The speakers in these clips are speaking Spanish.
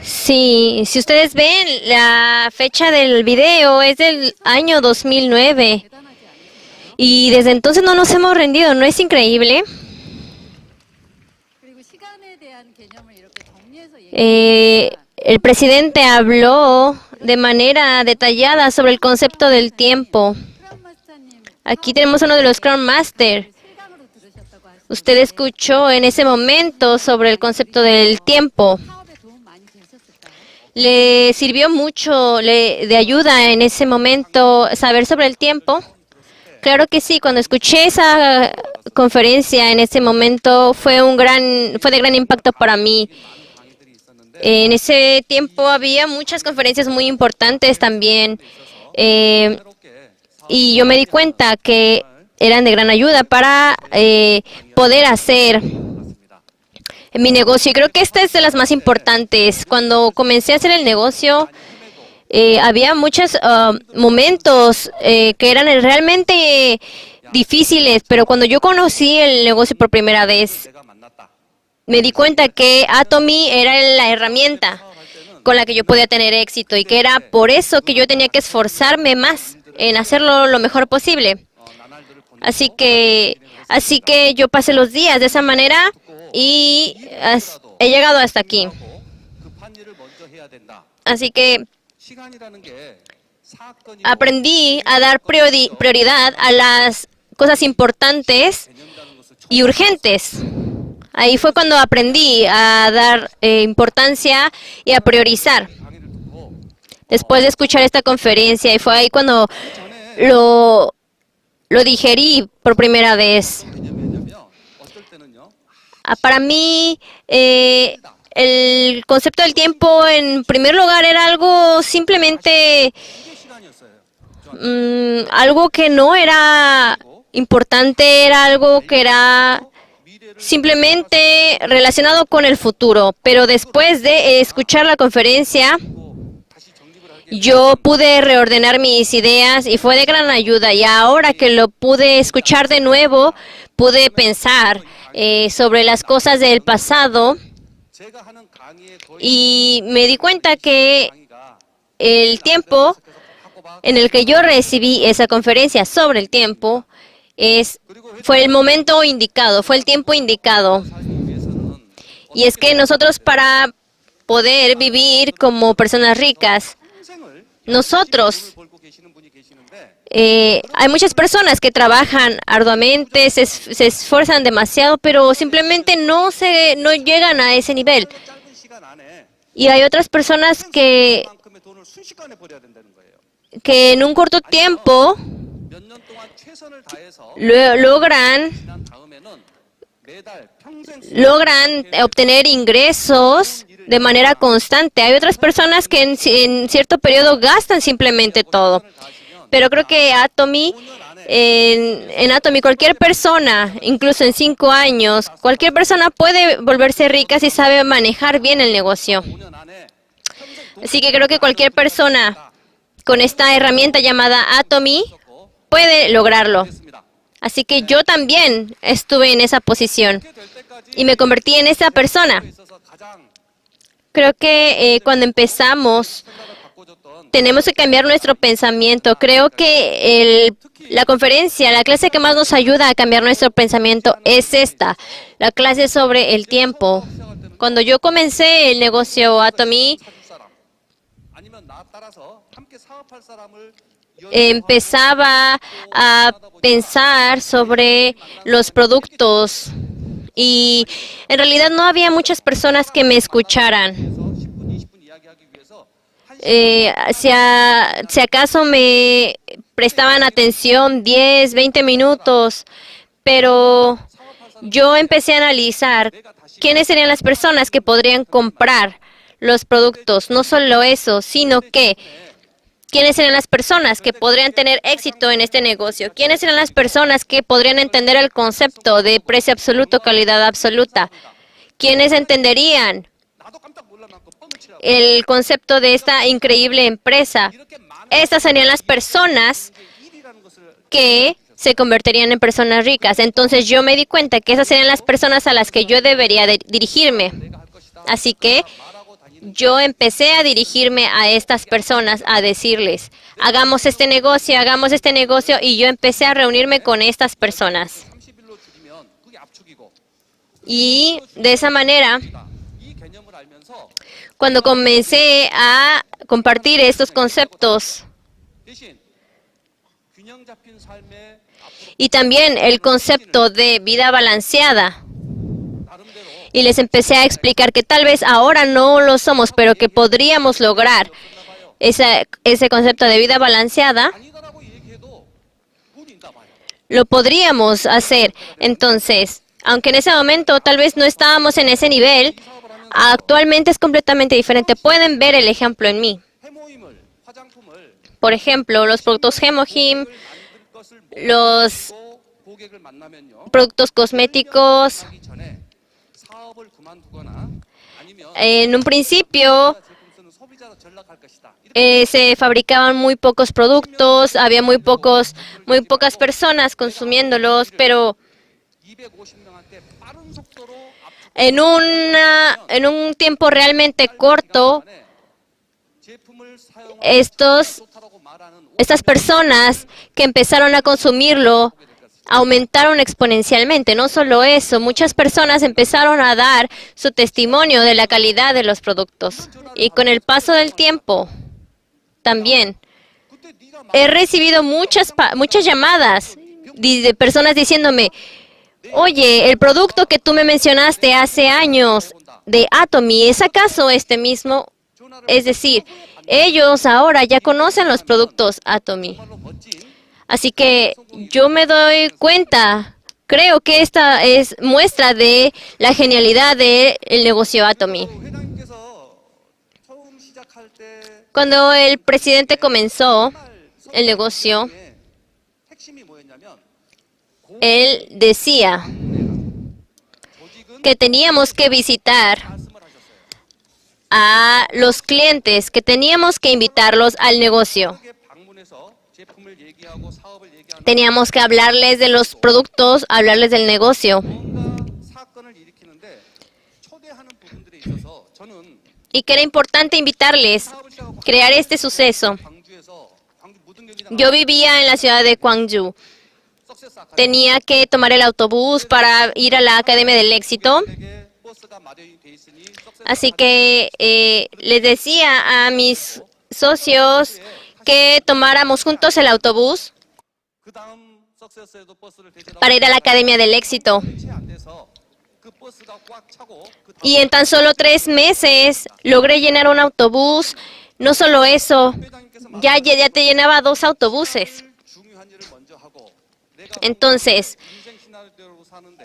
Sí, si ustedes ven, la fecha del video es del año 2009 y desde entonces no nos hemos rendido, ¿no es increíble? El presidente habló de manera detallada sobre el concepto del tiempo. Aquí tenemos uno de los Scrum Master. Usted escuchó en ese momento sobre el concepto del tiempo. ¿Le sirvió mucho de ayuda en ese momento saber sobre el tiempo? Claro que sí. Cuando escuché esa conferencia en ese momento fue de gran impacto para mí. En ese tiempo había muchas conferencias muy importantes también y yo me di cuenta que eran de gran ayuda para poder hacer mi negocio. Y creo que esta es de las más importantes. Cuando comencé a hacer el negocio, había muchos momentos que eran realmente difíciles, pero cuando yo conocí el negocio por primera vez, me di cuenta que Atomy era la herramienta con la que yo podía tener éxito y que era por eso que yo tenía que esforzarme más en hacerlo lo mejor posible. Así que yo pasé los días de esa manera y he llegado hasta aquí. Así que aprendí a dar prioridad a las cosas importantes y urgentes. Ahí fue cuando aprendí a dar importancia y a priorizar. Después de escuchar esta conferencia, y fue ahí cuando lo digerí por primera vez. Para mí, el concepto del tiempo, en primer lugar, era algo simplemente algo que no era importante, era algo que era simplemente relacionado con el futuro. Pero después de escuchar la conferencia, yo pude reordenar mis ideas y fue de gran ayuda. Y ahora que lo pude escuchar de nuevo, pude pensar sobre las cosas del pasado y me di cuenta que el tiempo en el que yo recibí esa conferencia sobre el tiempo fue el momento indicado, fue el tiempo indicado. Y es que nosotros, para poder vivir como personas ricas, hay muchas personas que trabajan arduamente, se esfuerzan demasiado, pero simplemente no llegan a ese nivel. Y hay otras personas que en un corto tiempo logran obtener ingresos de manera constante. Hay otras personas que en cierto periodo gastan simplemente todo. Pero creo que en Atomy, cualquier persona, incluso en 5 años, cualquier persona puede volverse rica si sabe manejar bien el negocio. Así que creo que cualquier persona con esta herramienta llamada Atomy puede lograrlo. Así que yo también estuve en esa posición y me convertí en esa persona. Creo que cuando empezamos tenemos que cambiar nuestro pensamiento. Creo que la conferencia, la clase que más nos ayuda a cambiar nuestro pensamiento es esta, la clase sobre el tiempo. Cuando yo comencé el negocio Atomy, empezaba a pensar sobre los productos y en realidad no había muchas personas que me escucharan. Si acaso me prestaban atención 10, 20 minutos, pero yo empecé a analizar quiénes serían las personas que podrían comprar los productos. No solo eso, sino que quiénes serían las personas que podrían tener éxito en este negocio, quiénes serían las personas que podrían entender el concepto de precio absoluto, calidad absoluta, quiénes entenderían el concepto de esta increíble empresa. Estas serían las personas que se convertirían en personas ricas. Entonces yo me di cuenta que esas serían las personas a las que yo debería dirigirme. Así que yo empecé a dirigirme a estas personas, a decirles, hagamos este negocio, y yo empecé a reunirme con estas personas. Y de esa manera, cuando comencé a compartir estos conceptos, y también el concepto de vida balanceada, y les empecé a explicar que tal vez ahora no lo somos, pero que podríamos lograr ese concepto de vida balanceada, lo podríamos hacer. Entonces, aunque en ese momento tal vez no estábamos en ese nivel, actualmente es completamente diferente. Pueden ver el ejemplo en mí. Por ejemplo, los productos Hemohim, los productos cosméticos. En un principio se fabricaban muy pocos productos, había muy pocas personas consumiéndolos, pero en un tiempo realmente corto, estas personas que empezaron a consumirlo aumentaron exponencialmente. No solo eso, muchas personas empezaron a dar su testimonio de la calidad de los productos. Y con el paso del tiempo, también he recibido muchas llamadas de personas diciéndome, oye, el producto que tú me mencionaste hace años de Atomy, ¿es acaso este mismo? Es decir, ellos ahora ya conocen los productos Atomy. Así que yo me doy cuenta, creo que esta es muestra de la genialidad del negocio Atomy. Cuando el presidente comenzó el negocio, él decía que teníamos que visitar a los clientes, que teníamos que invitarlos al negocio. Teníamos que hablarles de los productos, hablarles del negocio. Y que era importante invitarles, crear este suceso. Yo vivía en la ciudad de Gwangju. Tenía que tomar el autobús para ir a la Academia del Éxito. Así que les decía a mis socios que tomáramos juntos el autobús para ir a la Academia del Éxito. Y en tan solo 3 meses logré llenar un autobús. No solo eso, ya te llenaba 2 autobuses. Entonces,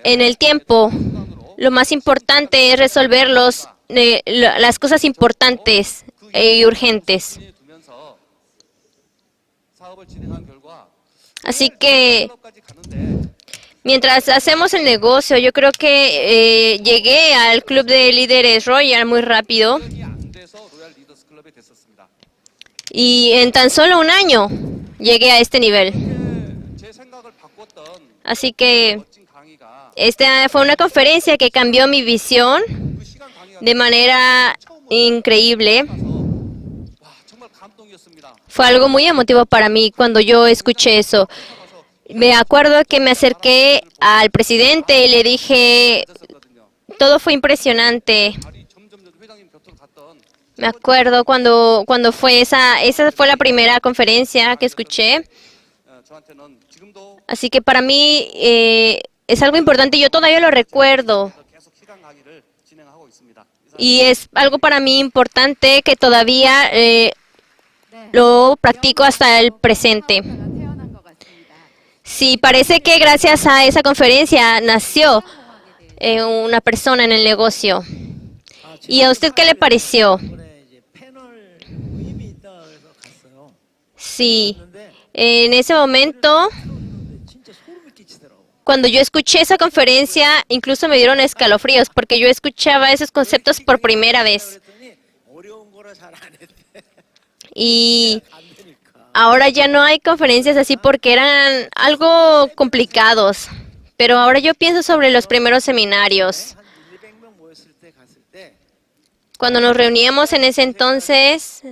en el tiempo, lo más importante es resolver las cosas importantes y urgentes. Así que, mientras hacemos el negocio, yo creo que llegué al Club de Líderes Royal muy rápido. Y en tan solo un año llegué a este nivel. Así que esta fue una conferencia que cambió mi visión de manera increíble. Fue algo muy emotivo para mí cuando yo escuché eso. Me acuerdo que me acerqué al presidente y le dije, todo fue impresionante. Me acuerdo cuando fue esa fue la primera conferencia que escuché. Así que para mí es algo importante y yo todavía lo recuerdo. Y es algo para mí importante que todavía lo practico hasta el presente. Sí, parece que gracias a esa conferencia nació una persona en el negocio. ¿Y a usted qué le pareció? Sí, en ese momento, cuando yo escuché esa conferencia, incluso me dieron escalofríos porque yo escuchaba esos conceptos por primera vez. Y ahora ya no hay conferencias así porque eran algo complicados. Pero ahora yo pienso sobre los primeros seminarios. Cuando nos reuníamos en ese entonces,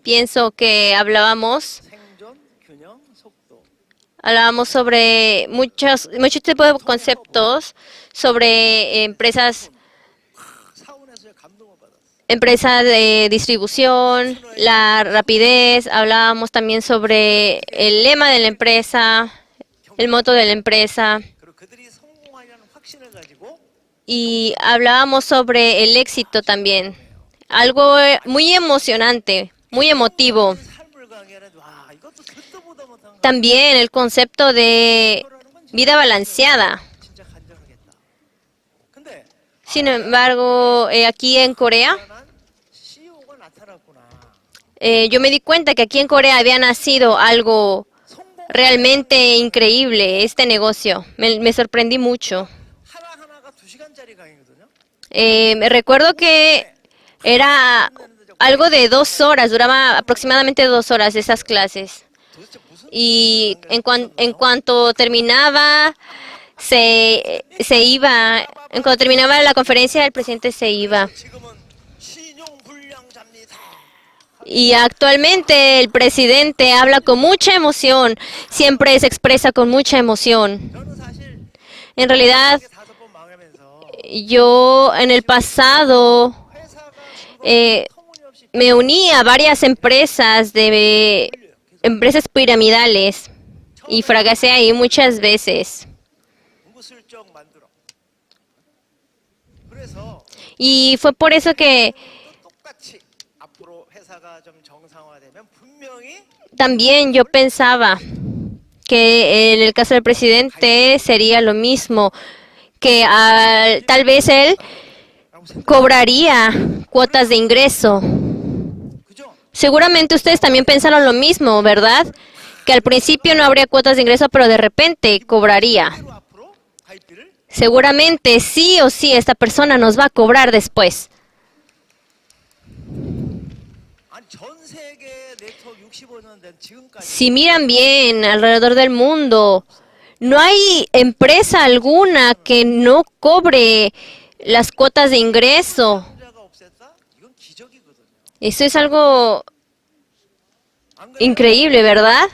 pienso que hablábamos sobre muchos tipos de conceptos, sobre empresas de distribución, la rapidez, hablábamos también sobre el lema de la empresa, el moto de la empresa, y hablábamos sobre el éxito también. Algo muy emocionante, muy emotivo. También el concepto de vida balanceada. Sin embargo, aquí en Corea, yo me di cuenta que aquí en Corea había nacido algo realmente increíble, este negocio. Me sorprendí mucho. Me recuerdo que era algo de 2 horas, duraba aproximadamente 2 horas esas clases. Y en cuanto terminaba, en cuanto terminaba la conferencia, el presidente se iba. Y actualmente el presidente habla con mucha emoción, siempre se expresa con mucha emoción. En realidad, yo en el pasado me uní a varias empresas piramidales y fracasé ahí muchas veces. Y fue por eso que también yo pensaba que en el caso del presidente sería lo mismo, que tal vez él cobraría cuotas de ingreso. Seguramente ustedes también pensaron lo mismo, ¿verdad? Que al principio no habría cuotas de ingreso, pero de repente cobraría. Seguramente sí o sí esta persona nos va a cobrar después. Si miran bien alrededor del mundo, no hay empresa alguna que no cobre las cuotas de ingreso. Eso es algo increíble, ¿verdad?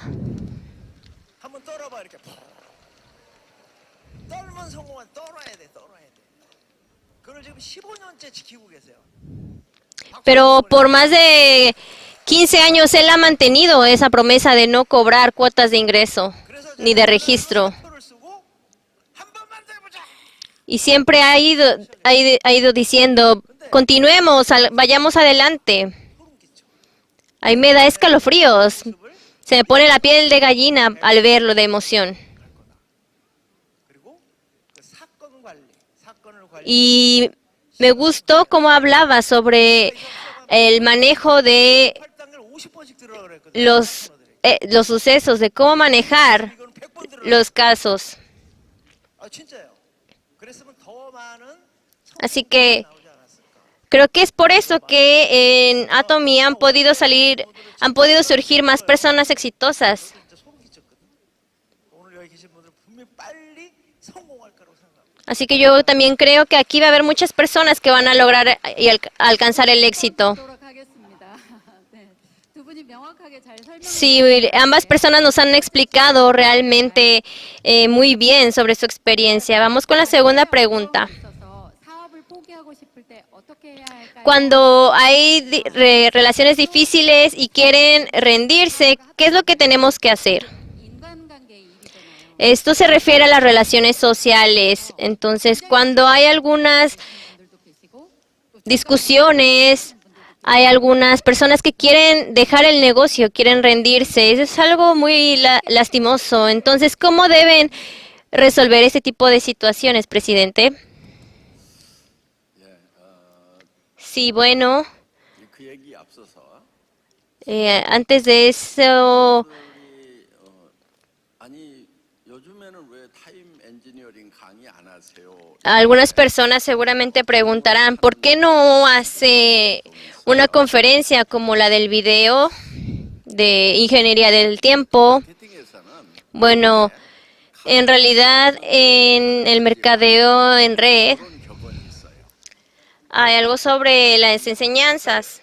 Pero por más de 15 años él ha mantenido esa promesa de no cobrar cuotas de ingreso ni de registro. Y siempre ha ido diciendo, continuemos, vayamos adelante. Ahí me da escalofríos. Se me pone la piel de gallina al verlo de emoción. Y me gustó cómo hablaba sobre el manejo de los sucesos, de cómo manejar los casos. Así que creo que es por eso que en Atomy han podido surgir más personas exitosas. Así que yo también creo que aquí va a haber muchas personas que van a lograr y alcanzar el éxito. Sí, ambas personas nos han explicado realmente muy bien sobre su experiencia. Vamos con la segunda pregunta. Cuando hay relaciones difíciles y quieren rendirse, ¿qué es lo que tenemos que hacer? Esto se refiere a las relaciones sociales. Entonces, cuando hay algunas discusiones, hay algunas personas que quieren dejar el negocio, quieren rendirse. Eso es algo muy lastimoso. Entonces, ¿cómo deben resolver este tipo de situaciones, presidente? Sí, bueno, antes de eso, algunas personas seguramente preguntarán, ¿por qué no hace una conferencia como la del video de ingeniería del tiempo? Bueno, en realidad en el mercadeo en red hay algo sobre las enseñanzas.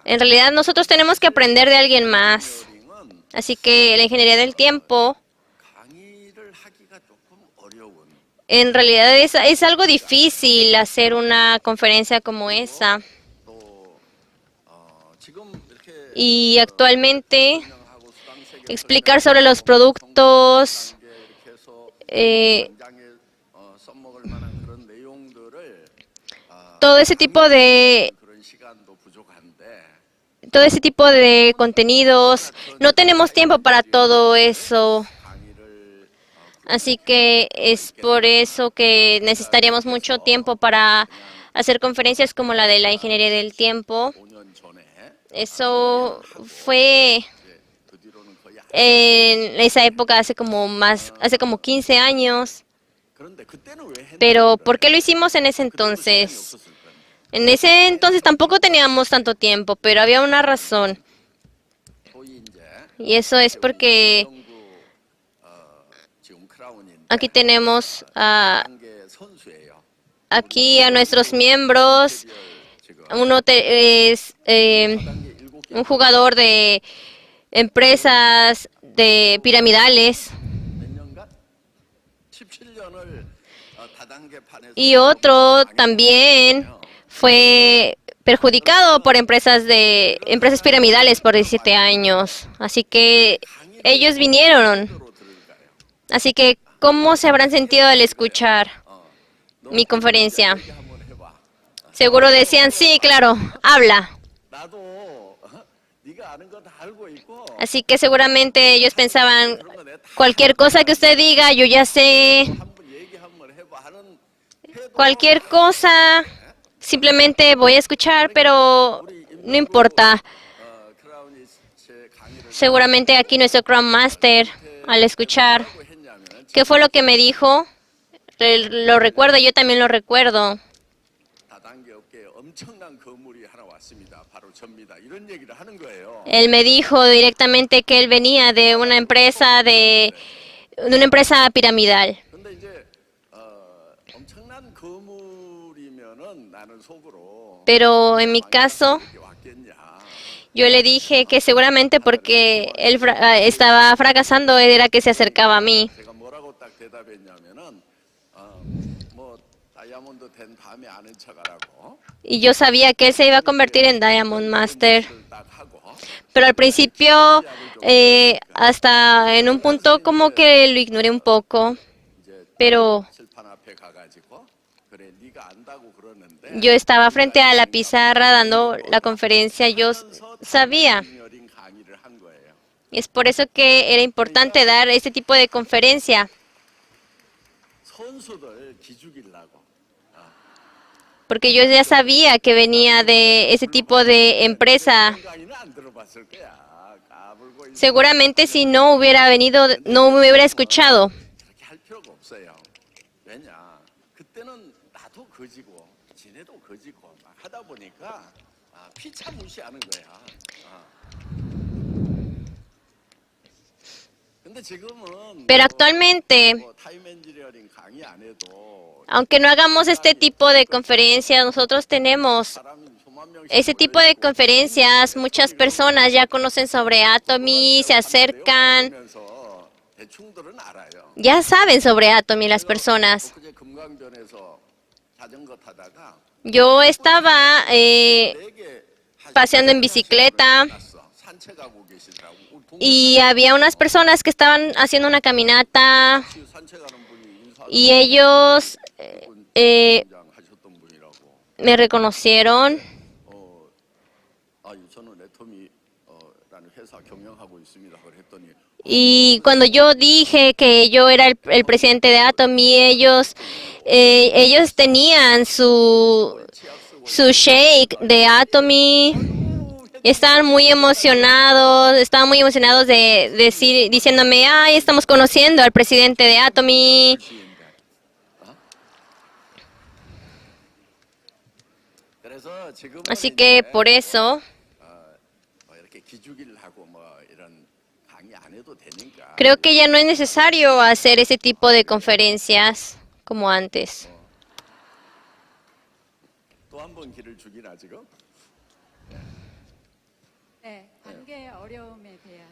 En realidad nosotros tenemos que aprender de alguien más. Así que la ingeniería del tiempo en realidad es algo difícil hacer una conferencia como esa. Y actualmente explicar sobre los productos, todo ese tipo de contenidos. No tenemos tiempo para todo eso. Así que es por eso que necesitaríamos mucho tiempo para hacer conferencias como la de la ingeniería del tiempo. Eso fue en esa época hace como 15 años. Pero ¿por qué lo hicimos en ese entonces? En ese entonces tampoco teníamos tanto tiempo, pero había una razón. Y eso es porque aquí tenemos aquí a nuestros miembros. Uno es un jugador de empresas de piramidales y otro también fue perjudicado por empresas piramidales por 17 años. Así que ellos vinieron. Así que, ¿cómo se habrán sentido al escuchar mi conferencia? Seguro decían, sí, claro, habla. Así que seguramente ellos pensaban, cualquier cosa que usted diga, yo ya sé. Cualquier cosa, simplemente voy a escuchar, pero no importa. Seguramente aquí nuestro Scrum Master, al escuchar, ¿qué fue lo que me dijo? Lo recuerdo, yo también lo recuerdo. Él me dijo directamente que él venía de una empresa piramidal. Pero en mi caso, yo le dije que seguramente porque él estaba fracasando era que se acercaba a mí. Y yo sabía que él se iba a convertir en Diamond Master. Pero al principio, hasta en un punto como que lo ignoré un poco. Pero yo estaba frente a la pizarra dando la conferencia. Yo sabía. Y es por eso que era importante dar este tipo de conferencia. Porque yo ya sabía que venía de ese tipo de empresa. Seguramente si no hubiera venido, no me hubiera escuchado. Pero actualmente, aunque no hagamos este tipo de conferencias, nosotros tenemos ese tipo de conferencias. Muchas personas ya conocen sobre Atomy, se acercan, ya saben sobre Atomy las personas. Yo estaba paseando en bicicleta y había unas personas que estaban haciendo una caminata y ellos me reconocieron. Y cuando yo dije que yo era el presidente de Atomy, ellos tenían su shake de Atomy. Estaban muy emocionados de diciéndome, ay, estamos conociendo al presidente de Atomy. Así que por eso creo que ya no es necesario hacer ese tipo de conferencias como antes. 또 한 번 기를 주기나 지금. 네, 관계의 어려움에 대한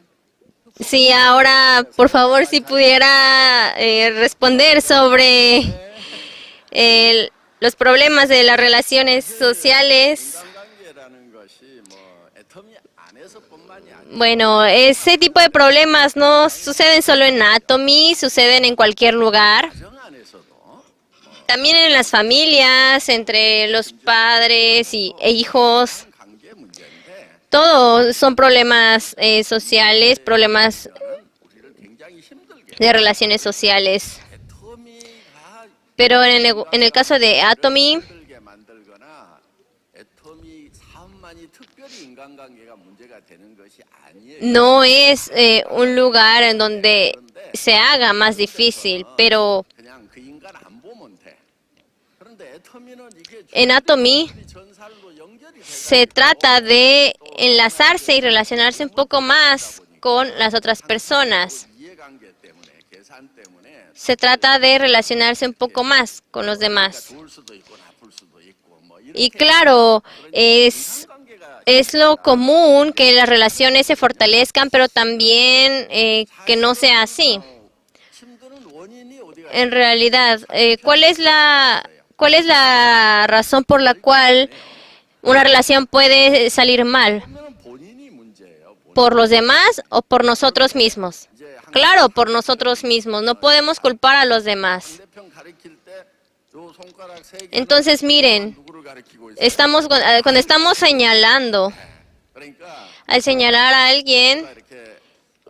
Sí, ahora, por favor, si pudiera responder sobre los problemas de las relaciones sociales. 인간관계라는 것이 뭐 애터미 안에서뿐만이 아니라 Bueno, ese tipo de problemas no suceden solo en Atomy, suceden en cualquier lugar. 가정 안에서도 También en las familias, entre los padres e hijos. 관계 문제인데 Todos son problemas sociales, problemas 이거는 우리를 굉장히 힘들게 de relaciones sociales. 애터미가 Pero en el caso de Atomy, 힘들게 만들거나 애터미 삶만이 특별히 인간관계가 문제가 되는 것이 아니에요. no es un lugar en donde se haga más difícil, pero 그냥 그 인간 안 보면 돼. 그런데 애터미는 이게 en Atomy 전살로 연결이 se trata de enlazarse y relacionarse un poco más con las otras personas. 이해관계 때문에 계산 때문에 Se trata de relacionarse un poco más con los demás. 좋을 수도 있고 나쁠 수도 있고 뭐 Y 이렇게 claro, 관계가 es lo común que las relaciones se fortalezcan, pero también que no sea así. 힘드는 원인이 어디가 En realidad, ¿cuál es la razón por la cual una relación puede salir mal? 있냐면 본인이 문제예요. ¿Por los demás o por nosotros mismos? 이제 한 Claro, por nosotros mismos. No podemos culpar a los demás. 상대편 가리킬 때 요 손가락 세 개는 Entonces, miren, 누구를 가리키고 있어요? cuando estamos señalando, 그러니까 al señalar a alguien 이렇게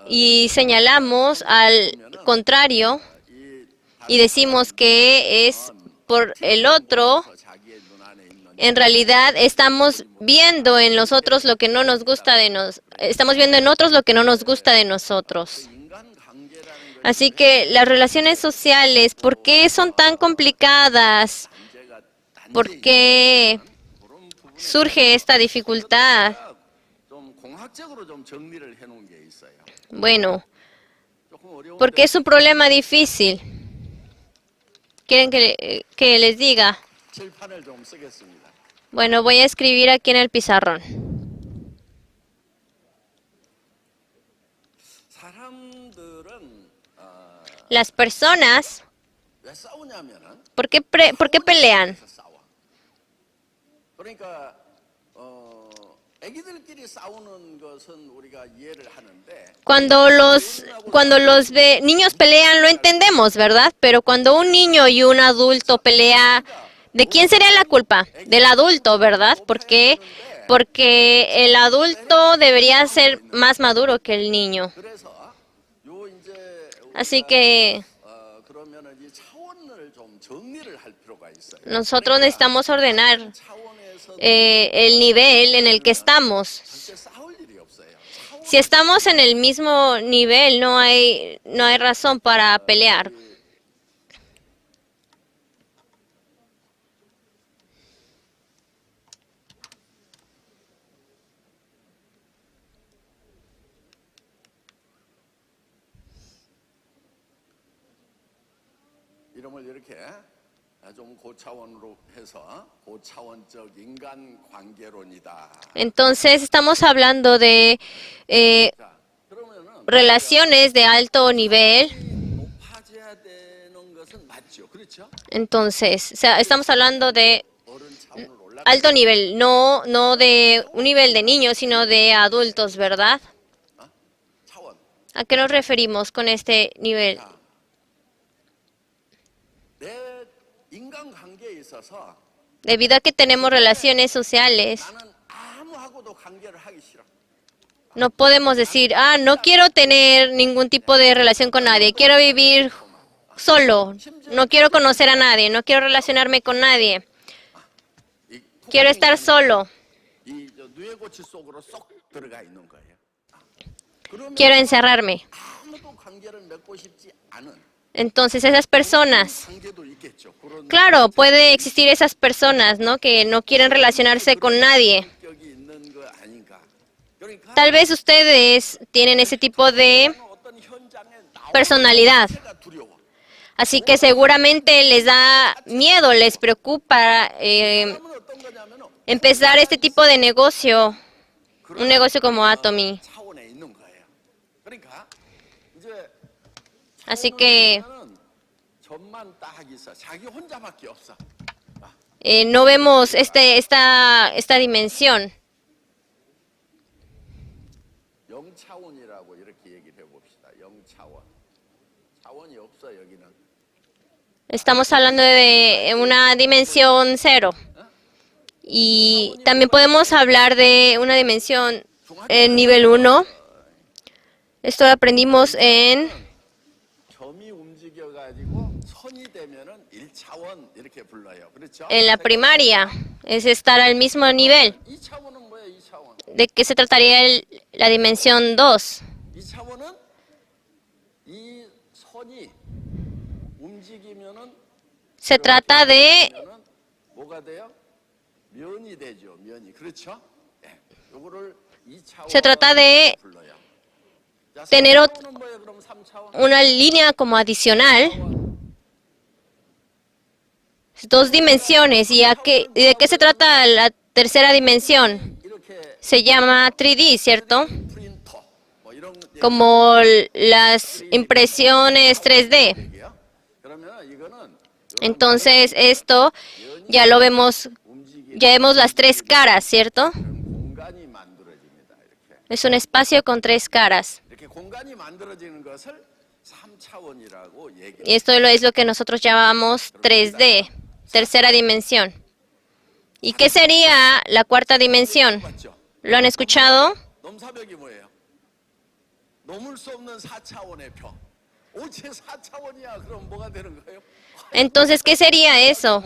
y señalamos al contrario 이 y decimos que es por el otro, 자기의 눈 안에 있는 en realidad estamos viendo en los otros lo que no nos gusta estamos viendo en otros lo que no nos gusta de nosotros. 인간관계라는 걸 Así que las relaciones sociales, ¿por qué son tan complicadas? 문제가 ¿Por qué surge esta dificultad? 좀 공학적으로 좀 정리를 해놓은 게 있어요. Bueno, 조금 어려운데 porque es un problema difícil. ¿Quieren que les diga? 칠판을 좀 쓰겠습니다. Bueno, voy a escribir aquí en el pizarrón. 사람들은 Las personas, 왜 싸우냐면은 ¿por qué pelean? 그래서 싸워. 그러니까 애기들끼리 싸우는 것은 우리가 이해를 하는데 Cuando los niños pelean, lo entendemos, ¿verdad? Pero cuando un niño y un adulto pelea, ¿de quién sería la culpa? Del adulto, ¿verdad? ¿Por qué? Porque el adulto debería ser más maduro que el niño. 그래서 요 이제 Así que 그러면은 이 차원을 좀 정리를 할 필요가 있어요. nosotros necesitamos ordenar 차원에서 el nivel en el que estamos. 절대 싸울 일이 없어요. 차원 Si estamos en el mismo nivel, no hay razón para pelear. 이름을 이렇게 좀 고차원으로 해서 고차원적 인간 관계론이다. Entonces estamos hablando de 자, 그러면은 relaciones de alto nivel. 높아져야 되는 것은 맞죠, 그렇죠? Entonces, o sea, estamos hablando de 어른 차원으로 올라가. alto nivel, no de un nivel de niños, sino de adultos, ¿verdad? 차원. ¿A qué nos referimos con este nivel? 내 인간 관계에 있어서 Debido a que tenemos relaciones sociales, 나는 아무하고도 관계를 하기 싫어. no podemos decir, no quiero tener ningún tipo de relación con nadie, quiero vivir solo, no quiero conocer a nadie, no quiero relacionarme con nadie, 이 quiero estar solo, 이 뇌고치 속으로 쏙 들어가 있는 거예요. 그러면 quiero encerrarme. 아무도 관계를 맺고 싶지 않은 Entonces esas personas, 관계도 있겠죠. 그런 claro, puede existir esas personas, ¿no? Que no quieren relacionarse con nadie. 성격이 있는 거 아닌가. 그러니까 Tal vez ustedes tienen ese tipo de 어떤 현장에 나오는 personalidad. 자체가 두려워. Así que seguramente les da miedo, les preocupa 그러면 어떤 거냐면은 empezar este tipo de negocio, un negocio como Atomy. 차원에 있는 거예요. 그러니까 이제 Así que 차원은 점만 딱 있어. 자기 혼자밖에 없어. no vemos esta dimensión. 영차원이라고 이렇게 얘기를 해봅시다. 영차원. 차원이 없어 여기는. Estamos hablando de una dimensión cero. Y también podemos hablar de una dimensión en nivel 1. Esto lo aprendimos en 점이 움직여가지고 선이 되면은 1차원 이렇게 불러요. 그렇죠? la primaria. Es estar al mismo nivel. 2차원은 뭐예요? 2차원. ¿De qué se trataría la dimensión 2? 2차원은 이 선이 움직이면은 Se trata de 그러면은 뭐가 돼요? 면이 되죠. 면이. 그렇죠? 예. 요거를 2차원 Se trata de 불러요. 자, tener 3차원은 뭐예요? 그럼 3차원. una línea como adicional. Dos dimensiones. ¿Y de qué se trata la tercera dimensión? 이렇게 Se llama 3D, ¿cierto? 프린터 뭐 이런 Como las impresiones 3D. 얘기야. 그러면 이거는 Entonces esto ya lo vemos, 움직이는 ya vemos las tres caras, ¿cierto? 공간이 만들어집니다. 이렇게. Es un espacio con tres caras. 이렇게 공간이 만들어지는 것을 3차원이라고 얘기해요. Y esto es lo que nosotros llamamos 3D, tercera dimensión. ¿Y qué sería la cuarta dimensión? 맞죠? ¿Lo han escuchado? 넘사벽이 뭐예요? 넘을 수 없는 4차원의 벽. 오체 4차원이야. 그럼 뭐가 되는 거예요? Entonces, ¿qué sería eso?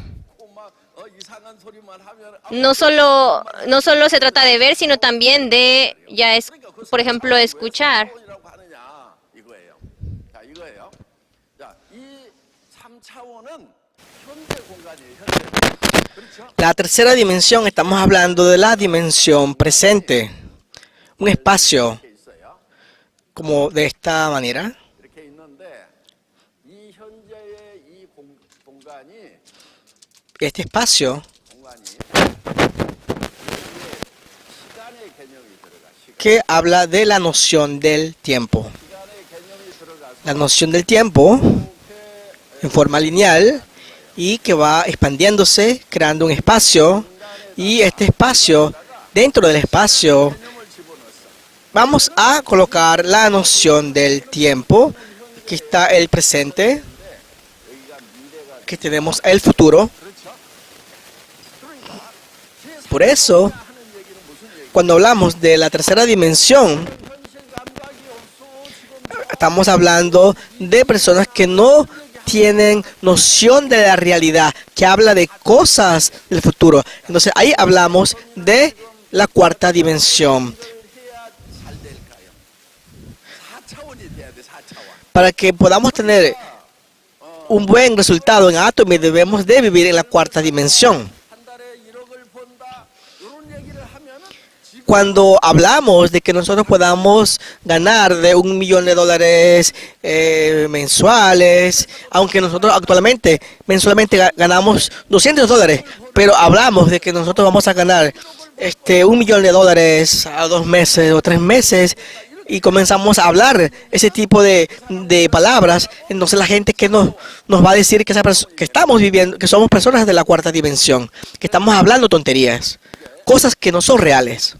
막 이상한 소리만 하면 No solo se trata de ver, sino también de, ya es, por ejemplo, escuchar. 4차원이라고 하느냐 이거예요. 자, 이거예요. 자, 이 3차원은 현재 공간이에요. 현재. 그렇죠? La tercera dimensión, estamos hablando de la dimensión presente. Un espacio 이렇게 있어요. como de esta manera. 이렇게 있는데 이 현재의 이 공간이 Este espacio 시간의 개념이 들어가. que habla de la noción del tiempo. 시간의 개념이 들어가서 La noción del tiempo en forma lineal y que va expandiéndose, creando un espacio. Y este espacio, dentro del espacio, vamos a colocar la noción del tiempo. Aquí está el presente, que tenemos el futuro. Por eso, cuando hablamos de la tercera dimensión, estamos hablando de personas que no tienen noción de la realidad, que habla de cosas del futuro. Entonces ahí hablamos de la cuarta dimensión. Para que podamos tener un buen resultado en Atomy, debemos de vivir en la cuarta dimensión. 한 달에 1억을 번다 이런 얘기를 하면은 Cuando hablamos de que nosotros podamos ganar de $1 millón mensuales, aunque nosotros actualmente mensualmente ganamos $200, pero hablamos de que nosotros vamos a ganar $1 millón a 2 meses o 3 meses y comenzamos a hablar ese tipo de palabras, entonces la gente que nos va a decir que estamos viviendo, que somos personas de la cuarta dimensión, que estamos hablando tonterías, cosas que no son reales.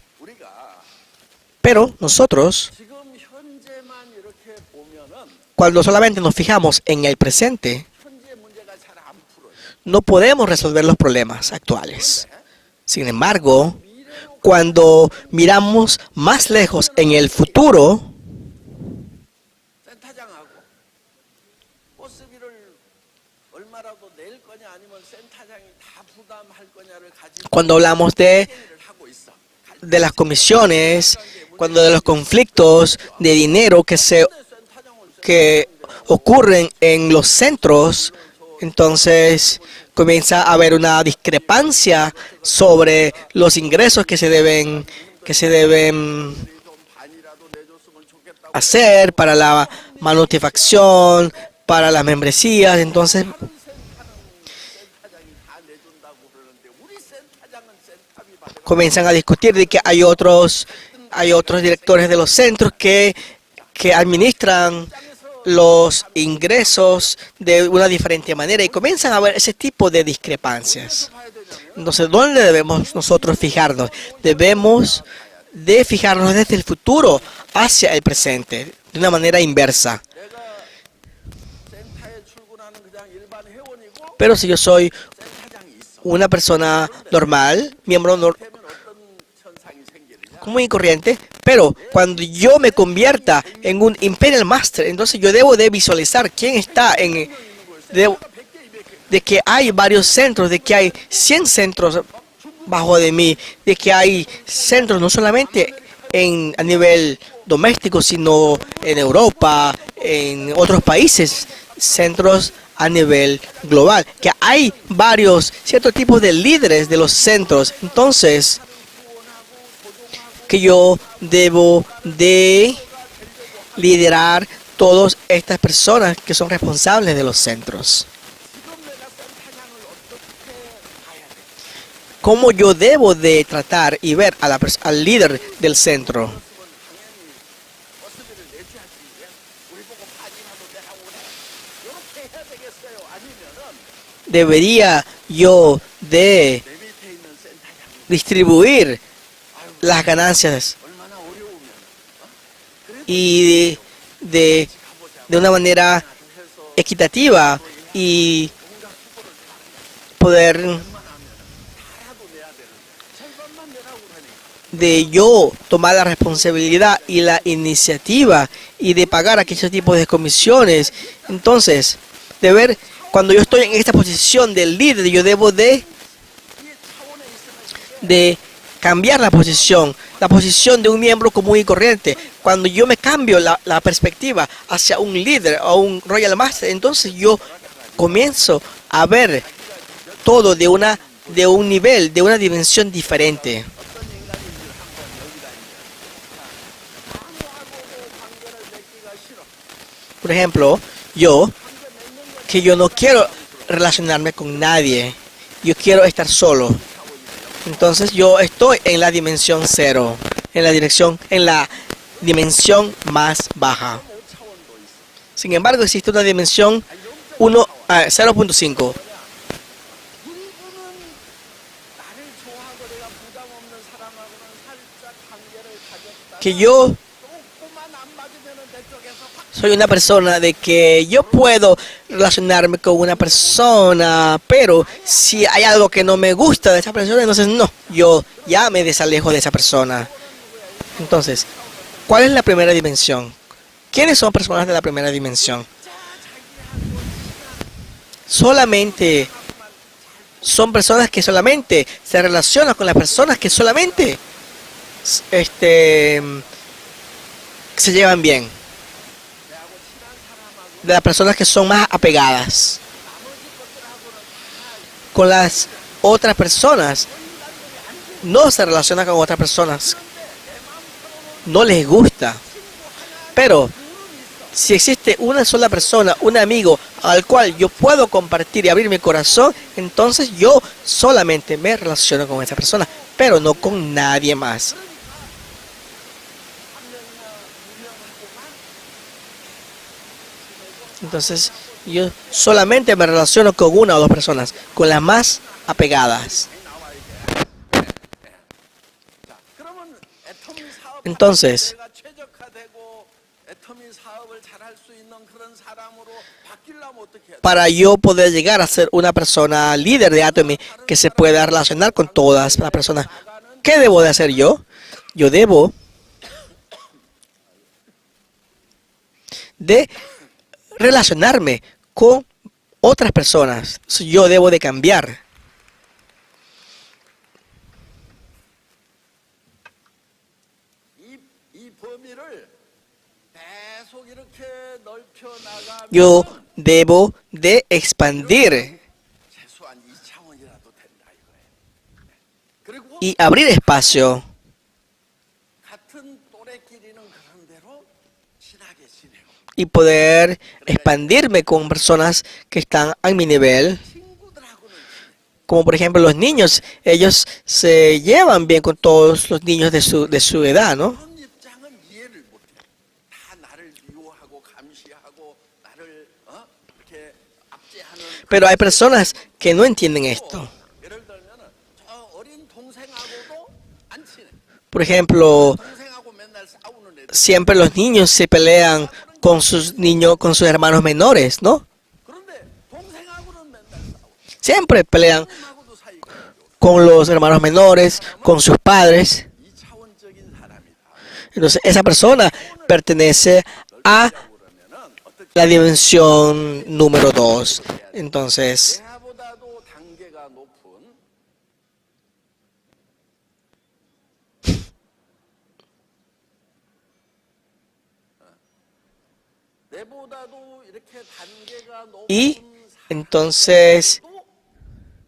Pero nosotros, 지금 현재만 이렇게 보면은 cuando solamente nos fijamos en el presente, 현재 문제가 잘 안 풀어요. no podemos resolver los problemas actuales. Sin embargo, cuando miramos más lejos en el futuro, 센터장하고 버스비를 얼마라도 낼 거냐 아니면 센터장이 다 부담할 거냐를 가지고 cuando hablamos 얘기를 하고 있어. de las comisiones, cuando de los conflictos de dinero que ocurren en los centros, entonces comienza a haber una discrepancia sobre los ingresos que se deben 좀 반이라도 내줬으면 좋겠다고 hacer para la manutención, para las membresías. Entonces 센터장이 다 내준다고 그러는데 우리 센터장은 센터비 받으면 comienzan a discutir de que hay otros directores de los centros que administran los ingresos de una diferente manera y comienzan a haber ese tipo de discrepancias. Entonces, ¿dónde debemos nosotros fijarnos? Debemos de fijarnos desde el futuro hacia el presente, de una manera inversa. 센터에 출근하는 그냥 일반 회원이고 Pero si yo soy 센터장이 있어. una persona normal, miembro 되면 어떤 현상이 생기느냐? común y corriente, pero cuando yo me convierta en un Imperial Master, entonces yo debo de visualizar quién está de que hay varios centros, de que hay 100 centros bajo de mí, de que hay centros no solamente a nivel doméstico, sino en Europa, en otros países, centros a nivel global, que hay varios, ciertos tipos de líderes de los centros. Entonces, que yo debo de liderar todas estas personas que son responsables de los centros. ¿Cómo yo debo de tratar y ver a al líder del centro? 버스비를 내줘야지. 우리 보고 파진하도 내가 오래. 이렇게 해야 되겠어요. 아니면은 ¿Debería yo de 내 밑에 있는 센터장이 distribuir las ganancias 얼마나 어려우면 y de una manera equitativa y poder de yo tomar la responsabilidad y la iniciativa y de pagar aquellos tipos de comisiones? Entonces, de ver, cuando yo estoy en esta posición del líder, yo debo de cambiar la posición de un miembro común y corriente. Cuando yo me cambio la perspectiva hacia un líder o un Royal Master, entonces yo comienzo a ver todo de un nivel, de una dimensión diferente. Por ejemplo, yo no quiero relacionarme con nadie, yo quiero estar solo. Entonces yo estoy en la dimensión 0, en la dimensión más baja. Sin embargo, existe una dimensión 0.5. Que yo soy una persona de que yo puedo relacionarme con una persona, pero si hay algo que no me gusta de esa persona, entonces no, yo ya me desalejo de esa persona. Entonces, ¿cuál es la primera dimensión? ¿Quiénes son personas de la primera dimensión? Solamente son personas que solamente se relacionan con las personas que solamente se llevan bien. De las personas que son más apegadas. Con las otras personas no se relacionan con otras personas. No les gusta. Pero si existe una sola persona, un amigo al cual yo puedo compartir y abrir mi corazón, entonces yo solamente me relaciono con esa persona, pero no con nadie más. Entonces yo solamente me relaciono con una o dos personas, con las más apegadas. 그러면 애터미 사업 Entonces, 내가 최적화되고 애터미 사업을 잘할 수 있는 그런 사람으로 바뀌려면 어떻게 해야 돼? para yo poder llegar a ser una persona líder de Atomy que se pueda relacionar con todas las personas, ¿qué debo de hacer yo? Yo debo de relacionarme con otras personas. Yo debo de cambiar. 이 범위를 계속 이렇게 넓혀 나가면 Yo debo de expandir 최소한 2차원이라도 된다 이거예요. 그리고 y abrir espacio. 같은 또래끼리는 그런 대로 친하게 지내고 y poder expandirme con personas que están a mi nivel. Como por ejemplo los niños, ellos se llevan bien con todos los niños de su edad, ¿no? 그런 입장은 이해를 못해. 다 나를 미워하고 감시하고 나를 이렇게 압제하는. Pero hay personas que no entienden esto. 예를 들면은 저 어린 동생하고도 안 친해. Por ejemplo, 동생하고 맨날 싸우는 애들. siempre los niños se pelean con sus niños, con sus hermanos menores, ¿no? 그런데 동생하고는 맨날 싸워. Siempre pelean 하고도 사이가 안 좋아. con los hermanos menores, con sus padres. 이차원적인 사람이다. Entonces, esa persona pertenece a 그러면은 어떻게 la dimensión número 2. Entonces, 대하보다도 단계가 높은 내보다도 이렇게 단계가 y 높은 entonces, 사람도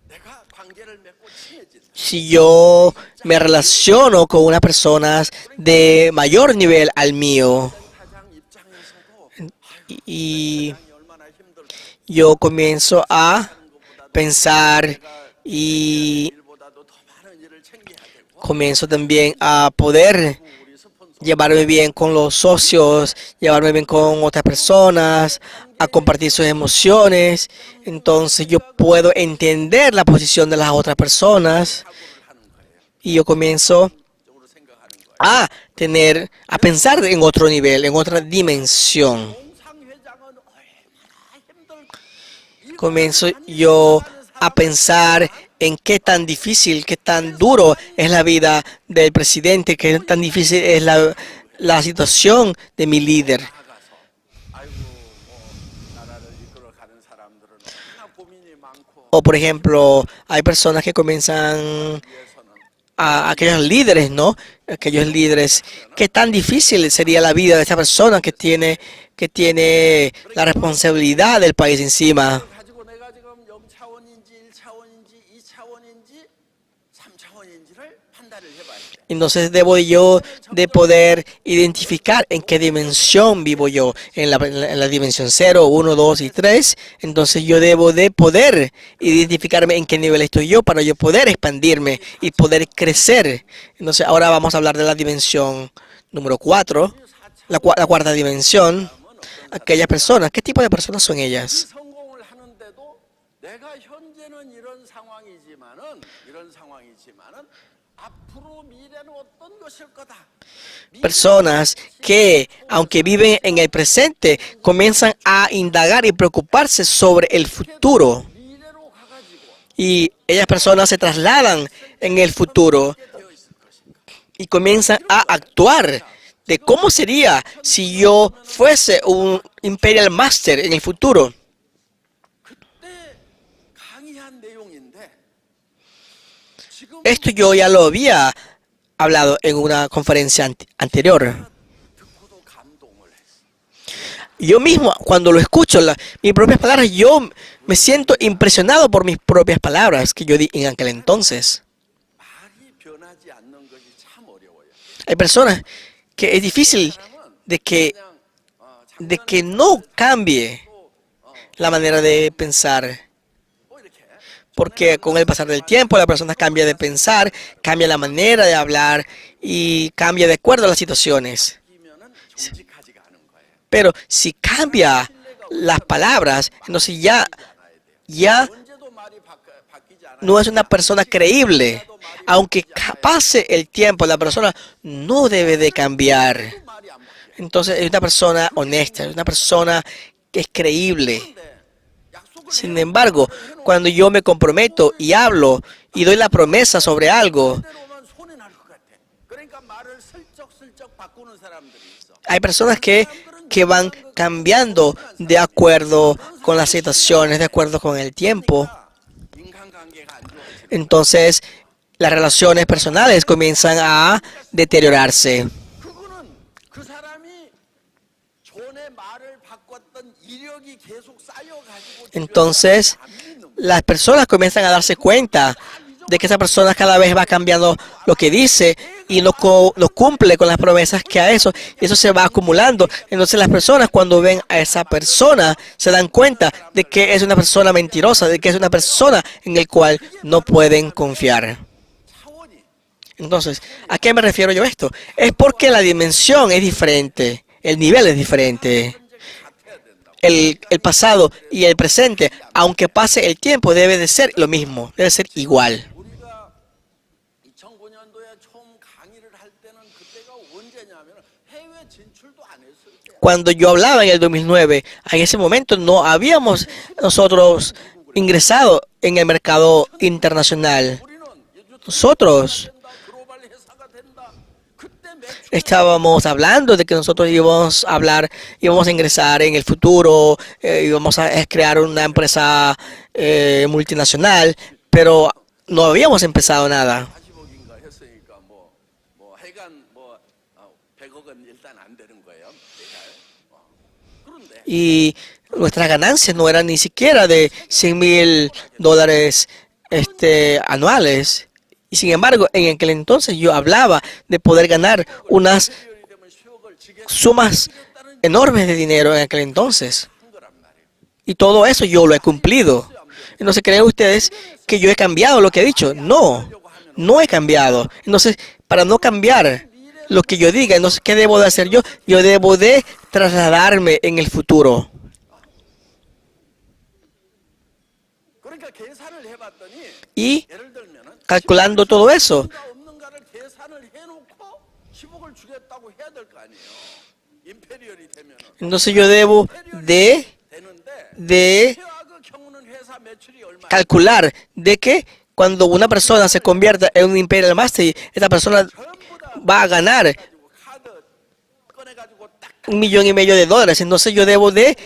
내가 관계를 맺고 친해진다. si yo me relaciono con unas personas de mayor nivel al mío, 사장 입장에서도 y 이 얼마나 힘들까. yo comienzo a pensar y 일보다도 더 많은 일을 챙겨야 되고 comienzo también a poder 우리 스폰서 llevarme bien con los socios, llevarme bien con otras personas, a compartir sus emociones. Entonces yo puedo entender la posición de las otras personas y yo comienzo 적으로 생각하는 거예요. a pensar en otro nivel, en otra dimensión. 공상회장은 얼마나 힘들까. Comienzo yo a pensar en qué tan difícil, qué tan duro es la vida del presidente, qué tan difícil es la situación de mi líder. 아이고 나라를 이끌어가는 사람들은 얼마나 고민이 많고 O por ejemplo, hay personas que comienzan 위해서는 a aquellos líderes, ¿no? Aquellos líderes, qué tan difícil sería la vida de esa persona que tiene la responsabilidad del país encima. 가지고 내가 지금 0차원인지 1차원인지 2차원인지 3차원인지를 판단을 해봐야 돼. Entonces debo yo de poder identificar en qué dimensión vivo yo, en la dimensión 0, 1, 2 y 3. Entonces yo debo de poder identificarme en qué nivel estoy yo para yo poder expandirme y poder crecer. Entonces ahora vamos a hablar de la dimensión número 4, la cuarta dimensión. Aquellas personas, ¿qué tipo de personas son 이 ellas? 성공을 하는데도 내가 현재는 이런 상황이지만은 앞으로 미래는 어떤 것일 거다. Personas que, aunque viven en el presente, comienzan a indagar y preocuparse sobre el futuro. 미래로 가가지고 Y ellas personas se trasladan en el futuro 되어 있을 것인가. y comienzan a actuar de cómo sería si yo fuese un Imperial Master en el futuro. 그때 강의한 내용인데 지금 Esto yo ya lo había hablado en una conferencia anterior. 듣고도 감동을 했어. Yo mismo, cuando lo escucho, mis propias palabras, yo me siento impresionado por mis propias palabras que yo di en aquel entonces. 말이 변하지 않는 것이 참 어려워요. Hay personas que es difícil de que, 그냥 de que no cambie la manera de pensar. 뭐 이렇게 Porque con el pasar del tiempo la persona cambia de pensar, cambia la manera de hablar y cambia de acuerdo a las situaciones. 바뀌면은 정직하지가 않은 거예요. Pero si cambia las palabras, entonces ya 언제도 말이 바뀌지 않아요. no es una persona creíble. Aunque pase el tiempo, la persona no debe de cambiar. 말이 안 바뀌어요. Entonces es una persona honesta, es una persona que es creíble. 약속을 Sin embargo, cuando yo me comprometo y hablo y doy la promesa sobre algo, 그대로만 손해 날 것 같아. 그러니까 말을 슬쩍슬쩍 바꾸는 사람들이 있어. hay personas que van cambiando de acuerdo con las situaciones, de acuerdo con el tiempo. 인간관계가 안 좋아지는. Entonces, las relaciones personales comienzan a deteriorarse. 그거는 그 사람이 전에 말을 바꿨던 이력이 계속 쌓여가지고 Entonces, las personas comienzan a darse cuenta de que esa persona cada vez va cambiando lo que dice y no cumple con las promesas que ha hecho. Y eso se va acumulando. Entonces las personas cuando ven a esa persona se dan cuenta de que es una persona mentirosa, de que es una persona en la cual no pueden confiar. Entonces, ¿a qué me refiero yo esto? Es porque la dimensión es diferente, el nivel es diferente. El pasado y el presente, aunque pase el tiempo, debe de ser lo mismo, debe ser igual. 우리가 2009년도에 처음 강의를 할 때는 그때가 언제냐면 해외 진출도 안 했을 때 Cuando yo hablaba en el 2009, en ese momento no habíamos nosotros ingresado en el mercado internacional. 우리는 Nosotros 된다, 글로벌 회사가 된다. 그때 매출 estábamos hablando de que nosotros íbamos a hablar, íbamos a ingresar en el futuro, íbamos a crear una empresa multinacional, pero no habíamos empezado nada. 40억인가 했으니까 하여간 100억은 일단 안 되는 거예요. 그런데 Y nuestras ganancias no eran ni siquiera de $100,000 anuales. Y sin embargo, en aquel entonces yo hablaba de poder ganar unas 페리얼이 되면 10억을 지게 sumas enormes de dinero en aquel entonces. 한 거란 말이에요. Y todo eso yo lo he cumplido. Entonces, ¿creen ustedes que yo he cambiado lo que he dicho? No, no he cambiado. Entonces, para no cambiar lo que yo diga, entonces, ¿qué debo de hacer yo? Yo debo de trasladarme en el futuro. 그러니까 계산을 해봤더니 Y 예를 들면은 calculando todo eso, 있는가 없는가를 계산을 해놓고 10억을 주겠다고 해야 될 거 아니에요. 임페리얼이 되면은 entonces yo debo de 되는데 그 경우는 회사 매출이 얼마? calcular de que cuando una persona se convierta en un Imperial Master, esta persona va a ganar 카드 꺼내가지고 딱 $1,500,000. Entonces yo debo de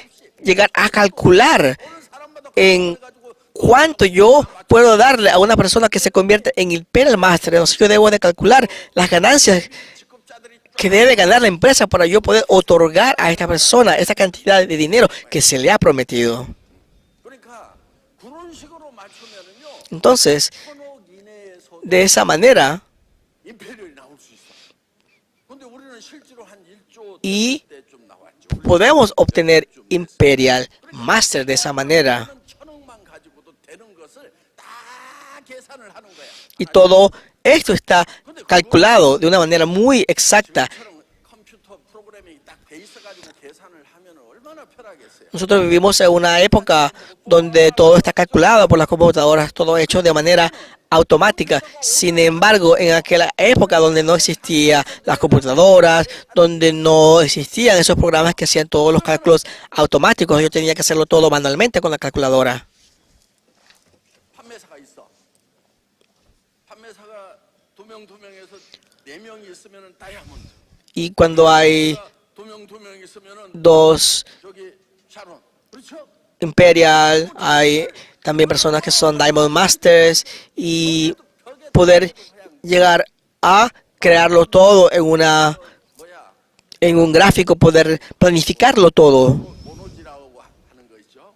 llegar a calcular 사람마다 en 꺼내가지고 cuánto yo puedo darle a una persona que se convierte en Imperial Master. Entonces yo debo de calcular las ganancias 직급자들이 que debe ganar la empresa para yo poder otorgar a esta persona esa cantidad de dinero que se le ha prometido. 그러니까 그런 식으로 맞추면은요 Entonces, 1,000억 이내에서 de esa manera, 임페리얼이 나올 수 있어. 근데 우리는 실제로 한 1조 y 때쯤 나왔죠. podemos obtener Imperial Master de esa manera. 1,000억만 가지고도 되는 것을 다 계산을 하는 거야. Y todo esto está calculado de una manera muy exacta. 처럼 컴퓨터 프로그램이 딱 돼 있어가지고 계산을 하면 얼마나 편하겠어요. Nosotros vivimos en una época donde todo está calculado por las computadoras, todo hecho de manera automática. Sin embargo, en aquella época donde no existían las computadoras, donde no existían esos programas que hacían todos los cálculos automáticos, yo tenía que hacerlo todo manualmente con la calculadora. 판매사가 있어. 판매사가 두 명에서 4명이 있으면은 다이아몬드. Y cuando hay 두 명 있으면은 dos 저기 샤론. 그렇죠? Imperial, hay también personas que son Diamond Masters y poder llegar a crearlo todo 뭐야? en un gráfico, poder planificarlo todo. 모노지라고 하는 거 있죠?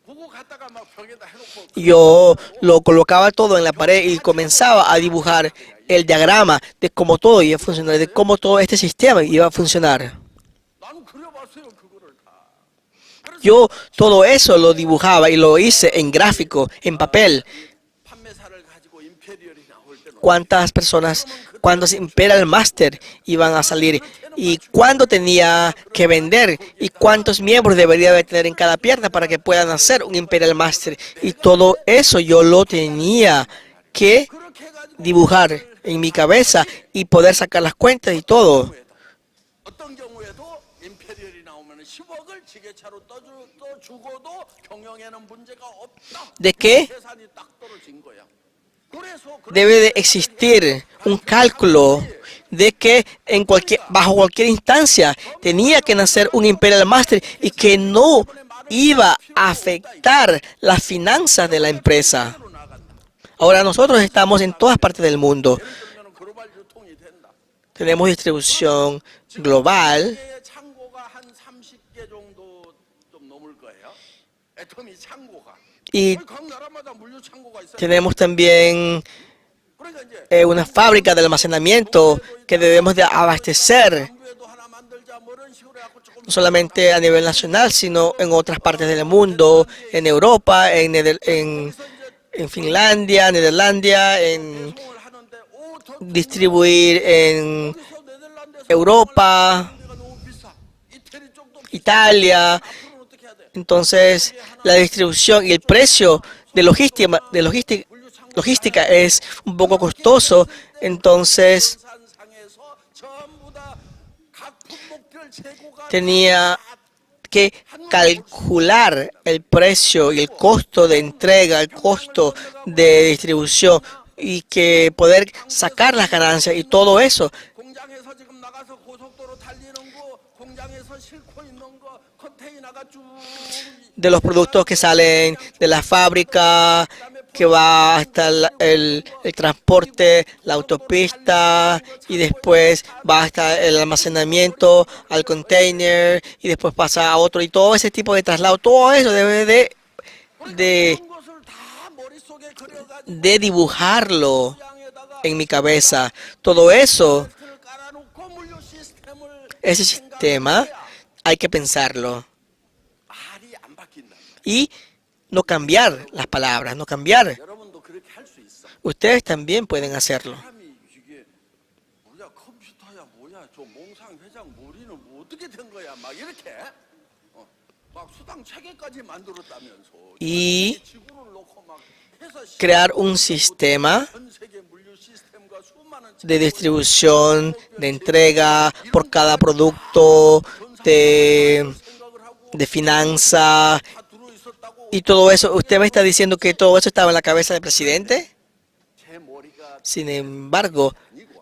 그거 갖다가 막 벽에다 해놓고 Yo lo colocaba todo en la pared y comenzaba a dibujar el diagrama de cómo todo iba a funcionar, de cómo todo este sistema iba a funcionar. 나는 그려봤어요 그거를 다. Yo todo eso lo dibujaba y lo hice en gráfico, en papel. 판매사를 가지고 임페리얼이 나올 때는 Cuántas personas, cuántos Imperial Master iban a salir y cuándo tenía que vender y cuántos miembros debería de tener en cada pierna para que puedan hacer un Imperial Master. Y todo eso yo lo tenía que 그렇게 해가지고 dibujar en mi cabeza y poder sacar las cuentas y todo. 어떤 경우에도 임페리얼이 나오면 10억을 지게차로 떠주고도 경영에는 문제가 없다. ¿De qué 계산이 딱 떨어진 거야. 그래서 debe de existir un cálculo de que bajo cualquier instancia tenía que nacer un Imperial Master y que no iba a afectar las finanzas de la empresa? Ahora nosotros estamos en todas partes del mundo. 그러면 글로벌 유통이 된다. Tenemos distribución global. 창고가 한 30개 정도 좀 넘을 거예요. 애터미 창고가. Y 각 나라마다 물류 창고가 있어요. tenemos también 그러니까 이제 una fábrica de almacenamiento que debemos de abastecer, 남부에도 하나 만들자 뭐 이런 식으로 해갖고 조금 no solamente a nivel nacional, sino en otras partes del mundo, en Europa, en Finlandia, Nederlandia, en 배송을 하는데 저 distribuir en 여기서 네덜란드에서 Europa, 내가 너무 비싸. 이태리 쪽도 Italia. 앞으로는 어떻게 해야 돼? Entonces, la distribución y el precio de logística es un poco costoso. Entonces, 산상에서 전부 다각 품목별 재고가 tenía que calcular el precio y el costo de entrega, el costo de distribución y que poder sacar las ganancias y todo eso. 공장에서 지금 나가서 고속도로 달리는 거, 공장에서 싣고 있는 거, 컨테이너가 쭉 De los productos que salen de la fábrica, que va hasta el transporte, la autopista, y después va hasta el almacenamiento, al container, y después pasa a otro, y todo ese tipo de traslado, todo eso debe de, 그런 것을 다 머릿속에 그려가지고 de dibujarlo 공장에다가 en mi cabeza. Todo eso, 를 깔아놓고 물류 시스템을 ese sistema, hay que pensarlo. 말이 안 바뀐다. Y no cambiar las palabras, no cambiar. 여러분도 그렇게 할 수 있어. Ustedes también pueden hacerlo. 사람이 이게 뭐야 컴퓨터야 뭐야 저 몽상 회장 머리는 뭐 어떻게 된 거야 막 이렇게 막 수당 체계까지 만들었다면서 Y 지구를 놓고 막 회사 crear un sistema 전 세계 물류 시스템과 수많은 de distribución, de entrega por cada producto, de finanza 다 들어 있었다고 y todo eso. ¿Usted me está diciendo que todo eso estaba en la cabeza del presidente? 제 머리가 Sin embargo,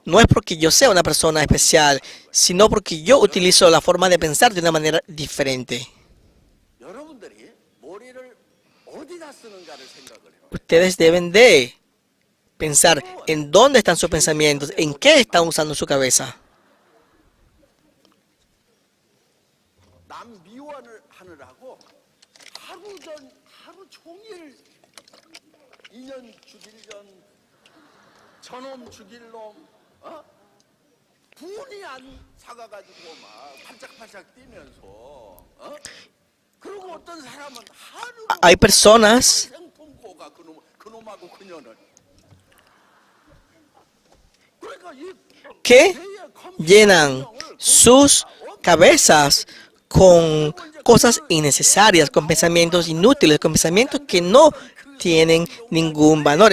no es porque yo sea una persona especial, sino porque yo utilizo la forma de pensar de una manera diferente. 여러분들이 머리를 어디다 쓰는가를 생각을 해요. Ustedes deben de pensar en dónde están sus pensamientos, en qué están usando su cabeza. 남 미워를 하느라고 하루 종일 인연 죽일 년 저놈 죽일 놈 분이 안 사가가지고 막 팔짝팔짝 뛰면서 그리고 어떤 사람은 하루 Hay personas 생품고가 그놈하고 그녀는 그러니까 이 que llenan sus cabezas con cosas innecesarias, con pensamientos inútiles, con pensamientos que no tienen ningún valor.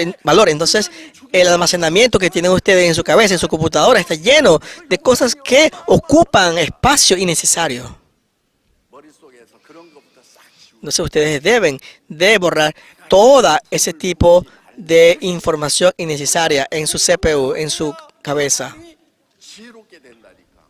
Entonces, el almacenamiento que tienen ustedes en su cabeza, en su computadora, está lleno de cosas que ocupan espacio innecesario. 머릿속에서 그런 것부터 싹 지우고 Entonces, ustedes deben de borrar todo ese tipo de información innecesaria en su CPU, en su cabeza. 지혜롭게 된다니까.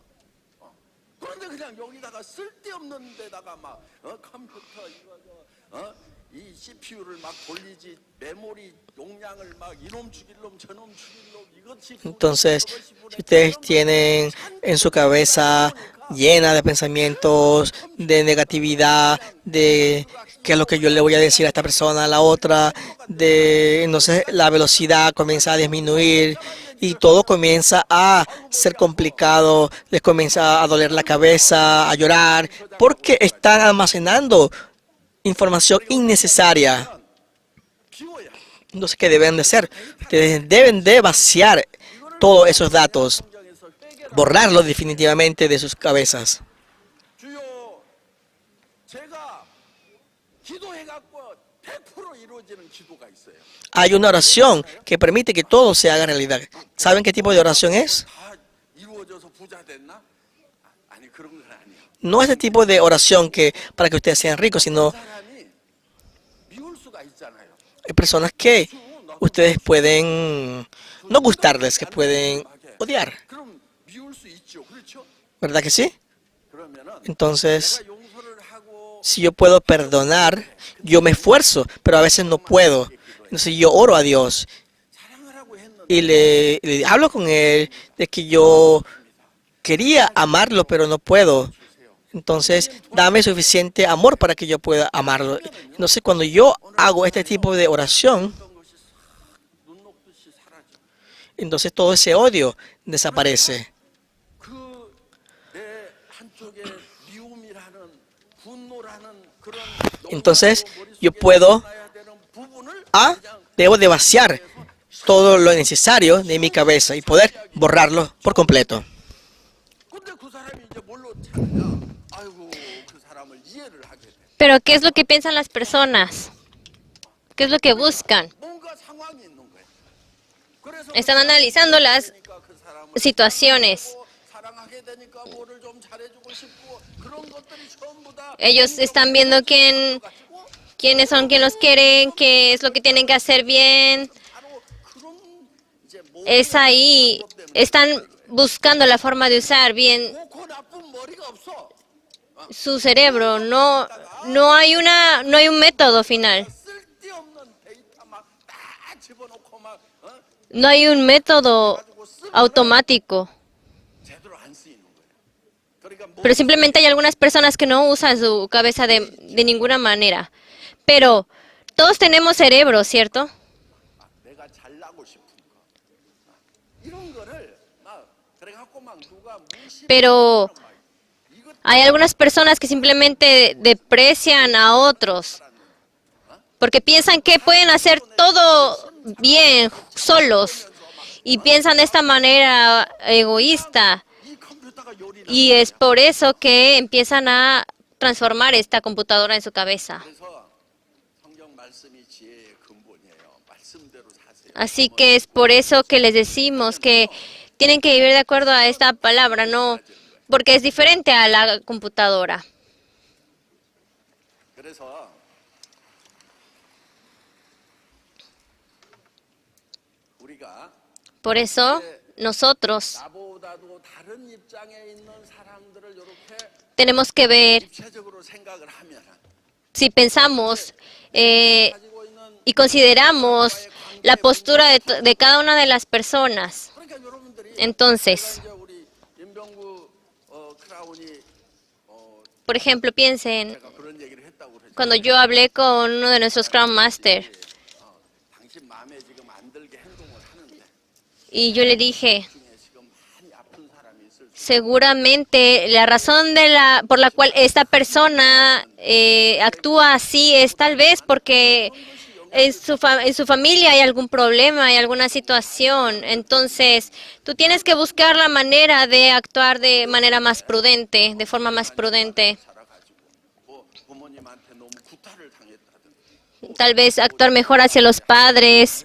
그런데 그냥 여기다가 쓸데없는 데다가 막 컴퓨터 이거 이 CPU를 막 돌리지 메모리 용량을 막 이놈 죽일 놈 저놈 죽일 놈 이것이 Entonces, si ustedes tienen en su cabeza llena de pensamientos, de negatividad, de qué es lo que yo le voy a decir a esta persona, a la otra, entonces la velocidad comienza a disminuir y todo comienza a ser complicado, les comienza a doler la cabeza, a llorar, porque están almacenando información innecesaria. 비워야 Entonces, ¿qué deben de hacer? Ustedes deben de vaciar todos esos datos, 성경에서 회개를 borrarlos definitivamente de sus cabezas. 주요 제가 기도해갖고 100% 이루어지는 기도가 있어요. Hay una oración que permite que todo se haga realidad. ¿Saben qué tipo de oración es? 다 이루어져서 부자 됐나? 아니 그런 건 아니야. No es el tipo de oración que para que ustedes sean ricos, sino 사람이 미울 수가 있잖아요. hay personas que ustedes pueden no gustarles, que pueden odiar. 그럼 미울 수 있죠. 그렇죠? ¿Verdad que sí? 그러면은 Entonces, 내가 용서를 하고 si yo puedo perdonar, yo me esfuerzo, pero a veces no puedo. Entonces yo oro a Dios 사랑을 하고 했는데 y le hablo con Él de que yo quería amarlo, pero no puedo. Entonces, dame suficiente amor para que yo pueda amarlo. Entonces, cuando yo hago este tipo de oración, 어떤 것이 싹 눈 녹듯이 사라져. entonces todo ese odio desaparece. 그 내 한쪽에 미움이라는 분노라는 그런 Entonces, 너무나도 yo 머릿속에 puedo 남아야 되는 부분을 그냥 debo de vaciar todo lo necesario de mi cabeza y poder borrarlo por completo. 근데 그 사람이 이제 뭘로 찾느냐? 아이고 그 사람을 이해를 하게 돼. Pero ¿qué es lo que piensan las personas? ¿Qué es lo que buscan? 뭔가 상황이 있는 거야. 그래서 Están analizando las 그러니까 그 사람을 situaciones. 사랑하게 되니까 뭐를 좀 잘해주고 싶고 그런 것들이 전부 다 Ellos están viendo quiénes son quien los quieren, qué es lo que tienen que hacer bien. 바로 그런 이제 뭐 Es ahí, están buscando la forma de usar bien 좋고 나쁜 머리가 없어. su cerebro. No hay un método final. 쓸데없는 데이터 막다 집어넣고 막 No hay un método automático. 제대로 안 쓰이는 거예요. 그러니까 뭐 Pero simplemente hay algunas personas que no usan su cabeza de ninguna manera. Pero todos tenemos cerebro, ¿cierto? 내가 잘나고 싶은 거 이런 거를 막 그래갖고 막 누가 무시 Pero hay algunas personas que simplemente deprecian a otros porque piensan que pueden hacer todo bien solos y piensan de esta manera egoísta. 이 컴퓨터가 요리를 Y es por eso que empiezan a transformar esta computadora en su cabeza. 그래서 성경 말씀이 지혜의 근본이에요. 말씀대로 사세요. Así que es por eso que les decimos que tienen que vivir de acuerdo a esta palabra, no porque es diferente a la computadora. 그래서 우리가 Por eso nosotros 나보다도 다른 입장에 있는 사람들을 이렇게 tenemos que ver, 입체적으로 생각을 하면 si pensamos 가지고 있는 y consideramos la postura de cada una de las personas. 그러니까 여러분들이 Entonces, 이제 우리 임병구 크라운이 por ejemplo, piensen, 제가 그런 얘기를 했다고 그러죠. cuando yo hablé con uno de nuestros Crown Master 당신 마음에 지금 안 들게 행동을 하는데 y yo le dije, 중에 지금 많이 아픈 사람이 있을 수 seguramente la razón por la cual esta persona actúa así es tal vez porque en su familia hay algún problema, hay alguna situación. Entonces, tú tienes que buscar la manera de actuar de manera más prudente, de forma más prudente. 살아가지고 뭐 부모님한테 너무 구타를 당했다든지 Tal vez actuar mejor hacia los padres.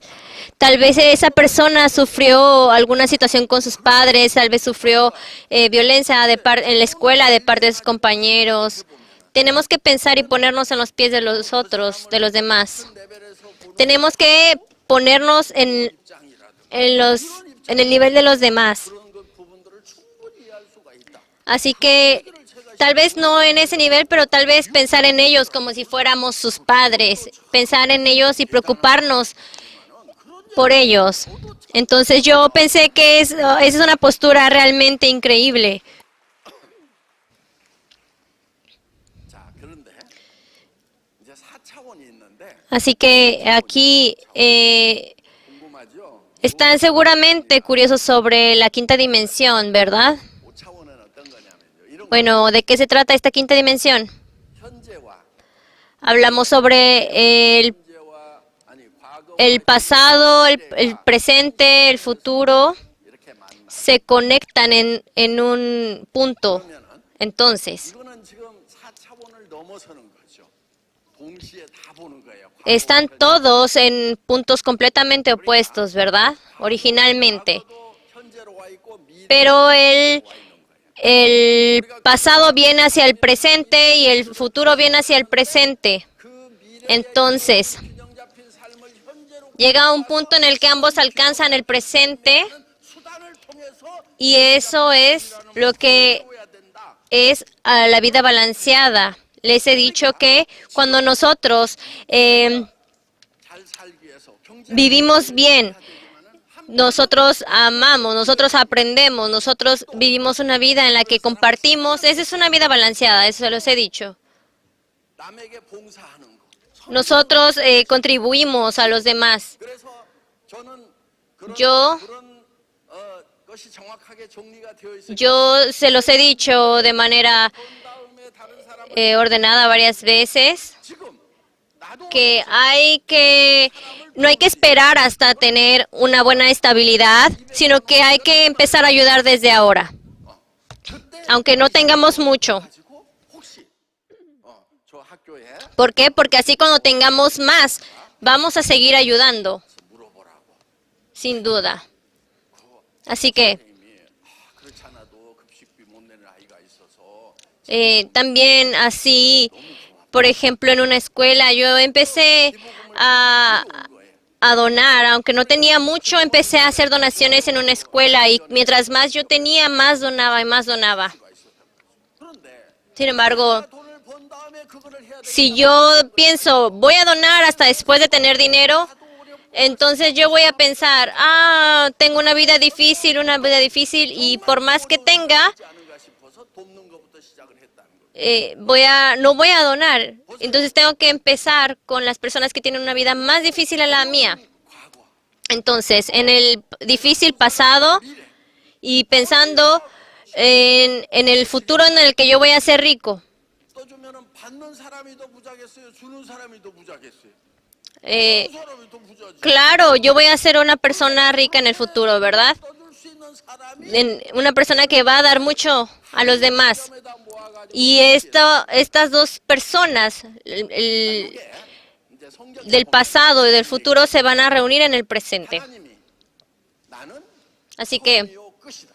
Tal vez esa persona sufrió alguna situación con sus padres, tal vez sufrió violencia en la escuela de parte de sus compañeros. Tenemos que pensar y ponernos en los pies de los otros, de los demás. 레벨에서 보는 Tenemos que ponernos en el nivel de los demás. 그런 그 부분들을 충분히 이해할 수가 있다. Así que tal vez no en ese nivel, pero tal vez pensar en ellos como si fuéramos sus padres, pensar en ellos y preocuparnos por ellos. Entonces yo pensé que esa es una postura realmente increíble. 자, 그런데 이제 4차원이 있는데 Así que aquí 궁금하죠? están seguramente curiosos sobre la quinta dimensión, ¿verdad? 5차원은 어떤 거냐면요. 이런 거 Bueno, ¿de qué se trata esta quinta dimensión? 현재와 Hablamos sobre 현재와 아니 과거와 el pasado, el presente, el futuro, 이렇게 만나. se conectan en un punto. 그러면은 Entonces, 이거는 지금 4차원을 넘어서는 거죠. 동시에 다 보는 거예요. están todos en puntos completamente opuestos, ¿verdad? Originalmente. 과거도 현재로 와 있고 미래로 Pero 와 있는 거예요. el pasado viene hacia el presente y el futuro viene hacia el presente. 그 미래에 Entonces, 균형 잡힌 삶을 현재로 llega un punto en el que ambos alcanzan el presente 수단을 통해서 y eso es lo que 해야 된다. es a la vida balanceada. Les he dicho que cuando nosotros 잘 살기 위해서 경제 vivimos bien, Nosotros amamos, nosotros aprendemos, nosotros vivimos una vida en la que compartimos. Esa es una vida balanceada, eso se los he dicho. 남에게 봉사하는 거. Nosotros contribuimos a los demás. 그래서 저는 Yo, 그런 것이 정확하게 정리가 되어 있어요. yo se los he dicho de manera 다음에 다른 사람을 ordenada varias veces 지금 나도 que no hay que esperar hasta tener una buena estabilidad, sino que hay que empezar a ayudar desde ahora, 그때 aunque no tengamos mucho. 가지고 혹시 저 학교에 ¿Por qué? Porque así cuando tengamos más, vamos a seguir ayudando, 물어보라고. sin duda. Así que 그렇지 않아도 급식비 못 내는 아이가 있어서 también así, por ejemplo, en una escuela, yo empecé a donar, aunque no tenía mucho, empecé a hacer donaciones en una escuela y mientras más yo tenía, más donaba y más donaba. 그런데 Sin embargo, 돈을 번 다음에 그거를 해야 돼. si yo pienso, voy a donar hasta después de tener dinero, entonces yo voy a pensar, tengo una vida difícil y por más que tenga, 않은가 싶어서 돕는 것부터 시작을 했다는 거. no voy a donar. Entonces tengo que empezar con las personas que tienen una vida más difícil a la mía. 과거 Entonces, en el difícil pasado y pensando en el futuro en el que yo voy a ser rico. 떠주면은 받는 사람이 더 부자겠어요? 주는 사람이 더 부자겠어요? Eh, 주는 사람이 더 부자지. claro, yo voy a ser una persona rica en el futuro, ¿verdad? 떠줄 수 있는 사람이 Una persona que va a dar mucho a los demás. 에다 모아가지고 Y estas dos personas 이제 성경 del pasado y del futuro se van a reunir en el presente. 하나님이 나는 Así que 처음이요 끝이다.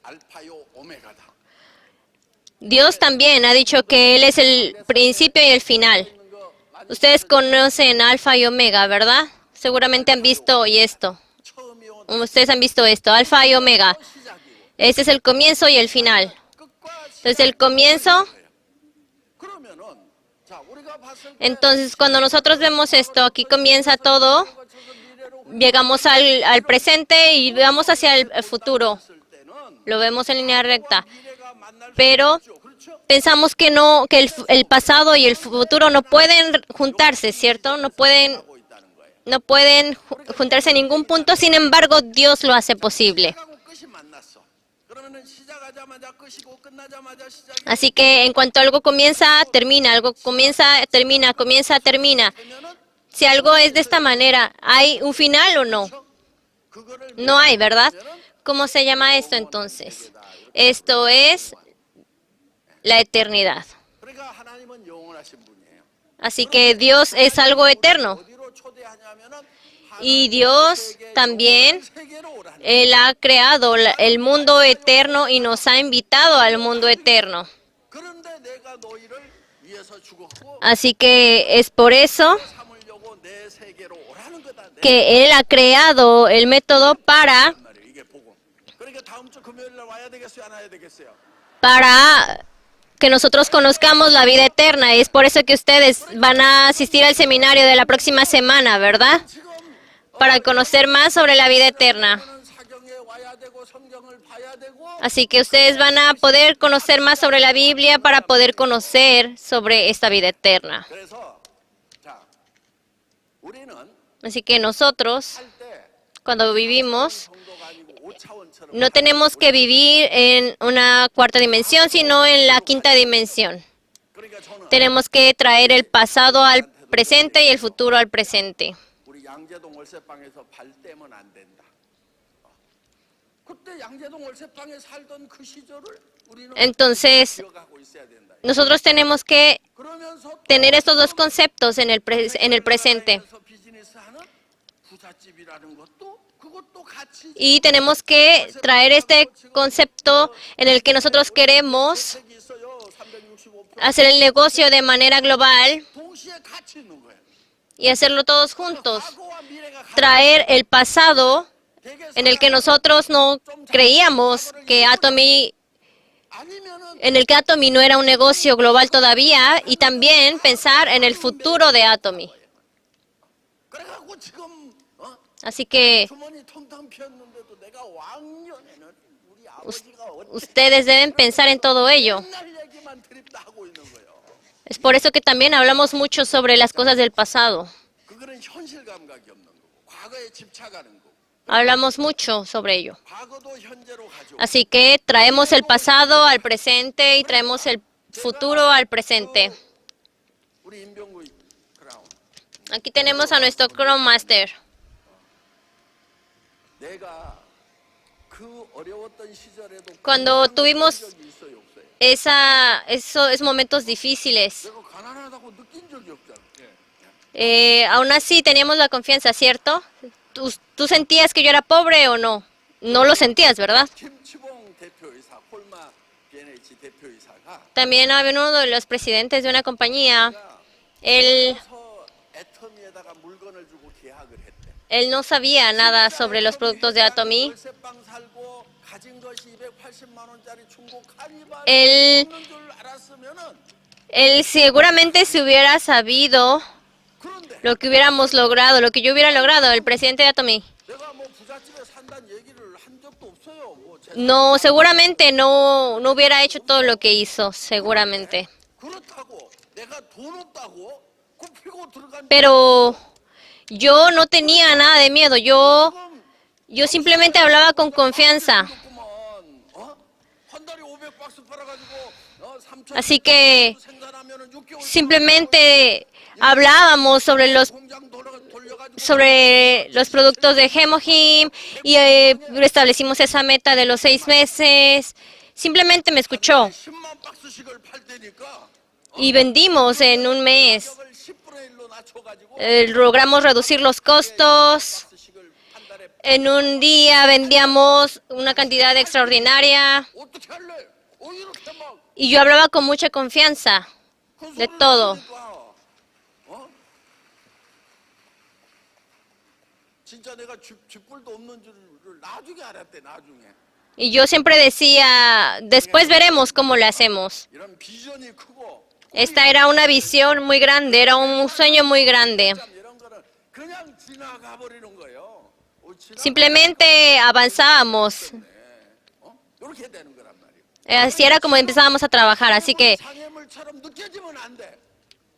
알파요 오메가다. Dios también ha dicho que Él es el principio y el final. Ustedes conocen Alfa y Omega, ¿verdad? Seguramente han visto esto. 처음이요 Ustedes han visto esto, Alfa y Omega. 시작이고 Este es el comienzo y el final. 끝과 Entonces el comienzo, 그러면은 자 우리가 봤을 때 entonces cuando nosotros vemos esto, aquí comienza todo, 거쳐서 미래로 llegamos al presente y vamos hacia el futuro. 갔을 때는 Lo vemos en línea recta. 미래가 만날 수 Pero 있죠. 그렇죠? pensamos que el pasado y el futuro no pueden juntarse, ¿cierto? No pueden 하고 있다는 거예요. juntarse en ningún punto, sin embargo, Dios lo hace posible. 시작하고 끝이 만났어. 그러면은 시작하자마자 끝이고 끝나자마자 시작이 Así que en cuanto algo comienza, termina, algo comienza, termina, comienza, termina. 되면은 Si algo es de esta manera, ¿hay un final o no? 그거를 No hay, ¿verdad? ¿Cómo se llama esto entonces? Esto es la eternidad. 그러니까 하나님은 영원하신 분이에요. Así que Dios es algo eterno. 어디로 초대하냐면은 Y Dios también, 세계로 오라는. Él ha creado el mundo eterno y nos ha invitado al mundo eterno. 그런데 내가 너희를 위해서 죽었고 Así que es por eso 삼으려고 내 세계로 오라는 거다. 내 que Él ha creado el método 말이에요. 이게 복음. 그러니까 다음 주 금요일 날 와야 되겠어요, 안 와야 되겠어요? para que nosotros conozcamos la vida eterna. Y es por eso que ustedes van a asistir al seminario de la próxima semana, ¿verdad? 지금 Para conocer más sobre la vida eterna. 너는 사경에 와야 되고 성경을 봐야 되고 Así que ustedes van a poder conocer más sobre la Biblia para poder conocer sobre esta vida eterna. 그래서 자 우리는 Así que nosotros, 때 cuando vivimos, 정도가 아니고 5차원처럼 no tenemos que vivir en una cuarta dimensión, sino en la quinta dimensión. 그러니까 저는 Tenemos que traer el pasado al presente y el futuro al presente. 우리 양재동 월세방에서 발 떼면 안 된다. 그때 양재동 월세방에 살던 그 시절을 우리는 Entonces, 기억하고 있어야 된다. nosotros tenemos que 그러면서 또 tener estos dos conceptos en el presente. 나라에서 비즈니스하는 부잣집이라는 것도 그것도 같이 Y tenemos que traer este concepto en el que nosotros queremos 책이 있어요. 365% hacer el negocio de manera global 동시에 같이 있는 거예요. y hacerlo todos juntos. 과거와 미래가 같이 Traer el pasado 되게 en el que nosotros no creíamos que 아니면은 en el que Atomy no era un negocio global todavía y también pensar en el futuro de Atomy. 그래갖고 그렇다고 지금 Así que 주머니 텅텅 비었는데도 내가 왕년에는 우리 us- 아버지가 어떻게 ustedes deben pensar en todo ello. 옛날 얘기만 드립다 하고 있는 거예요. Es por eso que también hablamos mucho sobre las cosas del pasado. 그거는 현실 감각이 없는 거고 과거에 집착하는 거고 Hablamos mucho sobre ello. 과거도 현재로 가지고 Así que traemos el pasado al presente y traemos el futuro al presente. 우리 임병구 크라운 Aquí tenemos a nuestro Chrome Master. 내가 그 어려웠던 시절에도 Cuando tuvimos 적이 있어요 없어요? esos momentos difíciles, 내가 가난하다고 느낀 적이 없잖아. aún así teníamos la confianza, ¿cierto? ¿Tú sentías que yo era pobre o no? No lo sentías, ¿verdad? 김치봉 대표이사 홀마 B&H 대표이사가 También había uno de los presidentes de una compañía. Él, 서 애터미에다가 물건을 주고 계약을 했대. él no sabía nada sobre los productos de Atomy. 월세방 살고 가진 것이 280만 원짜리 중고 카니발 Él- 없는 줄 알았으면은 Él seguramente si hubiera sabido 그런데 lo que hubiéramos logrado, lo que yo hubiera logrado, el presidente de Atomy. 내가 뭐 부잣집에 산다는 얘기를 한 적도 없어요. 뭐 No, seguramente no hubiera hecho todo lo que hizo, seguramente. 그렇다고 내가 돈 없다고 굽히고 들어간 Pero yo no tenía nada de miedo, yo simplemente hablaba con confianza. 한 달에 500박스 팔아가지고 3천 Así que 생산하면은 6개월 simplemente hablábamos 공장 돌려가지고 sobre los productos de Hemohim y establecimos esa meta de los 6 meses. Simplemente me escuchó 10만 박스씩을 팔 때니까 y vendimos en un mes. 가격을 10분의 1로 낮춰가지고 Logramos reducir los costos. 박스씩을 한 달에 En un día vendíamos una cantidad extraordinaria 어떻게 할래? 이렇게 막 y yo hablaba con mucha confianza de todo. 진짜 내가 쥐뿔도 없는 줄을 나중에 알았대 나중에. Y yo siempre decía, después veremos cómo lo hacemos. 이런 비전이 크고 Esta era una visión muy grande, era un sueño muy grande. 참 이런 거는 그냥 지나가 버리는 거예요. Simplemente avanzábamos. 이렇게 되는 거란 말이에요. Así era como empezábamos a trabajar. Así que 장애물처럼 느껴지면 안 돼.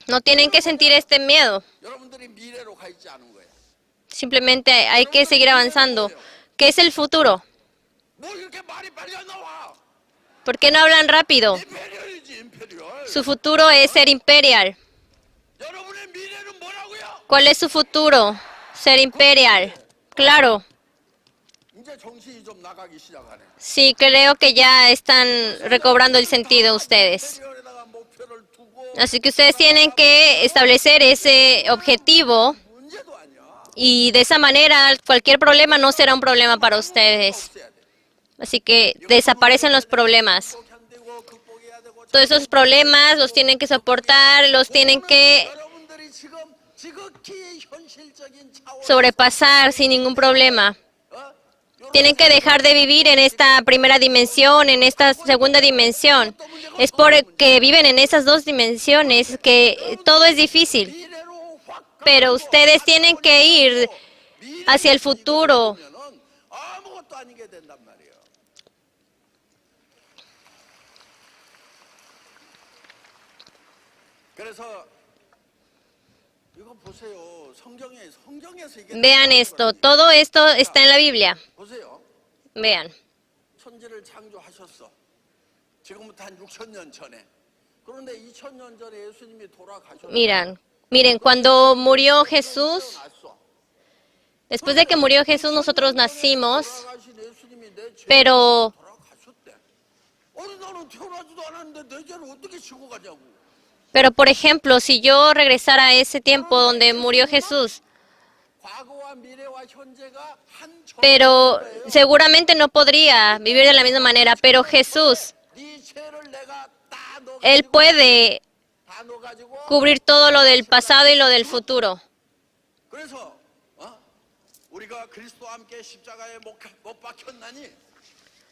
no tienen que sentir este miedo. 여러분들이 미래로 가 있지 않은 거예요. Simplemente hay que seguir avanzando. ¿Qué es el futuro? 뭐 이렇게 말이 빨리 안 나와? ¿Por qué no hablan rápido? 임페리얼이지 임페리얼. Su futuro es ser imperial. 여러분의 미래는 뭐라고요? ¿Cuál es su futuro? Ser imperial. Claro. 이제 정신이 좀 나가기 시작하네. Sí, creo que ya están recobrando el sentido ustedes. 임페리얼에다가 목표를 두고 Así que ustedes tienen que establecer ese objetivo 문제도 아니야. y de esa manera cualquier problema no será un problema para ustedes. 없애야 돼. Así que desaparecen los problemas. 견디고 극복해야 되고 Todos esos problemas los tienen que soportar, los tienen que 여러분들이 지금 지극히 현실적인 차원 sobrepasar sin ningún problema. Tienen que dejar de vivir en esta primera dimensión, en esta segunda dimensión. Es porque viven en esas dos dimensiones que todo es difícil. 미래로 확 Pero ustedes tienen que ir hacia el futuro. 가면은 아무것도 아니게 된단 말이에요. 그래서 이거 보세요. 성경에서 이게 Vean esto, todo esto está en la Biblia. 보세요. Vean. 천지를 창조하셨어. 지금부터 한 6천 년 전에. 그런데 2000년 전에 예수님이 돌아가셨어. Miren, cuando murió Jesús, 났어. después de que murió Jesús, nosotros nacimos, 돌아가신 예수님이 내 죄를 pero 돌아가셨대. 아니 나는 태어나지도 않았는데 내 죄를 어떻게 지고 가냐고. Pero, por ejemplo, si yo regresara a ese tiempo donde murió Jesús, 과거와 미래와 현재가 한 pero 정도예요. seguramente no podría vivir de la misma manera, pero Jesús, 네 죄를 내가 다 Él 넣어가지고 puede 다 넣어가지고 cubrir todo lo del pasado y lo del futuro. 그래서 우리가 그리스도와 함께 십자가에 못 박혔나니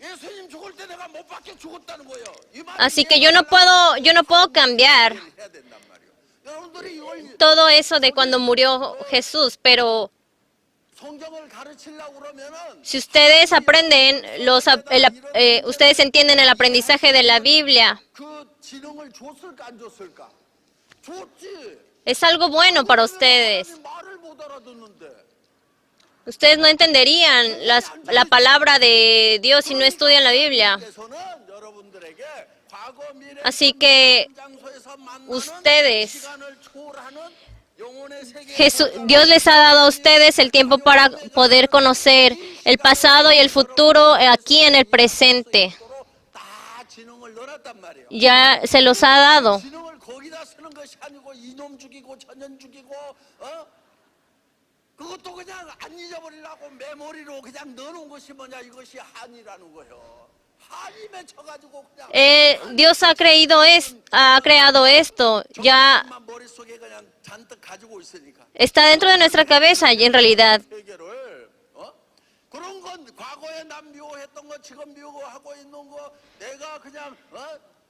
예수님 죽을 때 내가 못 박혀 죽었다는 거예요. 이 말이 Así que yo no puedo cambiar. 해야 된단 말이에요. 여러분들이 이걸 todo eso de cuando murió Jesús, pero 성경을 가르치려고 그러면은 si ustedes aprenden, ustedes entienden el aprendizaje de la Biblia, 그 지능을 줬을까 안 줬을까? 줬지. es algo bueno para ustedes. 하나님 말을 못 알아듣는데. Ustedes no entenderían la palabra de Dios si no estudian la Biblia. 하나님께서는 여러분들에게 과거, 미래, Así que 장소에서 만나는 ustedes, 시간을 초월하는 영혼의 세계에 Dios les ha dado a ustedes el tiempo para poder conocer el pasado y el futuro aquí en el presente. 다 지능을 넣어놨단 말이에요. Ya se los ha dado. 지능을 거기다 쓰는 것이 아니고 이놈 죽이고 천년 죽이고 그것도 그냥 안 잊어버리려고 메모리로 그냥 넣어놓은 것이 뭐냐 이것이 한이라는 거예요. 한이 맺혀가지고 그냥 Dios ha creado esto. Ya 정말 머릿속에 그냥 잔뜩 가지고 있으니까 está dentro de nuestra cabeza y en realidad. 세계를 그런 건 과거에 남 미워했던 거 지금 미워하고 있는 거 내가 그냥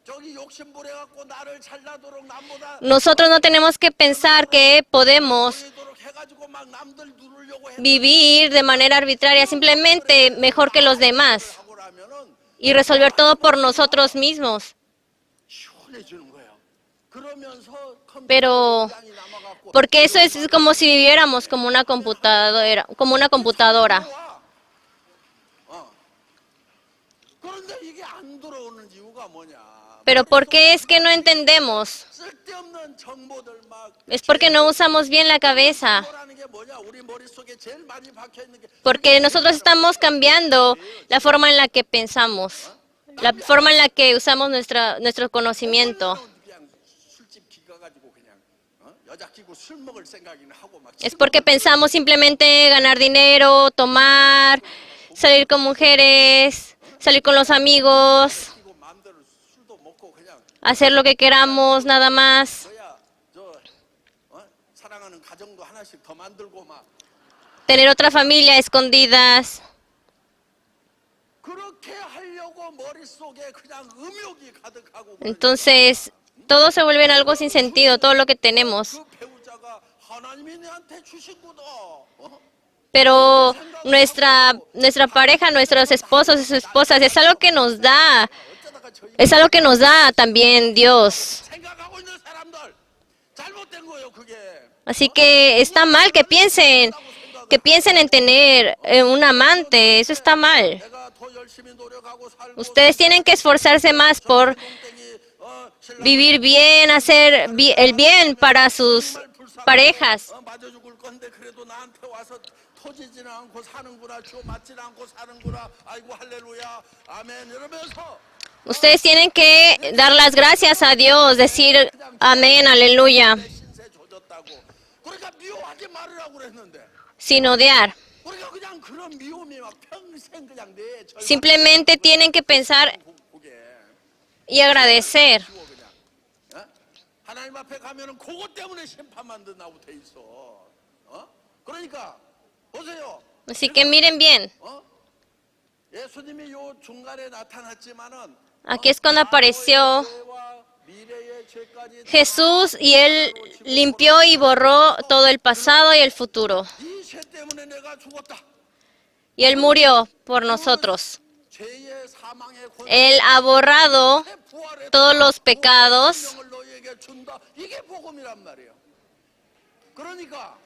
저기 욕심부려갖고 나를 잘나도록 남보다 Nosotros no tenemos que pensar que podemos 보이도록 해가지고 막 남들 누르려고 vivir de manera arbitraria, simplemente mejor que los demás 하고라면은 y resolver todo por nosotros mismos. 시원해지는 거예요. 그러면서 Pero 컴퓨터장이 남아갖고 porque eso es como si viviéramos como una computadora. 그런데 이게 안 들어오는 이유가 뭐냐? Pero ¿por qué es que no entendemos? 쓸데없는 정보들 막 Es porque no usamos bien la cabeza. 정보라는 게 뭐냐? 우리 머릿속에 제일 많이 박혀 있는 게 Porque nosotros estamos cambiando la forma en la que pensamos, la forma en la que usamos nuestro conocimiento. 그냥 술집 기 가가지고 그냥 여자 끼고 술 먹을 생각이나 하고 막 Es porque pensamos simplemente ganar dinero, tomar, salir con mujeres, salir con los amigos, 끼고 마음대로 술도 먹고 그냥 hacer lo que queramos, nada más. 그야 사랑하는 가정도 하나씩 더 만들고 막 Tener otra familia a escondidas. 그렇게 하려고 머릿속에 그냥 음욕이 가득하고 Entonces, todo se vuelve en algo sin sentido, todo lo que tenemos. 그 배우자가 하나님이 내한테 주신 거다. Pero nuestra pareja, nuestros esposos y sus esposas, es algo que nos da. 어쩌다가 저희 Es algo que nos da también Dios. 생각하고 있는 사람들 잘못된 거예요, 그게. Así que está mal que piensen en tener un amante. Eso está mal. 내가 더 열심히 노력하고 살고 Ustedes tienen que esforzarse más por 땡이 신랑 vivir bien, hacer el bien para sus parejas. 맞아 죽을 건데 그래도 나한테 와서 터지지는 않고 사는구나, 쥐어 맞지는 않고 사는구나. 아이고 할렐루야, 아멘 이러면서 Ustedes tienen que dar las gracias a Dios, decir amén, aleluya, 내 신세 조졌다고. 그러니까 미워하지 말으라고 그랬는데 sin odiar. 우리가 그냥 그런 미움이 막 평생 그냥 내 절망 Simplemente tienen que pensar 보게 y agradecer. 미워 그냥. 하나님 앞에 가면은 그것 때문에 심판만 듣나고 돼 있어. 그러니까 보세요. Así que miren bien. 예수님이 요 중간에 나타났지만은 Aquí es cuando apareció 죄와 미래의 죄까지 Jesús y Él limpió y borró todo el pasado y el futuro. 이 죄 때문에 내가 죽었다. Y Él murió por nosotros. 죄의 사망의 Él ha borrado 부활의 todos los pecados. 생명을 너희에게 준다. 이게 복음이란 말이에요. 그러니까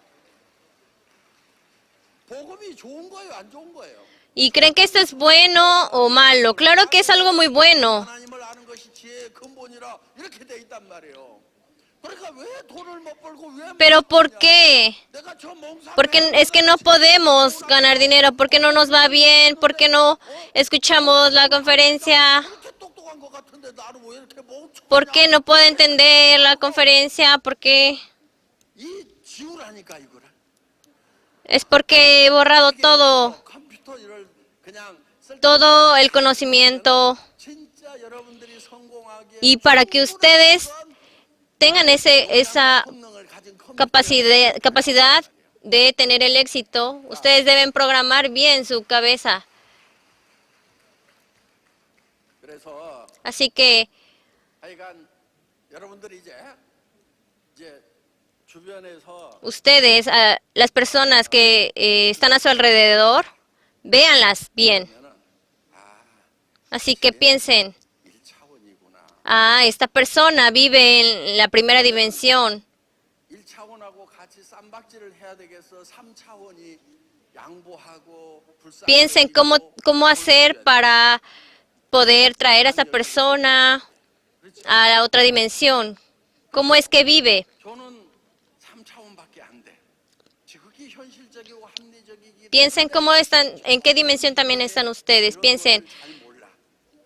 복음이 좋은 거예요, 안 좋은 거예요? ¿Y creen que esto es bueno o malo? Claro que es algo muy bueno. 하나님을 아는 것이 지혜의 근본이라 이렇게 돼 있단 말이에요. 그러니까 왜 돈을 못 벌고 왜 Pero ¿por qué? 내가 저 몽상 Porque es que no podemos ganar dinero, porque no nos va bien, porque no escuchamos la conferencia, 이렇게 똑똑한 것 같은데 나를 왜 이렇게 멍청하냐? porque no puedo entender la conferencia, porque 이 지우라니까 이거를. es porque he borrado todo, 컴퓨터를 그냥 쓸 todo el conocimiento 진짜 여러분들이 성공하게 y para que ustedes tengan esa 성능을 가진 컴퓨터 capacidad de tener el éxito, ustedes deben programar bien su cabeza. 그래서 Así que 하여간 여러분들이 이제 주변에서 Ustedes, las personas que están a su alrededor, véanlas bien. Así que piensen, 1차원이구나. esta persona vive en la primera dimensión. 1차원하고 같이 쌈박질을 해야 되겠어. 3차원이 양보하고 Piensen cómo hacer para poder traer a esa persona a la otra dimensión. ¿Cómo es que vive? 저는 3차원밖에 안 돼. 지극히 현실적이고 합리적이기 Piensen cómo están, en qué dimensión también están ustedes. Piensen 잘 몰라.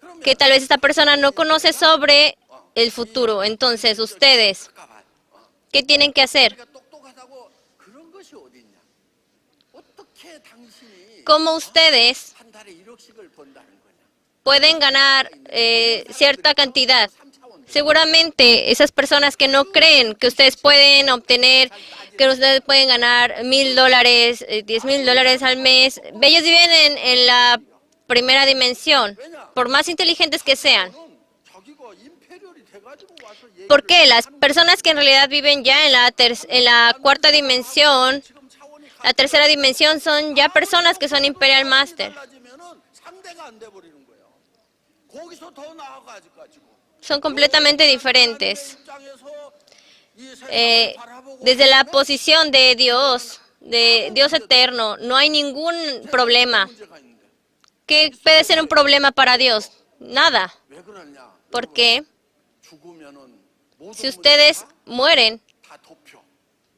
그러면 que tal vez esta persona no conoce sobre el futuro. Entonces, ustedes, 가봐. ¿qué tienen que hacer? 우리가 똑똑하다고 그런 것이 어딨냐? 어떻게 당신이 ¿Cómo ustedes 한 달에 1억씩을 번다는 거냐? pueden ganar cierta cantidad? Seguramente esas personas que no creen que ustedes pueden obtener, que ustedes pueden ganar $1,000, $10,000 al mes, ellos viven en la primera dimensión, por más inteligentes que sean. 저는 자기가 임페리얼이 돼가지고 와서 얘기를 ¿Por qué? Las personas que en realidad viven ya en la cuarta dimensión, 지금 차원이 la tercera dimensión, son ya personas que son Imperial Master. 달라지면은 상대가 안 돼 버리는 거예요. 거기서 더 나아가지고 Son completamente diferentes. 입장에서 이 Eh, 세상을 바라보고 desde la posición de Dios eterno, no hay ningún problema. 문제가 있는데 ¿Qué puede ser un problema para Dios? Nada. 왜 그러냐? Porque 죽으면은 모든 si ustedes mueren, 다 덮여.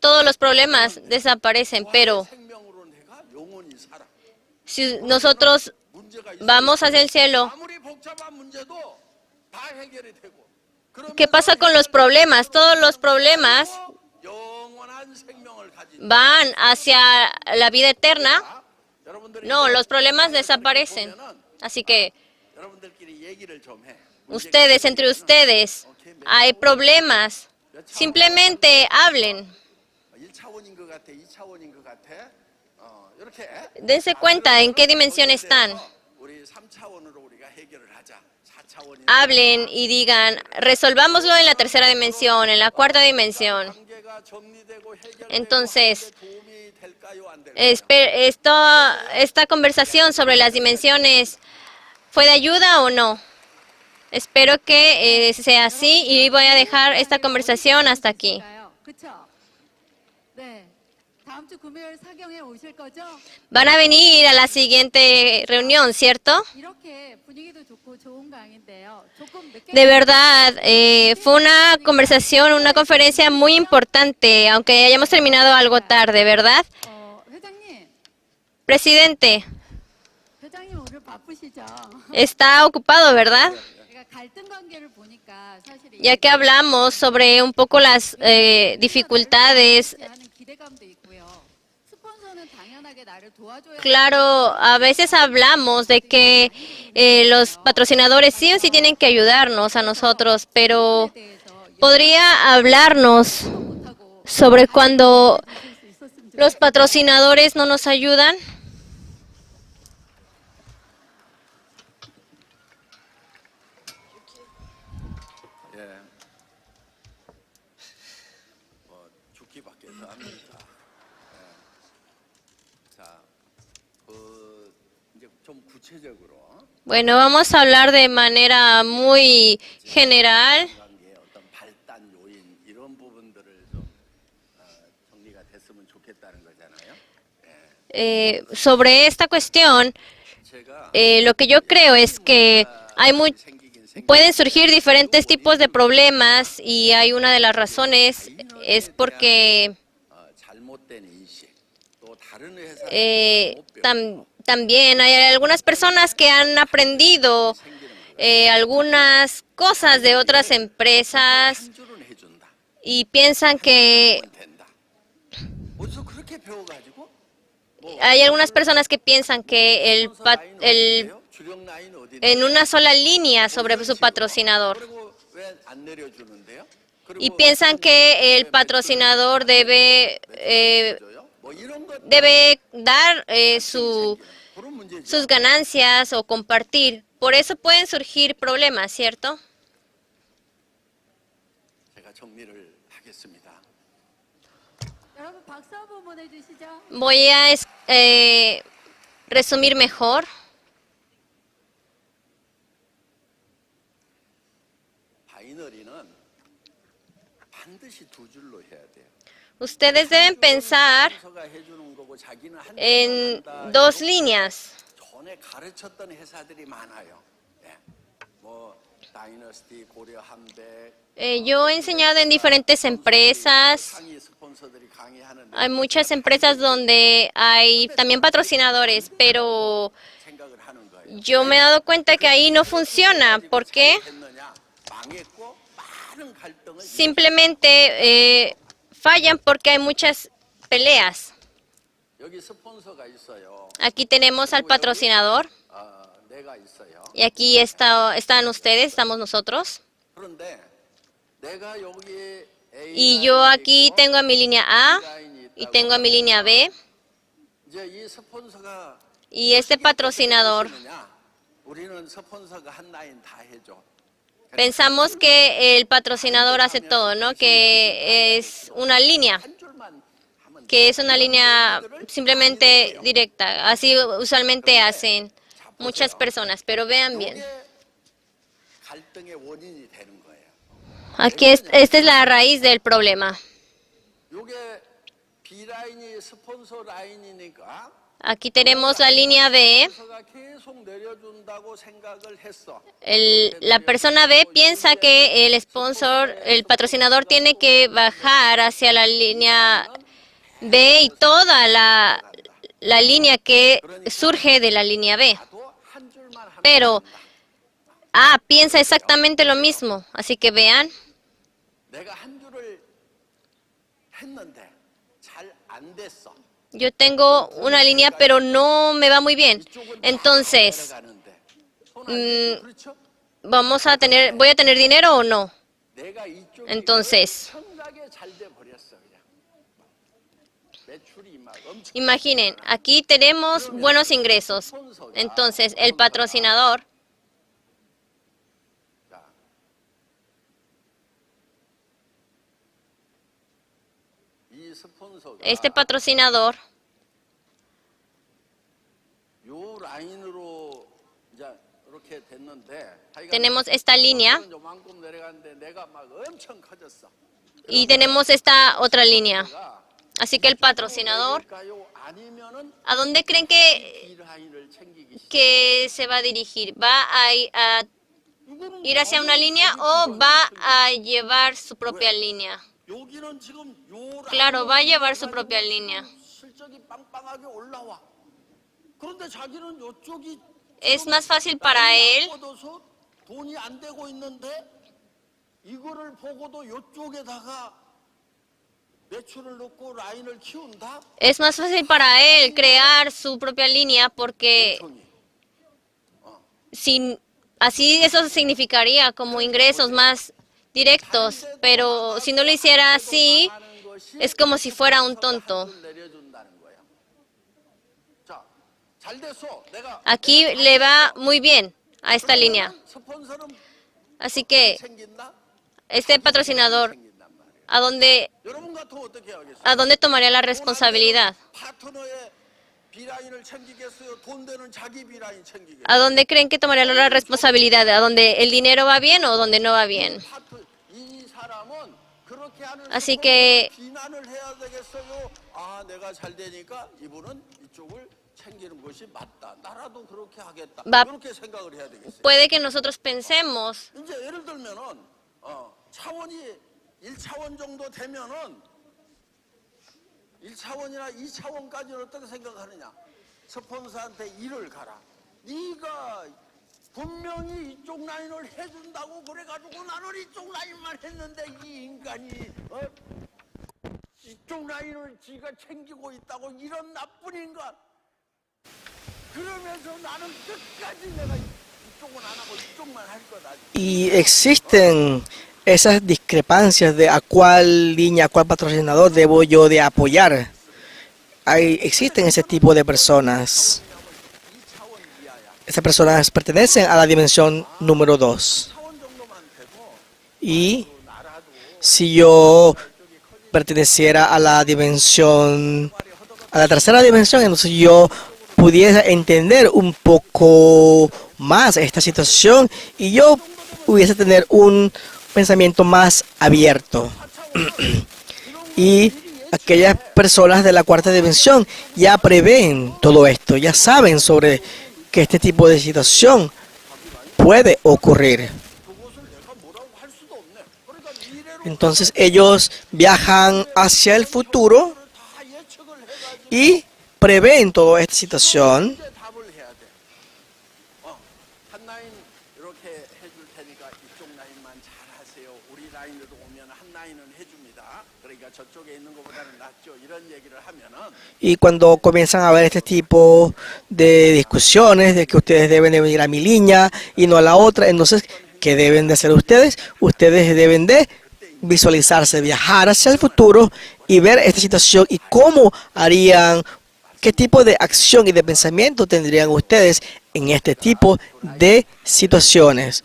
todos los problemas desaparecen. Pero 생명으로 내가 영원히 살아. si nosotros 문제가 있어. vamos hacia el cielo, 아무리 복잡한 문제도 다 해결이 되고. ¿qué pasa con los problemas? Todos los problemas 영원한 생명을 가진. van hacia la vida eterna. 여러분들이 No, los problemas desaparecen. Así que 여러분들끼리 얘기를 좀 해. ustedes, entre ustedes, hay problemas. Simplemente hablen. 1차원인 것 같아, 2차원인 것 같아. 이렇게. Dense cuenta en qué dimensión están. 우리 3차원으로 우리가 해결을 하자. 4차원이 Hablen y digan, resolvámoslo en la tercera dimensión, en la cuarta dimensión. 관계가 정리되고 해결되고 Entonces, 도움이 될까요, 안 될까요? esta conversación sobre las dimensiones, ¿fue de ayuda o no? Espero que sea así y voy a dejar esta conversación hasta aquí. 그렇죠? 네. 다음 주 금요일 사경에 오실 거죠? Van a venir a la siguiente reunión, ¿cierto? 이렇게 분위기도 좋고 좋은 강의인데요. 조금 늦게 De verdad, fue una conversación, una conferencia muy importante, aunque hayamos terminado algo tarde, ¿verdad? 회장님, Presidente, 회장님 오늘 바쁘시죠? está ocupado, ¿verdad? 그러니까 갈등 관계를 보니까 사실 Ya que hablamos sobre un poco las dificultades. 하는 기대감도 있고요. 스폰서는 당연하게 나를 도와줘야 Claro, a veces hablamos de que los patrocinadores sí o sí tienen que ayudarnos a nosotros, pero 대해서 ¿podría hablarnos 못하고 sobre cuando 있을 수 있었으면 좋겠어요. los patrocinadores no nos ayudan? 예. 죽기밖에 더 합니다. 예. 자, 이제 좀 구체적으로 Bueno, vamos a hablar de manera muy general. 관계의 어떤 발단 요인 이런 부분들을 좀 정리가 됐으면 좋겠다는 거잖아요. Sobre esta cuestión, 제가 lo que yo creo es que pueden surgir diferentes tipos de problemas y hay una de las razones es porque 잘못된 인식 또 다른 회사에서 못 배운 también hay algunas personas que han aprendido algunas cosas de otras empresas 한줄은 해준다. y piensan que 된다. 어디서 그렇게 배워가지고 hay algunas personas que piensan que 주력 라인 어디 en una sola línea sobre su patrocinador. 그리고 왜 안 내려주는데요? Y piensan que el patrocinador debe 뭐 이런 것 debe dar 그런 문제죠. sus ganancias o compartir. Por eso pueden surgir problemas, ¿cierto? 제가 정리를 하겠습니다. 여러분 박수 한번 보내주시죠. Voy a resumir mejor. 바이너리는 반드시 두 줄로 해야 돼요. Ustedes deben pensar 스폰서가 해주는 거고 자기는 한 en 줄만 한다. dos líneas. 전에 가르쳤던 회사들이 많아요. 예. 뭐 다이너스티, 고려 한백. Yo he enseñado en diferentes empresas. 상위 스폰서들이 강의하는 Hay muchas empresas donde hay también patrocinadores, pero 생각을 하는 거예요. yo me he dado cuenta que ahí no funciona. ¿Por qué? 됐느냐? 망했고 많은 갈등을 Simplemente fallan porque hay muchas peleas. 여기 스폰서가 있어요. Aquí tenemos al patrocinador 내가 있어요. y aquí están ustedes, estamos nosotros. 그런데 내가 여기 Y yo aquí tengo a mi línea A y tengo a mi línea B. 이제 이 스폰서가 Y este patrocinador, 우리는 스폰서가 한 라인 다 해줘. pensamos que el patrocinador hace todo, ¿no? Que es una línea, 한 줄만 하면 que es una línea simplemente directa. Así usualmente hacen muchas personas, pero vean bien. 이게 갈등의 원인이 되는 거예요. Aquí esta es la raíz del problema. 이게 B 라인이 스폰서 라인이니까 Aquí tenemos la línea B. 스폰서가 계속 내려준다고 생각을 했어. La persona B piensa que el sponsor, el patrocinador tiene que bajar hacia la línea B y toda la línea que surge de la línea B. 나도 한 줄만 하면 Pero A piensa exactamente lo mismo. Así que vean, 내가 한 줄을 했는데 잘 안 됐어. yo tengo una línea pero no me va muy bien. Entonces, 내려가는데 손안 대죠. 그렇죠? ¿voy a tener dinero o no? 내가 이쪽이 Entonces, 엄청나게 잘 돼 버렸어 그냥. 매출이 막 엄청. imaginen, aquí tenemos buenos ingresos. Entonces, el patrocinador, 자, 이 스폰서가 este patrocinador, 요 라인으로 이제 이렇게 됐는데 하여간 tenemos esta línea 요만큼 내려갔는데 내가 막 엄청 커졌어. y tenemos esta otra línea. Así que el patrocinador, 내릴까요? 아니면은 ¿a dónde creen que 이 라인을 챙기기 시작. se va a dirigir? ¿Va a ir hacia una línea o va a llevar su propia línea? 여기는 지금 요 Claro, va a llevar su propia línea. 실적이 빵빵하게 올라와. 그런데 자기는 요쪽이 Es más fácil para él, 뻗어서 돈이 안 되고 있는데 이거를 보고도 요쪽에다가 매출을 넣고 라인을 키운다? es más fácil para él crear su propia línea porque así eso significaría como ingresos más directos, pero si no lo hiciera así, es como si fuera un tonto. 내려준다는 거야. 자, 잘 됐어. 내가 Aquí le va muy bien a esta línea. 스폰서는 Así que 챙긴다? este patrocinador, 챙긴단 말이야. 여러분 같으면 어떻게 하겠어요? ¿a dónde tomaría la responsabilidad? 파트너의 B라인을 챙기겠어요? 돈 되는 자기 B라인 챙기겠어요? ¿A dónde creen que tomaría la responsabilidad? ¿A dónde el dinero va bien o donde no va bien? 이 사람은 그렇게 하는 Así que 비난을 해야 되겠어요. 아, 내가 잘 되니까 이분은 이쪽을 챙기는 것이 맞다. 나라도 그렇게 하겠다. Va- 이렇게 생각을 해야 되겠어요. puede que nosotros pensemos, 이제 예를 들면은 차원이 1차원 정도 되면은 1차원이나 2차원까지는 어떻게 생각하느냐? 스폰서한테 일을 가라. 네가 분명히 이쪽 라인을 해준다고 그래가지고 나는 이쪽 라인만 했는데 이 인간이 이쪽 라인을 지가 챙기고 있다고 이런 나쁜 인간. 그러면서 나는 끝까지 내가 이쪽은 안 하고 이쪽만 할 거다. Y existen esas discrepancias de a cuál línea, a cuál patrocinador debo yo de apoyar. Existen ese tipo de personas. Esas personas pertenecen a la dimensión número 2. 차원 정도만 되고 Y si yo perteneciera a la dimensión, a la tercera dimensión, entonces yo pudiera entender un poco más esta situación y yo pudiese tener un pensamiento más abierto. Y aquellas personas de la cuarta dimensión ya prevén todo esto, ya saben sobre que este tipo de situación puede ocurrir. Entonces ellos viajan hacia el futuro y prevén toda esta situación. 문제 답을 해야 돼. 한 라인 이렇게 해줄 테니까 이쪽 라인만 잘 하세요. 우리 라인으로 오면 한 라인은 해줍니다. 그러니까 저쪽에 있는 것보다는 낫죠. 이런 얘기를 하면은 Y cuando comienzan a haber este tipo de discusiones de que ustedes deben de venir a mi línea y no a la otra, entonces, ¿qué deben de hacer ustedes? Ustedes deben de visualizarse, viajar hacia el futuro y ver esta situación y cómo harían, qué tipo de acción y de pensamiento tendrían ustedes en este tipo de situaciones.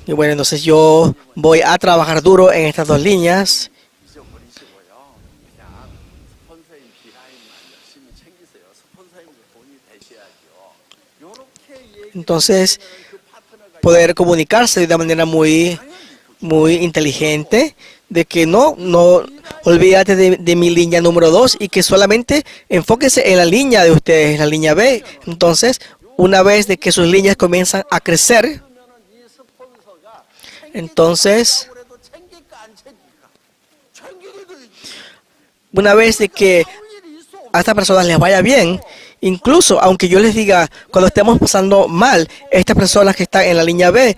Y bueno, entonces yo voy a trabajar duro en estas dos líneas. 잊어버리시고요. 그냥 스폰서인 비라인만 열심히 챙기세요. 스폰서님도 돈이 되셔야죠. 요렇게 Entonces, 그 파트너가 poder comunicarse de una manera muy inteligente, de que no olvídate de mi línea número 2 y que solamente enfóquese en la línea de ustedes, la línea B. Entonces, una vez de que sus líneas comienzan a crecer, 이 스폰서가 entonces, 그래도 챙길까 안 챙길까? 챙기기도 una vez de que 일이 있어. a estas personas les vaya bien, incluso aunque yo les diga, cuando estemos pasando mal, estas personas que están en la línea B,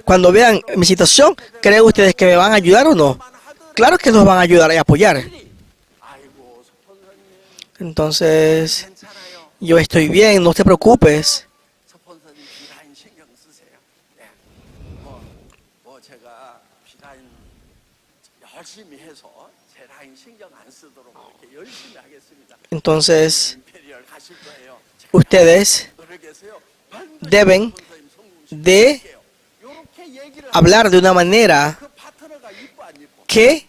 cuando vean mi situación, ¿creen ustedes que me van a ayudar o no? Claro que los van a ayudar y apoyar. 아이고 스폰서님 Entonces, 괜찮아요. yo estoy bien, no te preocupes. 스폰서님 비라인 신경 쓰세요. 예. 뭐 제가 비라인 열심히 해서 제 라인 신경 안 쓰도록 이렇게 열심히 하겠습니다. Entonces, 임페리얼 가실 거예요. ustedes 노력하세요. deben 스폰서님 성공 de 요렇게 얘기를 hablar de una manera 그 파트너가 이뻐 안 이뻐? que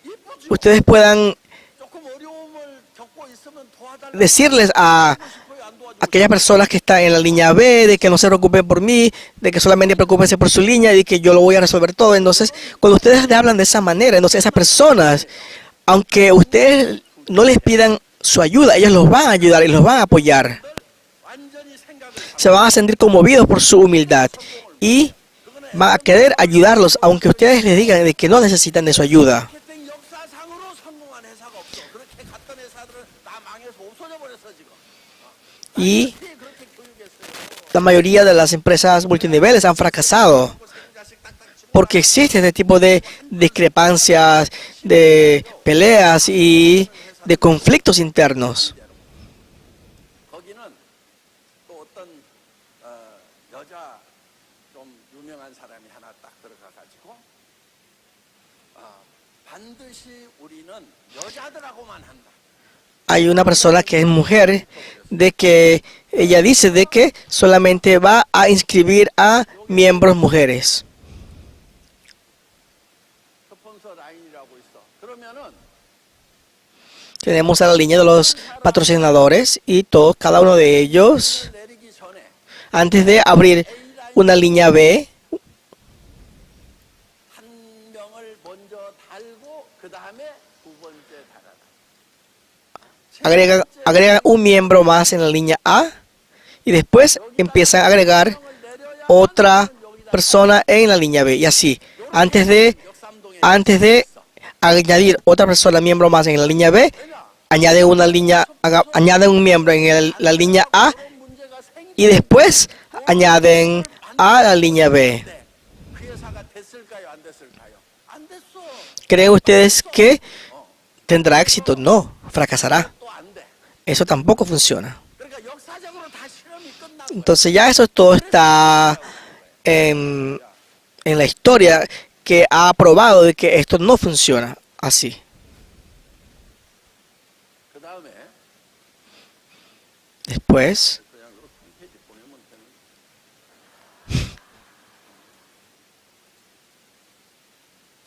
이쁘죠. ustedes puedan 조금 어려움을 겪고 있으면 도와달라고 decirles a 싶어요. 안 도와주고 aquellas personas que están en la línea B, de que no se preocupen por mí, de que solamente preocupense por su línea y que yo lo voy a resolver todo. Entonces, cuando ustedes le hablan de esa manera, entonces esas personas, aunque ustedes no les pidan su ayuda, ellos los van a ayudar y los van a apoyar. 완전히 생각을 Se van a sentir conmovidos por su humildad y van a querer ayudarlos, aunque ustedes les digan de que no necesitan de su ayuda. 마케팅 역사상으로 성공한 회사가 없어. 그렇게 갔던 회사들은 다 망해서 없어져 버렸어 지금. Y 어떻게 그렇게 교육했어요? la mayoría de las empresas multiniveles han fracasado 자식 딱딱 치고 porque existe este tipo de discrepancias, de peleas y de conflictos internos. 거기는 또 어떤 여자 좀 유명한 사람이 하나 딱 들어가 가지고 반드시 우리는 여자들하고만 한다. Hay una persona que es mujer, de que ella dice de que solamente va a inscribir a miembros mujeres. 스폰서 라인이라고 있어. 그러면은 Tenemos a la línea de los patrocinadores y todos, cada uno de ellos, 내리기 전에 antes de abrir una línea B, 한 명을 먼저 달고 그 다음에 두 번째 달아라. agregan un miembro más en la línea A y después empiezan a agregar otra persona en la línea B y así, antes de añadir otra persona miembro más en la línea B, añaden un miembro en la línea A 문제가 생기면 y después añaden a la línea B. 그 회사가 됐을까요? 안 됐을까요? 안 됐어. ¿Creen ustedes que tendrá éxito? No, fracasará. 또 안 돼. Eso tampoco funciona. 그러니까 역사적으로 다 실험이 끝난 거야. Entonces ya eso todo está en la historia que ha probado de que esto no funciona así. 그 다음에 Después, 그냥 이렇게 한 페이지 보내면 되는.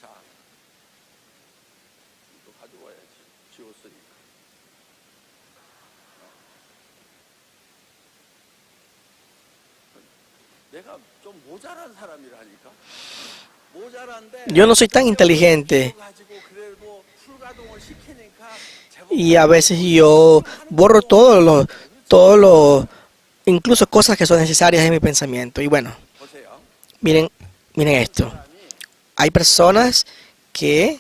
자, 내가 좀 모자란 사람이라니까. 모자란데 Yo no soy tan inteligente 가지고 그래도 풀가동을 시키니까 제법 y a veces yo borro todos los, incluso cosas que son necesarias en mi pensamiento. Y bueno, 보세요. miren, miren esto. Hay personas que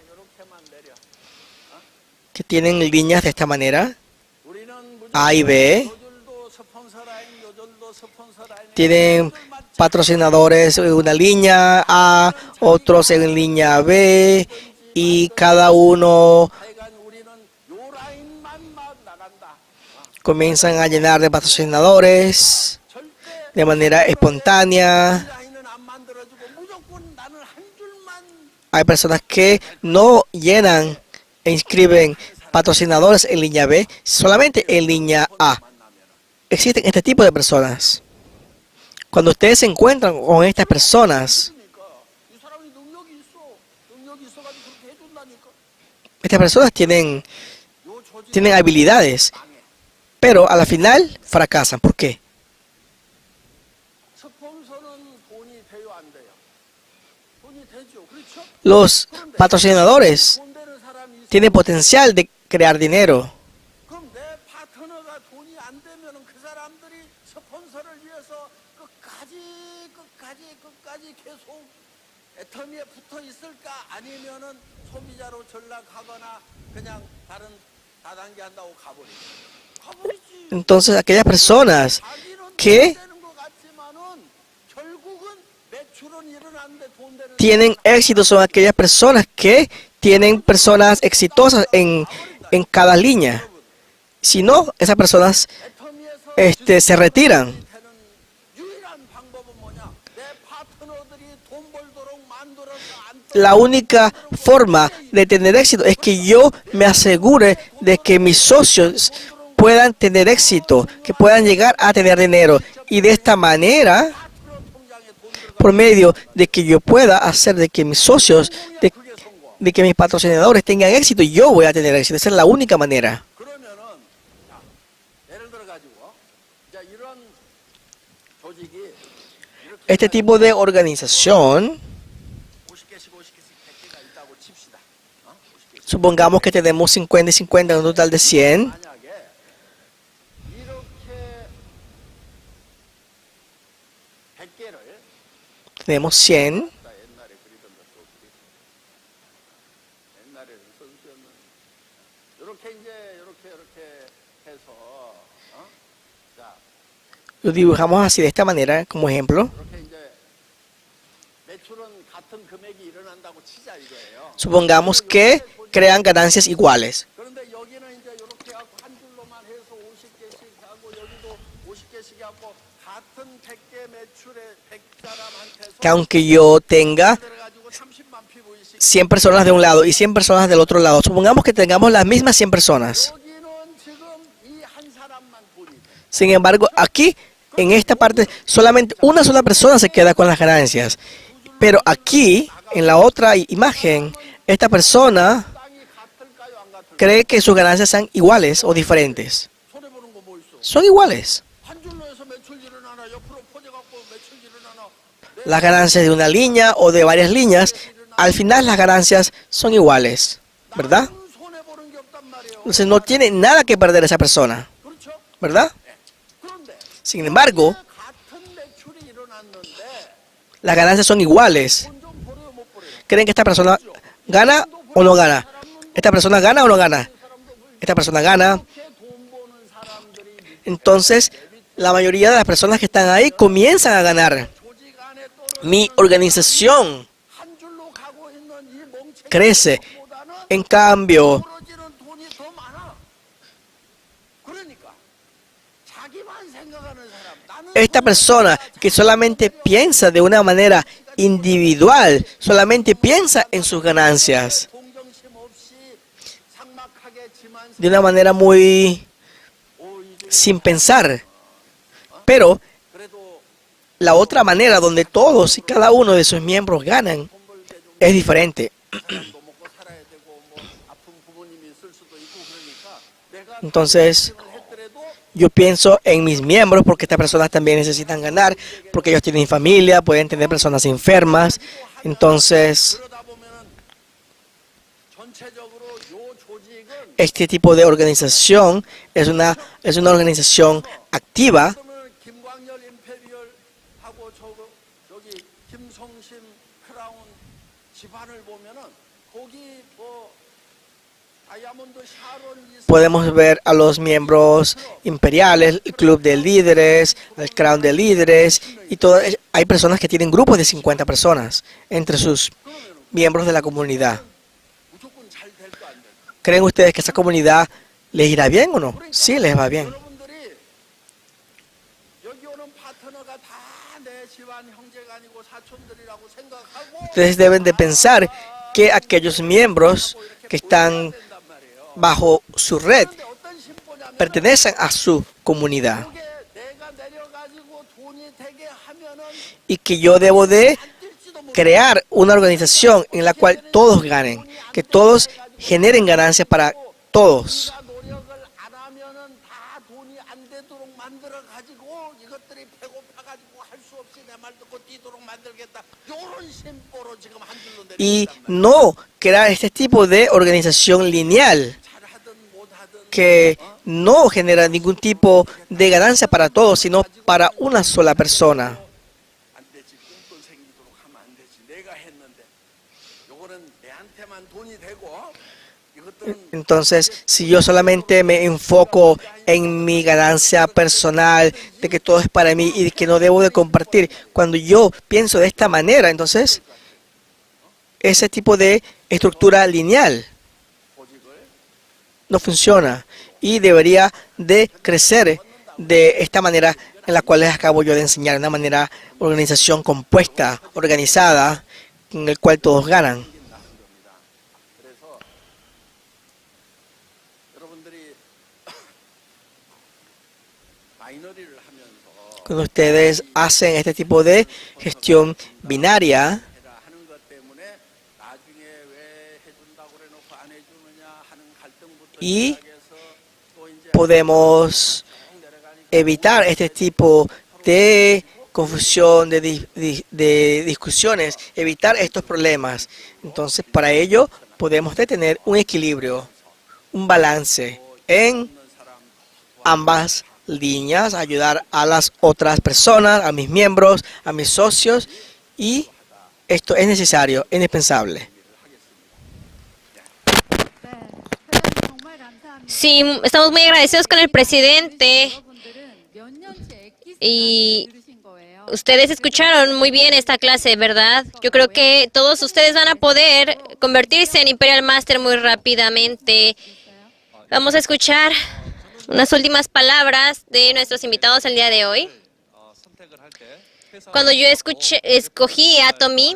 이렇게만 내려. tienen líneas de esta manera, 우리는 무조건 A y B, 요절도 스폰서 라인, 요절도 스폰서 라인. tienen patrocinadores en una línea A, otros en línea B, y cada uno 하여간 우리는 요 라인만 막 나간다. comienzan a llenar de patrocinadores 절대 de manera espontánea. 이 라인은 안 만들어주고 무조건 나는 한 줄만. Hay personas que no llenan e inscriben patrocinadores en línea B, solamente en línea A. Existen este tipo de personas. Cuando ustedes se encuentran con estas personas, 그러니까 이 사람이 능력이 있어가지고 그렇게 해준다니까. estas personas tienen 요 조직 tienen habilidades, 망해. pero a la final fracasan. ¿Por qué? 스폰서는 돈이 돼요, 안 돼요? 돈이 되죠, 그렇죠? Los patrocinadores 돈 되는 사람이 있어. tienen potencial de crear dinero. 그럼 내 파트너가 돈이 안 되면은 그 사람들이 스폰서를 위해서 끝까지 계속 애터미에 붙어 있을까? 아니면은 소비자로 전락하거나 그냥 다른 다단계 한다고 가버리지. Entonces, aquellas personas 자기는 que 돈 되는 것 같지만은 결국은 매출은 일어나는데 돈 되는 tienen éxito son aquellas personas que tienen personas exitosas en cada línea. Si no, esas personas 애터미에서 se retiran. 되는 유일한 방법은 뭐냐? 내 파트너들이 돈 벌도록 만들어서 안 La única forma de tener éxito es que yo me asegure de que mis socios puedan tener éxito, que puedan llegar a tener dinero. Y de esta manera, 파트너 통장에 돈 들어가. por medio de que yo pueda hacer de que mis socios, de que mis patrocinadores tengan éxito, yo voy a tener éxito. Esa es la única manera. 그러면은 자, 예를 들어 가지고 자 이런 조직이 이렇게 Este tipo de organización, 50개씩 100개가 있다고 칩시다. 50개씩. supongamos que tenemos 50 y 50 en un total de 100. 만약에 이렇게 100개를 Tenemos 100. 옛날에 그리던 것도 옛날에는 선수였는데 이렇게 이렇게 해서 자 Lo dibujamos así de esta manera, como ejemplo. 이렇게 이제 매출은 같은 금액이 일어난다고 치자 이거예요. Supongamos que crean ganancias iguales. 그런데 여기는 이제 이렇게 하고 한 줄로만 해서 50개씩 하고 여기도 50개씩 하고 같은 100개 매출에 100사람한테서 Que aunque yo tenga 들어가지고 30만 PV씩 100 personas de un lado y 100 personas del otro lado, supongamos que tengamos las mismas 100 personas. 여기는 지금 이 한 사람만 돈이 돼. Sin embargo, aquí, en esta parte, solamente una sola persona se queda con las ganancias. Pero aquí, en la otra imagen, esta persona 땅이 같을까요 안 같을까요? cree que sus ganancias sean iguales o diferentes. 손해 보는 거 뭐 있어? Son iguales. 한 줄로 해서 매출 일어나나 옆으로 퍼져 갖고 매출 일어나나 Las ganancias de una línea o de varias líneas, al final las ganancias son iguales, ¿verdad? 나는 손해 보는 게 없단 말이에요. Entonces no tiene nada que perder esa persona, 그렇죠? ¿verdad? 그런데 Sin embargo, 같은 매출이 일어났는데 las ganancias son iguales. 돈 좀 벌어요 못 벌어요? ¿Creen que esta persona gana o no gana? ¿Esta persona gana o no gana? Esta persona gana. 이렇게 돈 버는 사람들이 Entonces, la mayoría de las personas que están ahí comienzan a ganar. 조직 안에 떨어져 Mi organización 한 줄로 가고 있는 이 멍청이 crece. 보다는 En cambio, 벌어지는 돈이 더 많아. 그러니까 자기만 생각하는 사람 나는 esta persona que solamente piensa de una manera individual, solamente piensa en sus ganancias, 동정심 없이 삭막하겠지만 de una manera muy sin pensar. Pero 그래도 la otra manera donde todos y cada uno de sus miembros ganan 돈 벌 때 좀 es diferente. 사람도 먹고 살아야 되고 뭐 아픈 부모님이 있을 수도 있고 그러니까 내가 Entonces, 그걸 했더라도 yo pienso en mis miembros porque estas personas también necesitan ganar, porque ellos tienen familia, pueden tener personas enfermas. Entonces, 그러다 보면은 전체적으로 요 조직은 este tipo de organización es una organización activa. 그러면 김광열 임페리얼하고 저기 김성심 크라운 집안을 보면은 거기 뭐 다이아몬드 샤론 Podemos ver a los miembros imperiales, el club de líderes, el crown de líderes, y hay personas que tienen grupos de 50 personas entre sus miembros de la comunidad. 무조건 잘 될 거 안 될까? ¿Creen ustedes que esa comunidad les irá bien o no? Sí, les va bien. 여러분들이 여기 오는 파트너가 다 내 집안 형제가 아니고 사촌들이라고 생각하고 Ustedes deben de pensar que aquellos miembros que están 된단 말이에요. bajo su red 근데 어떤 심보냐면 pertenecen a su comunidad 그게 내가 내려가지고 돈이 되게 하면은 y que yo debo de 안 될지도 모르 crear una organización en la cual todos ganen, que todos generen ganancias para todos. 우리가 노력을 안 하면은 다 돈이 안 되도록 만들어 가지고 이것들이 배고파 가지고 할 수 없이 내 말 듣고 뛰도록 만들겠다. 요런 심보로 지금 한 줄로 Y 내리는단 말이에요. no crear este tipo de organización lineal 잘하든 못하든 que no genera ningún tipo de ganancia para todos, sino para una sola persona. 안 되지. 똥돈 생기도록 하면 안 되지. 내가 했는데 요거는 내한테만 돈이 되고 이것들은 Entonces, si yo solamente me enfoco en mi ganancia personal, de que todo es para mí y de que no debo de compartir, cuando yo pienso de esta manera, entonces, ese tipo de estructura lineal no funciona y debería de crecer de esta manera en la cual les acabo yo de enseñar, una manera, organización compuesta, organizada, en el cual todos ganan. 그래서 여러분들이 마이너리를 하면서 Cuando ustedes hacen este tipo de gestión binaria, 해라 하는 것 때문에 나중에 왜 해준다고 그래 놓고 안 해주느냐 하는 갈등부터 Y 시작해서 또 이제 podemos 내려가니까 evitar este tipo de confusión, de discusiones, evitar estos problemas. Entonces, para ello podemos tener un equilibrio, un balance en ambas líneas, ayudar a las otras personas, a mis miembros, a mis socios, y esto es necesario, es indispensable. 네, 회장님 정말 감사합니다. Sí, estamos muy agradecidos con el presidente. 여러분들은 몇 년째 Y 엑기스를 들으신 거예요. ustedes escucharon muy bien esta clase, ¿verdad? Yo creo que todos ustedes van a poder convertirse en Imperial Master muy rápidamente. Vamos a escuchar unas últimas palabras de nuestros invitados el día de hoy. Cuando yo escogí Atomy,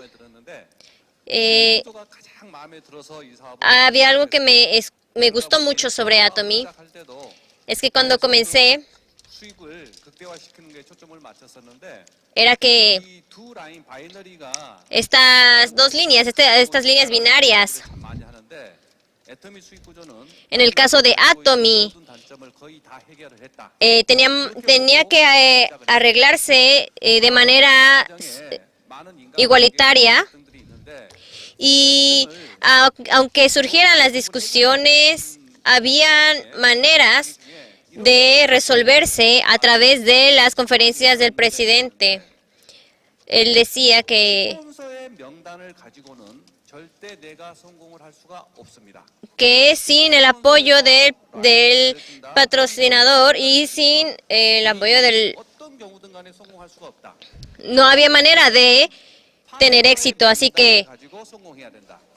había algo que me gustó mucho sobre Atomy. Es que cuando comencé, era que estas dos líneas, estas líneas binarias, en el caso de Atomy, tenía que arreglarse de manera igualitaria, y aunque surgieran las discusiones, habían maneras de resolverse a través de las conferencias del presidente. Él decía que sin el apoyo del patrocinador y sin el apoyo no había manera de tener éxito. Así que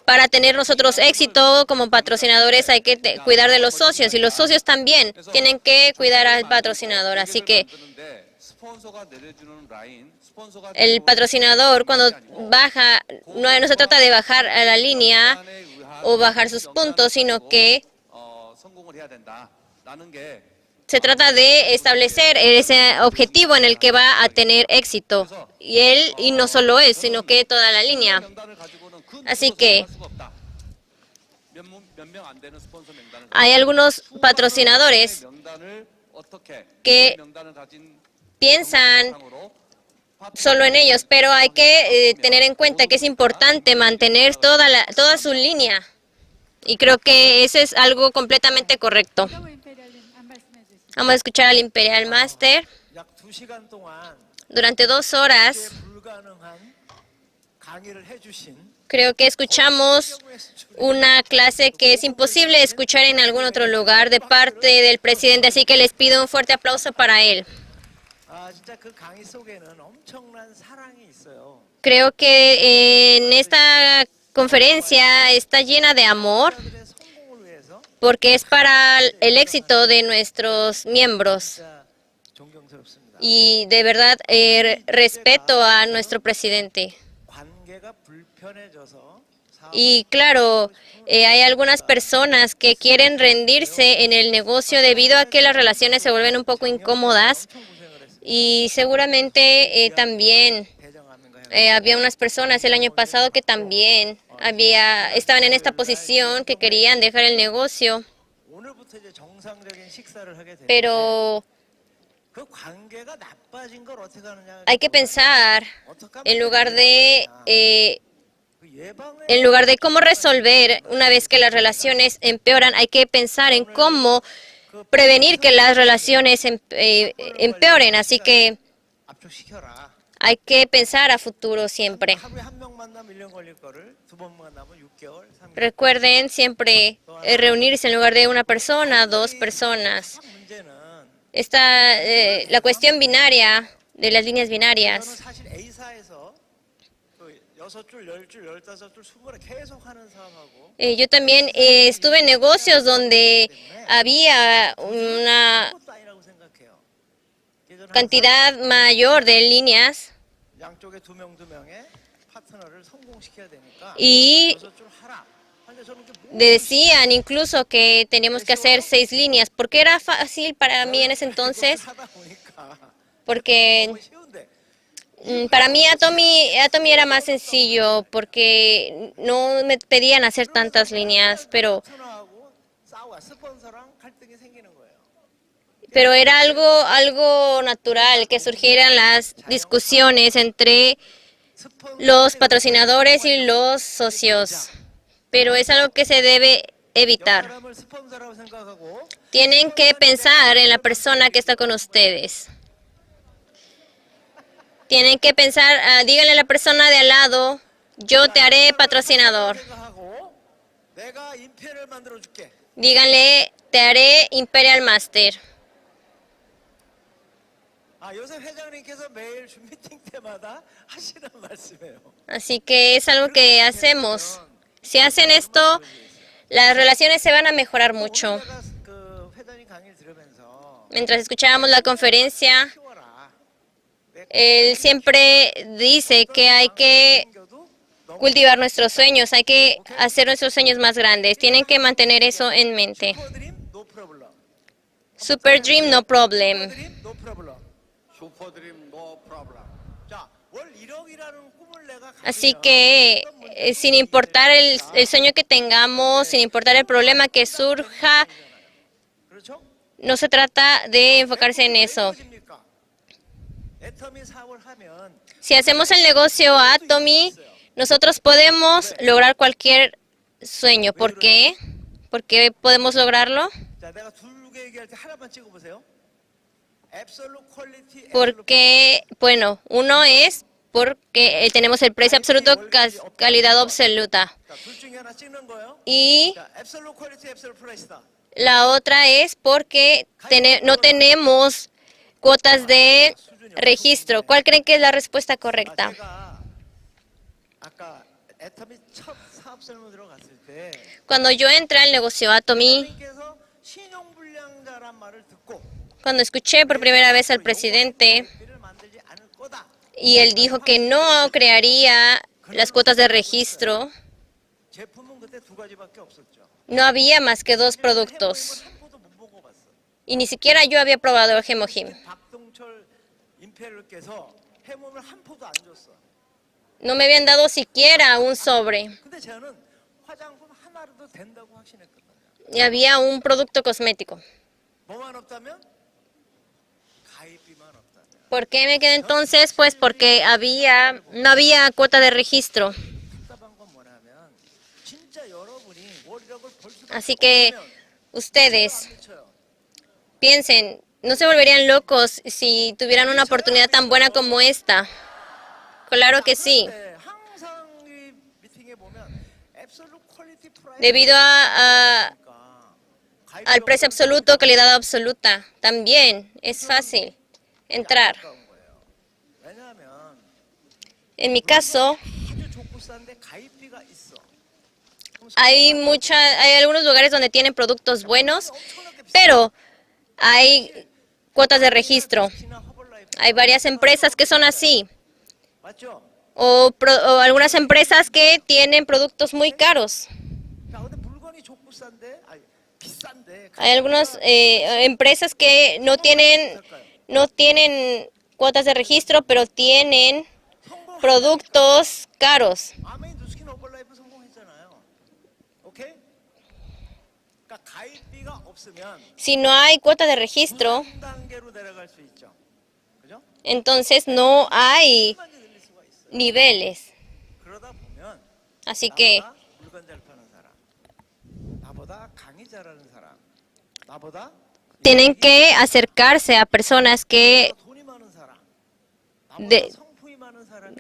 para tener nosotros éxito como patrocinadores hay que cuidar de los socios, y los socios también tienen que cuidar al patrocinador. Así que el patrocinador, cuando baja, no se trata de bajar a la línea o bajar sus puntos, sino que se trata de establecer ese objetivo en el que va a tener éxito. Y no solo él, sino que toda la línea. Así que hay algunos patrocinadores que piensan solo en ellos, pero hay que tener en cuenta que es importante mantener toda su línea. Y creo que eso es algo completamente correcto. 사모 임페리얼님 안 말씀해 주시죠. Vamos a escuchar al Imperial Master. 약 2시간 동안 Durante 2 horas, 불가능한 강의를 해주신 creo que escuchamos una clase que es imposible escuchar en algún otro lugar de parte del presidente, así que les pido un fuerte aplauso para él. 진짜 그 강의 속에는 엄청난 사랑이 있어요. Creo que en esta conferencia está llena de amor 그들의 성공을 위해서 porque es para el éxito de nuestros miembros. 진짜 존경스럽습니다. Y de verdad respeto a nuestro presidente. 관계가 불편해져서 Y claro, hay algunas personas que quieren rendirse en el negocio debido a que las relaciones se vuelven un poco incómodas. Y seguramente también había unas personas el año pasado que también estaban en esta posición, que querían dejar el negocio, 오늘부터 이제 정상적인 식사를 하게 되는데 pero 그 관계가 나빠진 걸 어떻게 하느냐. hay que pensar en lugar de 그 예방에 en lugar de cómo resolver una vez que las relaciones empeoran, hay que pensar en cómo prevenir que las relaciones empeoren. Así que 압축시켜라. hay que pensar a futuro siempre. 하루에 한 명 만나면 1년 걸릴 거를 두 번 만나면 6개월, 3개월. Recuerden siempre reunirse en lugar de una persona, 2 personas. 문제는 La cuestión binaria de las líneas 저는 binarias. 사실 A사에서 그 6줄, 10줄, 15줄, 20을 계속 하는 사람하고 Yo también estuve en negocios donde había una 아무것도 아니라고 생각해요. 그래서 저는 cantidad mayor de líneas 양쪽에 두 명의 파트너를 성공시켜야 되니까 y 6줄 하라. 근데 저는 그게 decían incluso que teníamos que hacer 6 líneas, porque era fácil para mí en ese entonces, 하다 보니까 porque 너무 쉬운데 para mí Atomy era más sencillo, porque no me pedían hacer tantas líneas, pero 파트너하고 싸워 스폰서랑 갈등이 생기는 거예요. era algo natural que surgieran las discusiones entre los patrocinadores y los socios, pero es algo que se debe evitar. 사람을 스폰서라고 생각하고 Tienen que pensar en la persona que está con ustedes. Tienen que pensar, díganle a la persona de al lado, yo te haré patrocinador. 생각하고 내가 인편을 만들어 줄게. Díganle, te haré Imperial Master. 요새 회장님께서 매일 줌 미팅 때마다 하시는 말씀이에요. Así que es algo que hacemos. Si hacen esto, las relaciones se van a mejorar mucho. 오늘 내가 그 회장님 강의를 들으면서 Mientras escuchábamos la conferencia, 키워라. él siempre dice que hay que 생겨도 너무 cultivar nuestros sueños, hay que hacer nuestros sueños más grandes. Tienen que mantener eso en mente. 슈퍼드림 no problem. Super Dream, no problem. 슈퍼드림 no problem. 슈퍼드림 노 프로블럼. 자, 월 1억이라는 꿈을 내가 Así 가지면 que sin importar el sueño que tengamos, sin importar el problema que surja, 그렇죠? no se trata de enfocarse en eso. 이루어집니까? 애터미 사업을 하면 Si hacemos el negocio Atomy, nosotros podemos lograr cualquier sueño. ¿Por qué? ¿Por qué podemos lograrlo? 자, 내가 두 개 얘기할 때 하나만 찍어 보세요. Absolute quality, Porque, bueno, uno es porque tenemos el precio absoluto, calidad absoluta. 자, 둘 중에 하나 찍는 거예요. Y 자, absolute quality, absolute price다. la otra es porque no tenemos cuotas de registro. ¿Cuál creen que es la respuesta correcta? 제가 아까 애터미 첫 사업 설명 들어갔을 때 Cuando yo entré al negocio Atomy, 회장님께서 신용불량자란 말을 듣고 cuando escuché por primera vez al presidente 를 만들지 않을 거다. y él dijo que no crearía las cuotas de registro, 제품은 그때 두 가지밖에 없었죠. no había más que 2 productos. 한 포도 못 먹어봤어. Y ni siquiera yo había probado el Hemohim. 박동철 임페리얼께서 해몸을 한 포도 안 줬어. No me habían dado siquiera un sobre. 근데 저는 화장품 하나라도 된다고 확신했거든요. Y había un producto cosmético. 뭐만 없다면 가입비만 없다면 ¿Por qué me quedé entonces? Pues porque no había cuota de registro. 답답한 건 뭐냐면 진짜 여러분이 원력을 벌 수밖에 Así que 없으면 ustedes 안 미쳐요. piensen, no se volverían locos si tuvieran una oportunidad tan buena como esta. Claro que sí. 그런데 항상 이 미팅에 보면 absolute quality price Debido al precio absoluto, calidad absoluta, también es fácil entrar. 왜냐하면 En mi caso, 아주 좋고 싼데 가입비가 있어. hay algunos lugares donde tienen productos buenos, pero hay cuotas de registro. 지나 허벌라이프 Hay varias empresas que son así, 맞죠? o algunas empresas que tienen productos muy caros. 자, 근데 물건이 좋고 싼데 아니 비싼데 Hay algunas empresas que no tienen cuotas de registro, pero tienen productos caros. 아메이 누스킨 허벌라이프 성공했잖아요. 오케이? 그러니까 가입비가 없으면 Si no hay cuota de registro, 한 단계로 내려갈 수 있죠. 그죠? entonces no hay 많이 늘릴 수가 있어요. niveles. 그러다 보면 Así que 나보다 물건 잘 파는 사람, 나보다 강의 잘하는 사람, 나보다 tienen que acercarse a personas 돈이 많은 사람, de- 나보다 성품이 많은 사람이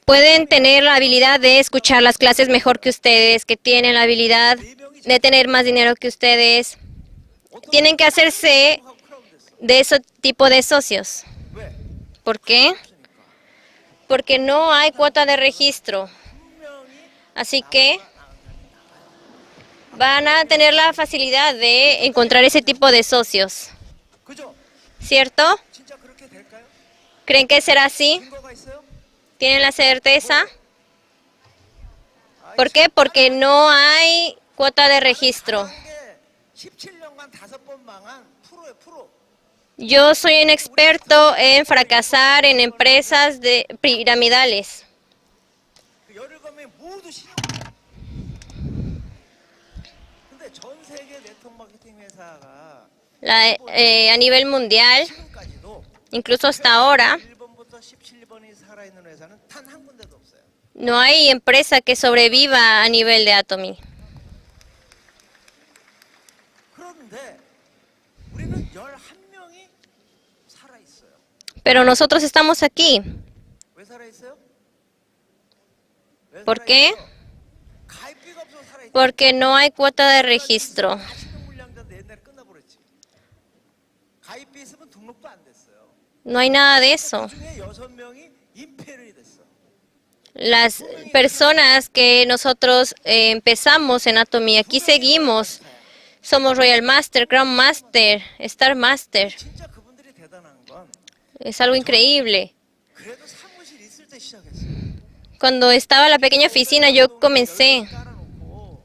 pueden tener la habilidad de escuchar las clases mejor que ustedes, que tienen la habilidad de tener más dinero que ustedes. Tienen que hacerse 하고 크라운드했어. de ese tipo de socios. 왜? ¿Por qué? Porque no hay cuota de registro. Así que van a tener la facilidad de encontrar ese tipo de socios. 그죠? ¿Cierto? 진짜 그렇게 될까요? ¿Creen que será así? 근거가 있어요? ¿Tienen la certeza? ¿Por qué? Porque no hay cuota de registro. 게 17년간 5번 망한 프로의 프로. Yo soy un experto en fracasar en empresas piramidales. 그 열흘 검에 모두 신용. 근데 전 세계 네트워크 마케팅 회사가 A nivel mundial, 지금까지도 incluso hasta ahora, 1번부터 17번이 살아있는 회사는 단 한 군데도 없어요. no hay empresa que sobreviva a nivel de Atomy. 그런데 우리는 11명이 살아있어요. Pero nosotros estamos aquí. 왜 살아있어요? 왜 ¿Por qué? 살아있어요? 가입비가 없어서 살아있어요. Porque no hay cuota de registro. 다시는 물량전 옛날에 끝나버렸지. 가입비 있으면 등록도 안 됐어요. No hay nada de eso. 그중에 6명이 임페리얼이 됐어. Las personas que nosotros empezamos en Atomy, aquí seguimos. Somos Royal Master, Crown Master, Star Master. 진짜 그분들이 대단한 건 Es algo increíble. 그래도 사무실 있을 때 시작했어. Cuando estaba en la pequeña oficina, yo comencé. 깔아놓고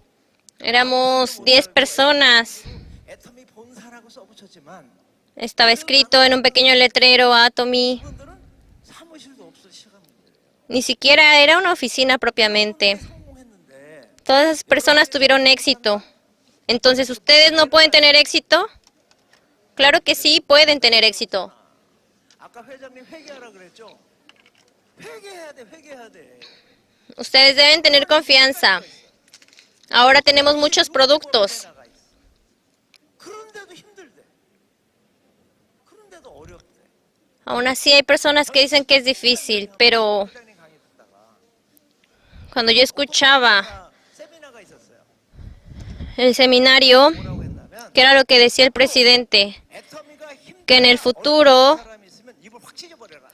Éramos 10 personas. 애터미 본사라고 써붙였지만 Estaba escrito en un pequeño letrero Atomy. 그분들은 사무실도 없어 시작한 거예요. Ni siquiera era una oficina propiamente. 성공했는데 Todas esas personas tuvieron éxito. Entonces, ¿ustedes no pueden tener éxito? Claro que sí, pueden tener éxito. 아까 회장님 회개하라 그랬죠? 회개해야 돼, 회개해야 돼. Ustedes deben tener confianza. Ahora tenemos muchos productos. 나가 있어. 그런데도 힘들대. 그런데도 어렵대. Aún así hay personas que dicen que es difícil, pero 회장님 강의 듣다가 cuando yo escuchaba 세미나가 있었어요. el seminario, 뭐라고 했냐면 que era lo que decía el presidente, 애터미가 힘들다. que en el futuro, 사람이 있으면 입을 확 찢어버려라.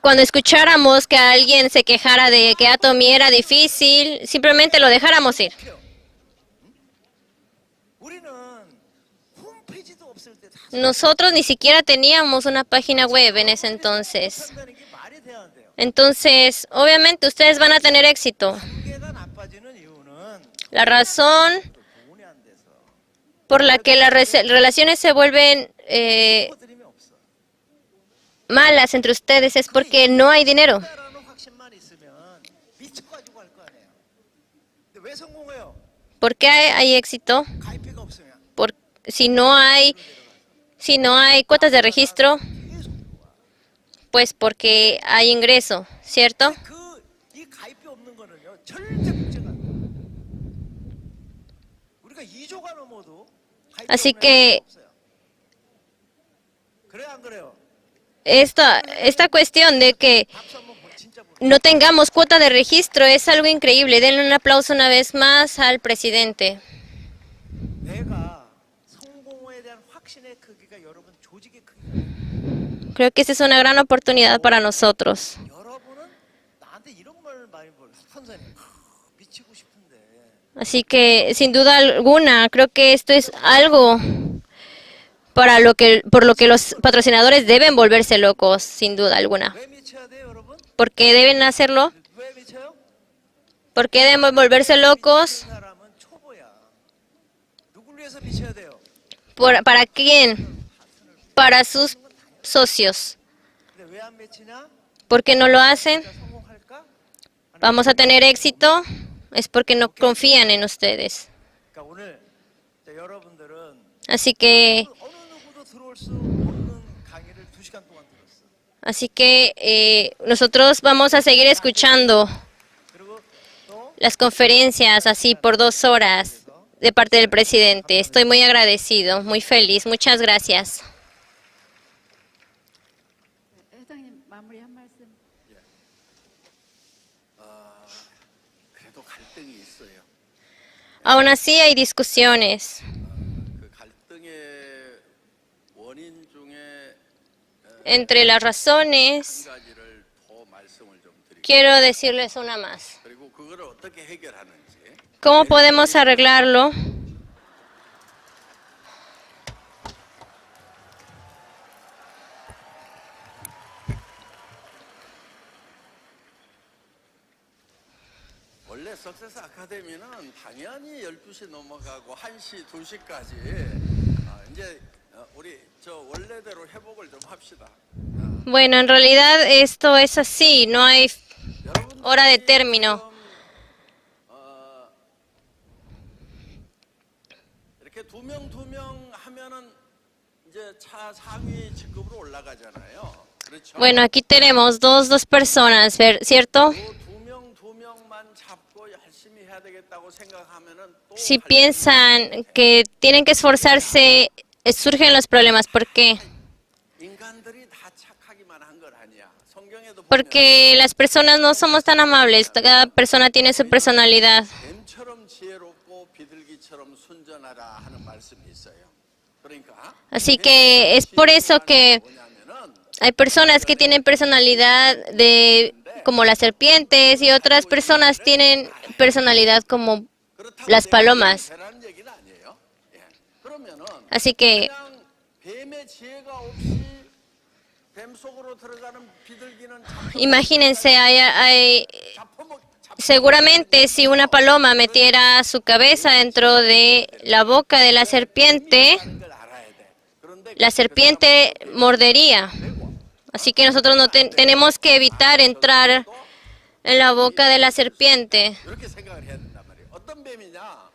cuando escucháramos que alguien se quejara de que Atomy era difícil, simplemente lo dejáramos ir. 우리는 홈페이지도 없을 때 다 Nosotros ni siquiera teníamos una página web en ese entonces. 한다는 게 말이 돼야 돼요. Entonces, obviamente ustedes van a tener éxito. 관계가 나빠지는 이유는 La razón 돈이 안 돼서 por la que las relaciones se vuelven 코드림이 없어. malas entre ustedes es porque no hay dinero. 라는 확신만 있으면 미쳐가지고 할 거 아니에요. 근데 왜 성공해요? ¿Por qué hay éxito? 가입비가 없으면 Si no hay Si no hay cuotas de registro, pues porque hay ingreso, ¿cierto? 이 가입비 없는 거는요 절대 문제가 안 돼요. 우리가 2조가 넘어도 가입비 Así 없는 que 게 없어요. 그래요 안 그래요? esta cuestión de que 박수 한번 진짜 보내. no tengamos cuota de registro es algo increíble. Denle un aplauso una vez más al presidente. 내가 성공에 대한 확신의 크기가 여러분 조직의 크기가 Creo que esta es una gran oportunidad para nosotros. 여러분은 나한테 이런 말 많이 벌 선생님 미치고 싶은데 Así que, sin duda alguna, creo que esto es algo por lo que los patrocinadores deben volverse locos, sin duda alguna. 왜 미쳐야 돼요 여러분? ¿Por qué deben hacerlo? 왜 미쳐요? ¿Por qué deben volverse locos? 미치는 사람은 초보야. 누굴 위해서 미쳐야 돼요? ¿Para quién? Para sus socios. 근데 왜 안 미치냐? ¿Por qué no lo hacen? 진짜 성공할까? ¿Vamos a tener éxito? Es porque no confían en ustedes. 그러니까 오늘 여러분들은 Así que, 어느 누구도 들어올 수 없는 강의를 2시간 동안 들었어. nosotros vamos a seguir escuchando 그리고 또 las conferencias así por 2 horas de parte del presidente. Estoy muy agradecido, muy feliz. Muchas gracias. 회장님 마무리 한 말씀. 그래도 갈등이 있어요. Aún así hay discusiones. 그 갈등의 원인 중에 Entre las razones, 한 가지를 더 말씀을 좀 드릴게요. quiero decirles una más. 그리고 그걸 어떻게 해결하는지. ¿Cómo podemos arreglarlo? 원래 석세스 아카데미는 당연히 12시 넘어가고 1시, 2시까지 이제 우리 저 원래대로 회복을 좀 합시다. Bueno, en realidad esto es así, no hay 여러분들이 hora de término. 지금, 이렇게 두 명 하면은 이제 차 상위 직급으로 올라가잖아요. 그렇죠? Bueno, aquí tenemos dos personas, ¿cierto? 두 명만 잡고 열심히 해야 되겠다고 생각하면은 또 Si piensan que tienen que esforzarse, surgen los problemas. ¿Por qué? 인간들이 다 착하기만 한 건 아니야. 성경에도 보면 Porque las personas no somos tan amables. Cada persona tiene su personalidad. 뱀처럼 지혜롭고 비둘기처럼 순전하라 하는 말씀이 있어요. 그러니까 Así que es por eso que 뭐냐면은 hay personas que tienen personalidad como las serpientes y otras personas tienen personalidad como 그렇다고 las palomas. 되라는 얘기는 아니에요. 예. 그러면은 Así que 그냥 뱀의 지혜가 없이 뱀 속으로 들어가는 비둘기는 imagínense, 잡혀먹 seguramente si una paloma metiera su cabeza dentro de la boca de la serpiente, 걸 알아야 돼. 그런데 la serpiente mordería. Así que nosotros no tenemos que evitar entrar en la boca de la serpiente. 이렇게 생각을 해야 된단 말이에요. 어떤 뱀이냐?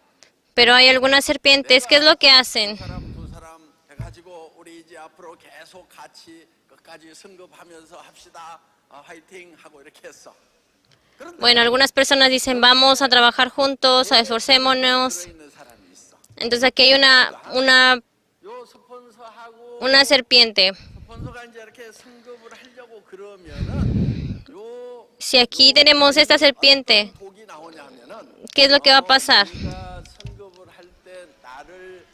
Pero hay algunas serpientes, ¿qué es lo que hacen? 두 사람 해가지고 우리 이제 앞으로 계속 같이 끝까지 승급하면서 합시다. 화이팅 하고 이렇게 했어. Bueno, algunas personas dicen, vamos a trabajar juntos, esforcémonos. 있는 사람이 있어. Entonces aquí hay 요 스폰서하고 una serpiente. 스폰서가 이제 이렇게 승급을 하려고 그러면은 요 Si aquí tenemos esta serpiente, 독이 나오냐면은 ¿qué es lo que va a pasar? 네가 승급을 할 때 나를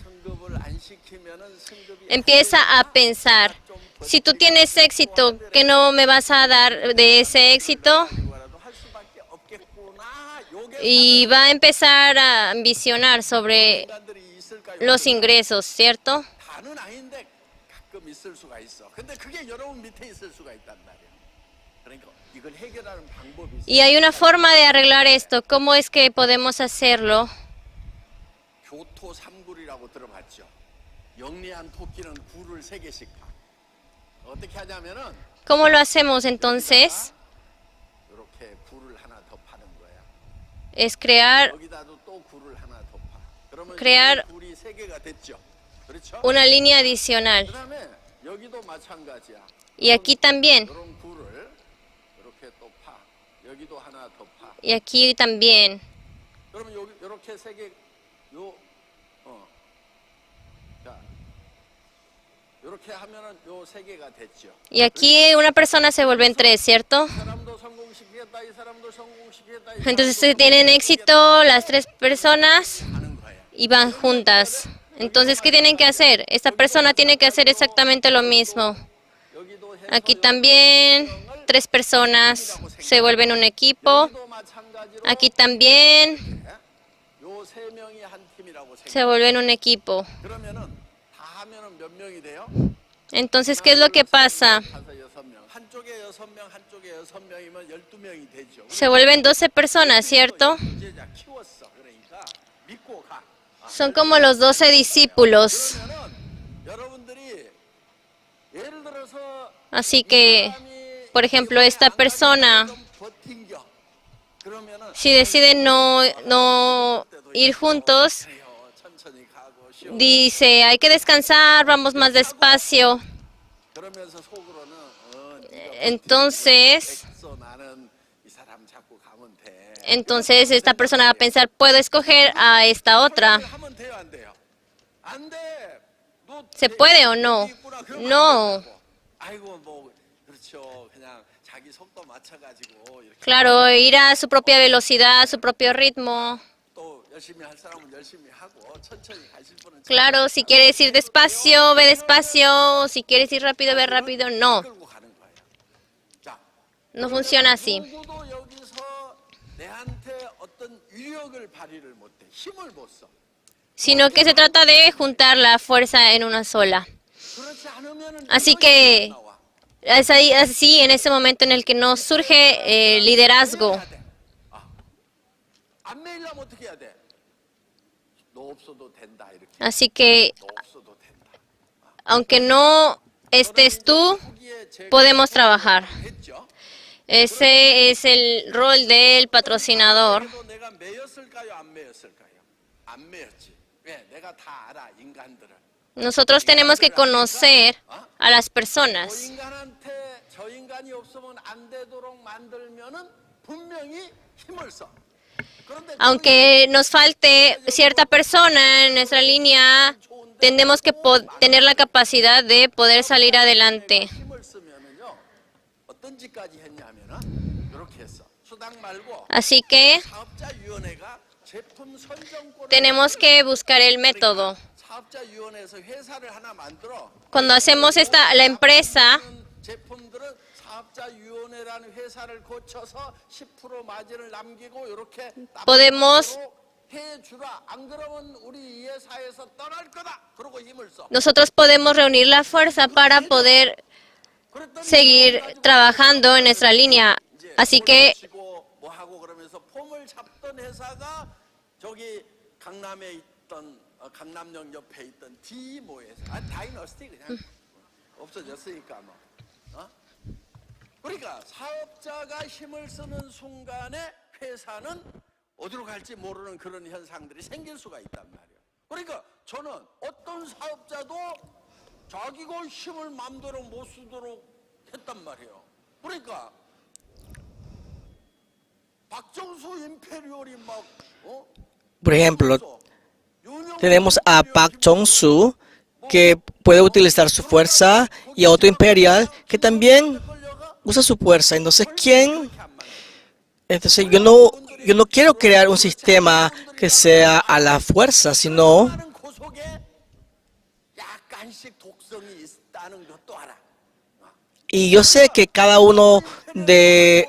승급을 안 시키면은 승급이 Empieza a pensar, si tú tienes éxito, ¿qué no me vas a dar de ese éxito? 뭐라도 할 수밖에 없겠구나. 요게 Y va a empezar a ambicionar sobre 인간들이 있을까요? los ingresos, ¿cierto? 다는 아닌데 가끔 있을 수가 있어. 근데 그게 여러분 밑에 있을 수가 있단 말이야. 그러니까 이걸 해결하는 방법이 있어. Y hay una forma de arreglar esto. ¿Cómo es que podemos hacerlo? 교토 삼굴이라고 들어봤죠. 영리한 토끼는 굴을 3개씩 파. 어떻게 하냐면은 ¿Cómo lo hacemos entonces? 이렇게 굴을 하나 더 파는 거야. Es crear 여기다도 또 굴을 하나 더 파. 그러면 Crear- 굴이 3개가 됐죠. 그렇죠? una línea adicional. 그다음에 여기도 마찬가지야. Y aquí también. 이런 굴을 이렇게 또 파. 여기도 하나 더 파. Y aquí también. 그러면 여기 이렇게 세 개, 자, 이렇게 하면은 요 세 개가 됐죠. Y aquí una persona se vuelve en tres, ¿cierto? 이 사람도 성공시키겠다, 이 사람도 성공시키겠다. 이 Entonces 사람도 tienen éxito las tres personas 하는 거예요. y van juntas. Entonces, ¿qué tienen que hacer? Esta persona tiene que hacer exactamente lo mismo. 여기도 해서 Aquí también tres personas se vuelven un equipo. 여기도 마찬가지로 Aquí también 요 세 명이 한 팀이라고 생각. se vuelven un equipo. 그러면은 다 하면은 몇 명이 돼요? Entonces, ¿qué es lo que pasa? 다섯 여섯 명. 한쪽에 여섯 명, 한쪽에 여섯 명이면 12명이 되죠. Se vuelven 12 personas, ¿cierto? 제자 키웠어. 그러니까 믿고 가. Son como los 12 discípulos. 그러면은 여러분들이 예를 들어서 Así que, por ejemplo, esta persona, 좀 버틴겨. 그러면은 si decide no ir juntos, 그래요. 천천히 가고 쉬어. dice, hay que descansar, vamos más despacio. 그러면서 속으로는 Entonces, 엑소 나는 이 사람 잡고 가면 돼. entonces esta persona va a pensar, puedo escoger a esta otra. 하면 돼요, 안 돼요? 안 돼. 너 ¿Se puede o no? 있구나. 그러면 안 No. 된다고. 아이고 뭐 그렇죠. 그냥 자기 속도 맞춰가지고 이렇게 Claro, ir a su propia velocidad, a su propio ritmo. 또 열심히 할 사람은 열심히 하고 천천히 가실 분은 Claro, si quieres ir despacio, ve despacio. Si quieres ir rápido, ve rápido. No, 끌고 가는 거예요. 자, no funciona así. 누구도 여기서 내한테 어떤 위력을 발휘를 못해, 힘을 못 써. Sino que se trata de juntar la fuerza en una sola. 그렇지 않으면은 Así 리더십이 que 안 나와. es ahí, así en ese momento en el que nos surge liderazgo. 해야 돼. 안 매이려면 어떻게 해야 돼? 너 없어도 된다 이렇게. Así que, 너 없어도 된다. aunque no estés tú, 거기에 제가 podemos trabajar. 했죠. Ese es el rol del patrocinador. 그래도 내가 매였을까요? 안 매였을까요? 안 매였지. 왜? 내가 다 알아 인간들을. Nosotros tenemos que conocer a las 저 personas. 인간한테 저 인간이 없으면 안 되도록 만들면은 분명히 힘을 써. 그런데 Aunque nos falte cierta persona en nuestra línea, tenemos que tener la capacidad de poder salir adelante. 힘을 쓰면은요 어떤 짓까지 했냐면은 이렇게 했어. 수당 말고 Así que 사업자위원회가 제품 선정권을 tenemos que buscar el método. 사업자위원회에서 회사를 하나 만들어. Cuando hacemos la empresa, 제품들은 사업자위원회라는 회사를 거쳐서 10% 마진을 남기고 이렇게 podemos, 해주라. 안 그러면 우리 이 회사에서 떠날 거다. 그러고 힘을 써. nosotros podemos reunir la fuerza para poder 그랬더니 seguir trabajando en nuestra línea. 이제 Así que 치고 뭐 하고 그러면서 폼을 잡던 회사가 저기 강남에 있던 강남역 옆에 있던 디모 회사, 다이너스티 그냥 없어졌으니까 뭐. 그러니까 사업자가 힘을 쓰는 순간에 회사는 어디로 갈지 모르는 그런 현상들이 생길 수가 있단 말이에요. 그러니까 저는 어떤 사업자도 자기가 힘을 마음대로 못 쓰도록 했단 말이에요. 그러니까 박정수 임페리얼이 막 Por ejemplo, tenemos a Park Jong-soo, que puede utilizar su fuerza, y a otro Imperial, que también usa su fuerza. Entonces, Entonces, yo no quiero crear un sistema que sea a la fuerza, sino 하는 그 속에 약간씩 독성이 있다는 것도 알아. y yo sé que cada uno de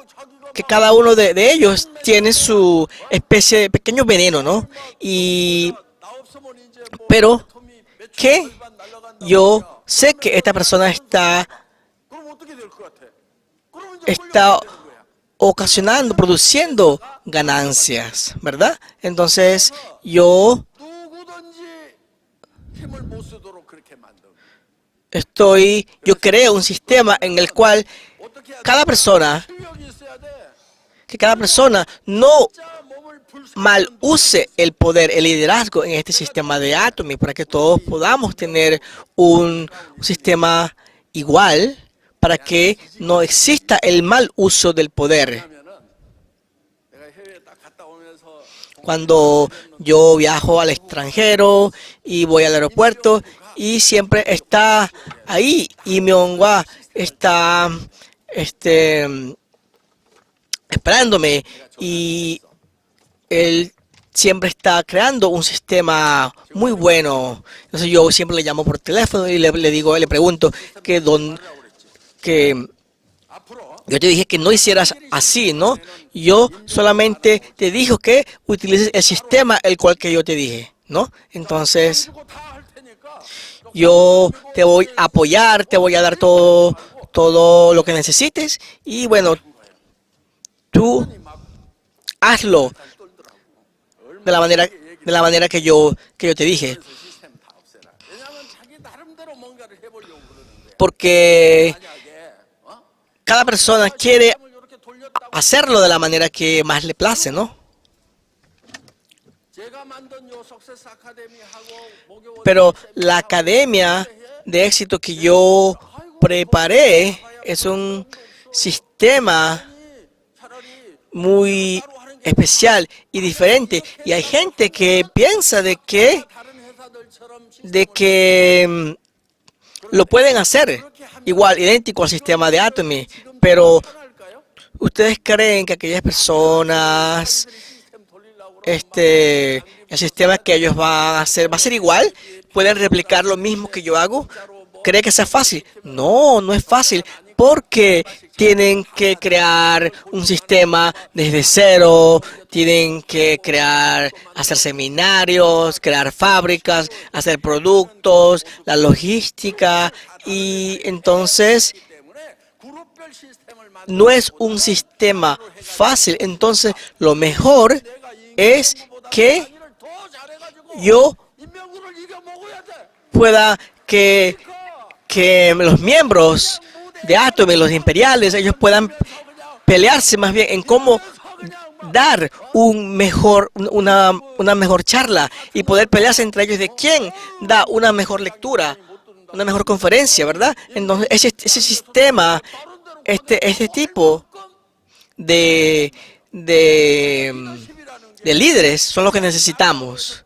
de ellos tiene su especie de pequeño veneno, ¿no? Y 나 없으면 이제 뭐 pero 톰이 매출 que 절반 날라간다고 yo 그러면 sé que esta persona 그럼 어떻게 될 것 같아? 그러면 이제 está 홀려가야 되는 거야. ocasionando, produciendo ganancias, ¿verdad? Entonces, yo 누구든지 힘을 못 쓰도록 그렇게 만들고 yo creo un sistema en el cual 어떻게 해야 돼? cada persona, 실력이 있어야 돼. que cada persona no 진짜 몸을 mal use el poder, el liderazgo en este sistema de Atomy, para que todos podamos tener un sistema igual, para que no exista el mal uso del poder. 내가 해외에 딱 갔다 오면서 Cuando yo viajo al extranjero y voy al aeropuerto y siempre está ahí, y Myung-hwa está esperándome, y él siempre está creando un sistema muy bueno. Entonces yo siempre le llamo por teléfono y le digo, le pregunto que yo te dije que no hicieras así, ¿no? Yo solamente te dije que utilices el sistema el cual que yo te dije, ¿no? Entonces 그거 다 할 테니까 yo te voy a apoyar, te voy a dar todo lo que necesites, y bueno, tú hazlo de la manera que yo te dije, 시스템 다 없애라. 왜냐하면 자기 나름대로 뭔가를 해보려고 그러는데 porque 만약에 cada persona quiere 이렇게 돌렸다고 hacerlo de la manera que más le place, ¿no? 제가 만든 요 석세스 아카데미하고 목요일 Pero la academia de éxito que yo preparé es un sistema 차라리 muy especial y diferente, y hay gente que piensa de que 다른 회사들처럼 lo pueden hacer igual, idéntico al sistema de Atomy, pero 할까요? ustedes creen que aquellas personas, 시스템 돌리려고 el sistema que ellos van a hacer va a ser igual, pueden replicar lo mismo que yo hago? ¿Cree que sea fácil? No, no es fácil, porque tienen que crear un sistema desde cero, tienen que hacer seminarios, crear fábricas, hacer productos, la logística, y entonces 때문에 그룹별 시스템을 만들어 no es un sistema fácil. Enton서 lo mejor es que 더 잘해가지고 yo 인명구를 이겨 먹어야 돼. pueda que los miembros de Atomy, los imperiales, ellos puedan pelearse más bien en cómo dar una mejor charla, y poder pelearse entre ellos de quién da una mejor lectura, una mejor conferencia, ¿verdad? Entonces ese sistema, este tipo de líderes son los que necesitamos.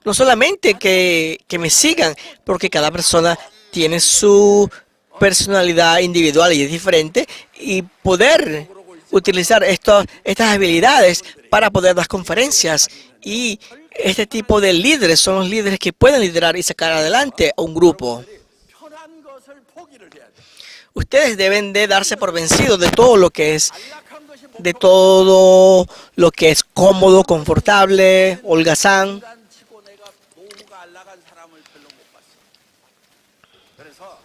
No solamente que me sigan, porque cada persona tiene su personalidad individual y es diferente, y poder utilizar estas habilidades para poder dar conferencias. Y este tipo de líderes son los líderes que pueden liderar y sacar adelante a un grupo. 편한 것을 포기를 해야 돼. Ustedes deben de darse por vencidos de todo lo que es 안락한 것이 cómodo, confortable, holgazán. 목단치고 내가 노후가 안락한 사람을 별로 못 봤어. 그래서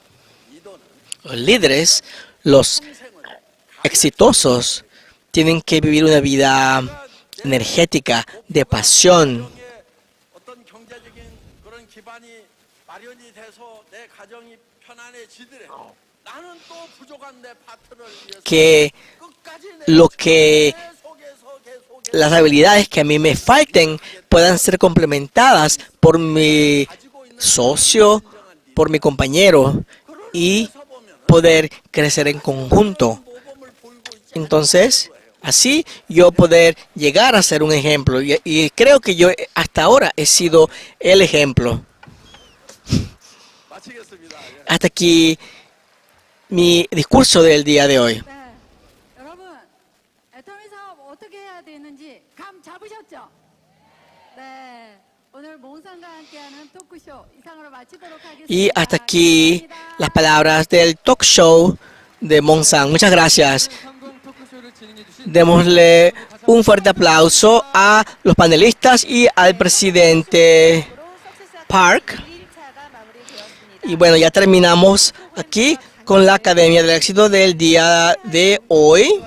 리더는 Los líderes, los exitosos, tienen que vivir una vida energética, de pasión. 가정에 어떤 경제적인 그런 기반이 마련이 돼서 내 가정이 편안해지더라도 나는 또 부족한 내 파트너를 위해서 Que 끝까지 lo que 계속해서 las habilidades que a mí me falten puedan ser complementadas por mi socio, por mi compañero, y poder crecer en conjunto. Entonces, así yo poder llegar a ser un ejemplo, y creo que yo hasta ahora he sido el ejemplo. 마치겠습니다. 예. Hasta aquí mi discurso del día de hoy. 네, 여러분 애터미 사업 어떻게 해야 되는지 감 잡으셨죠? 네, 오늘 몽상과 함께하는 토크쇼 이상으로 마치도록 하겠습니다. Y hasta aquí las palabras del talk show de Monsang. Muchas gracias. Démosle un fuerte aplauso a los panelistas y al presidente Park. Y bueno, ya terminamos aquí con la Academia del Éxito del día de hoy.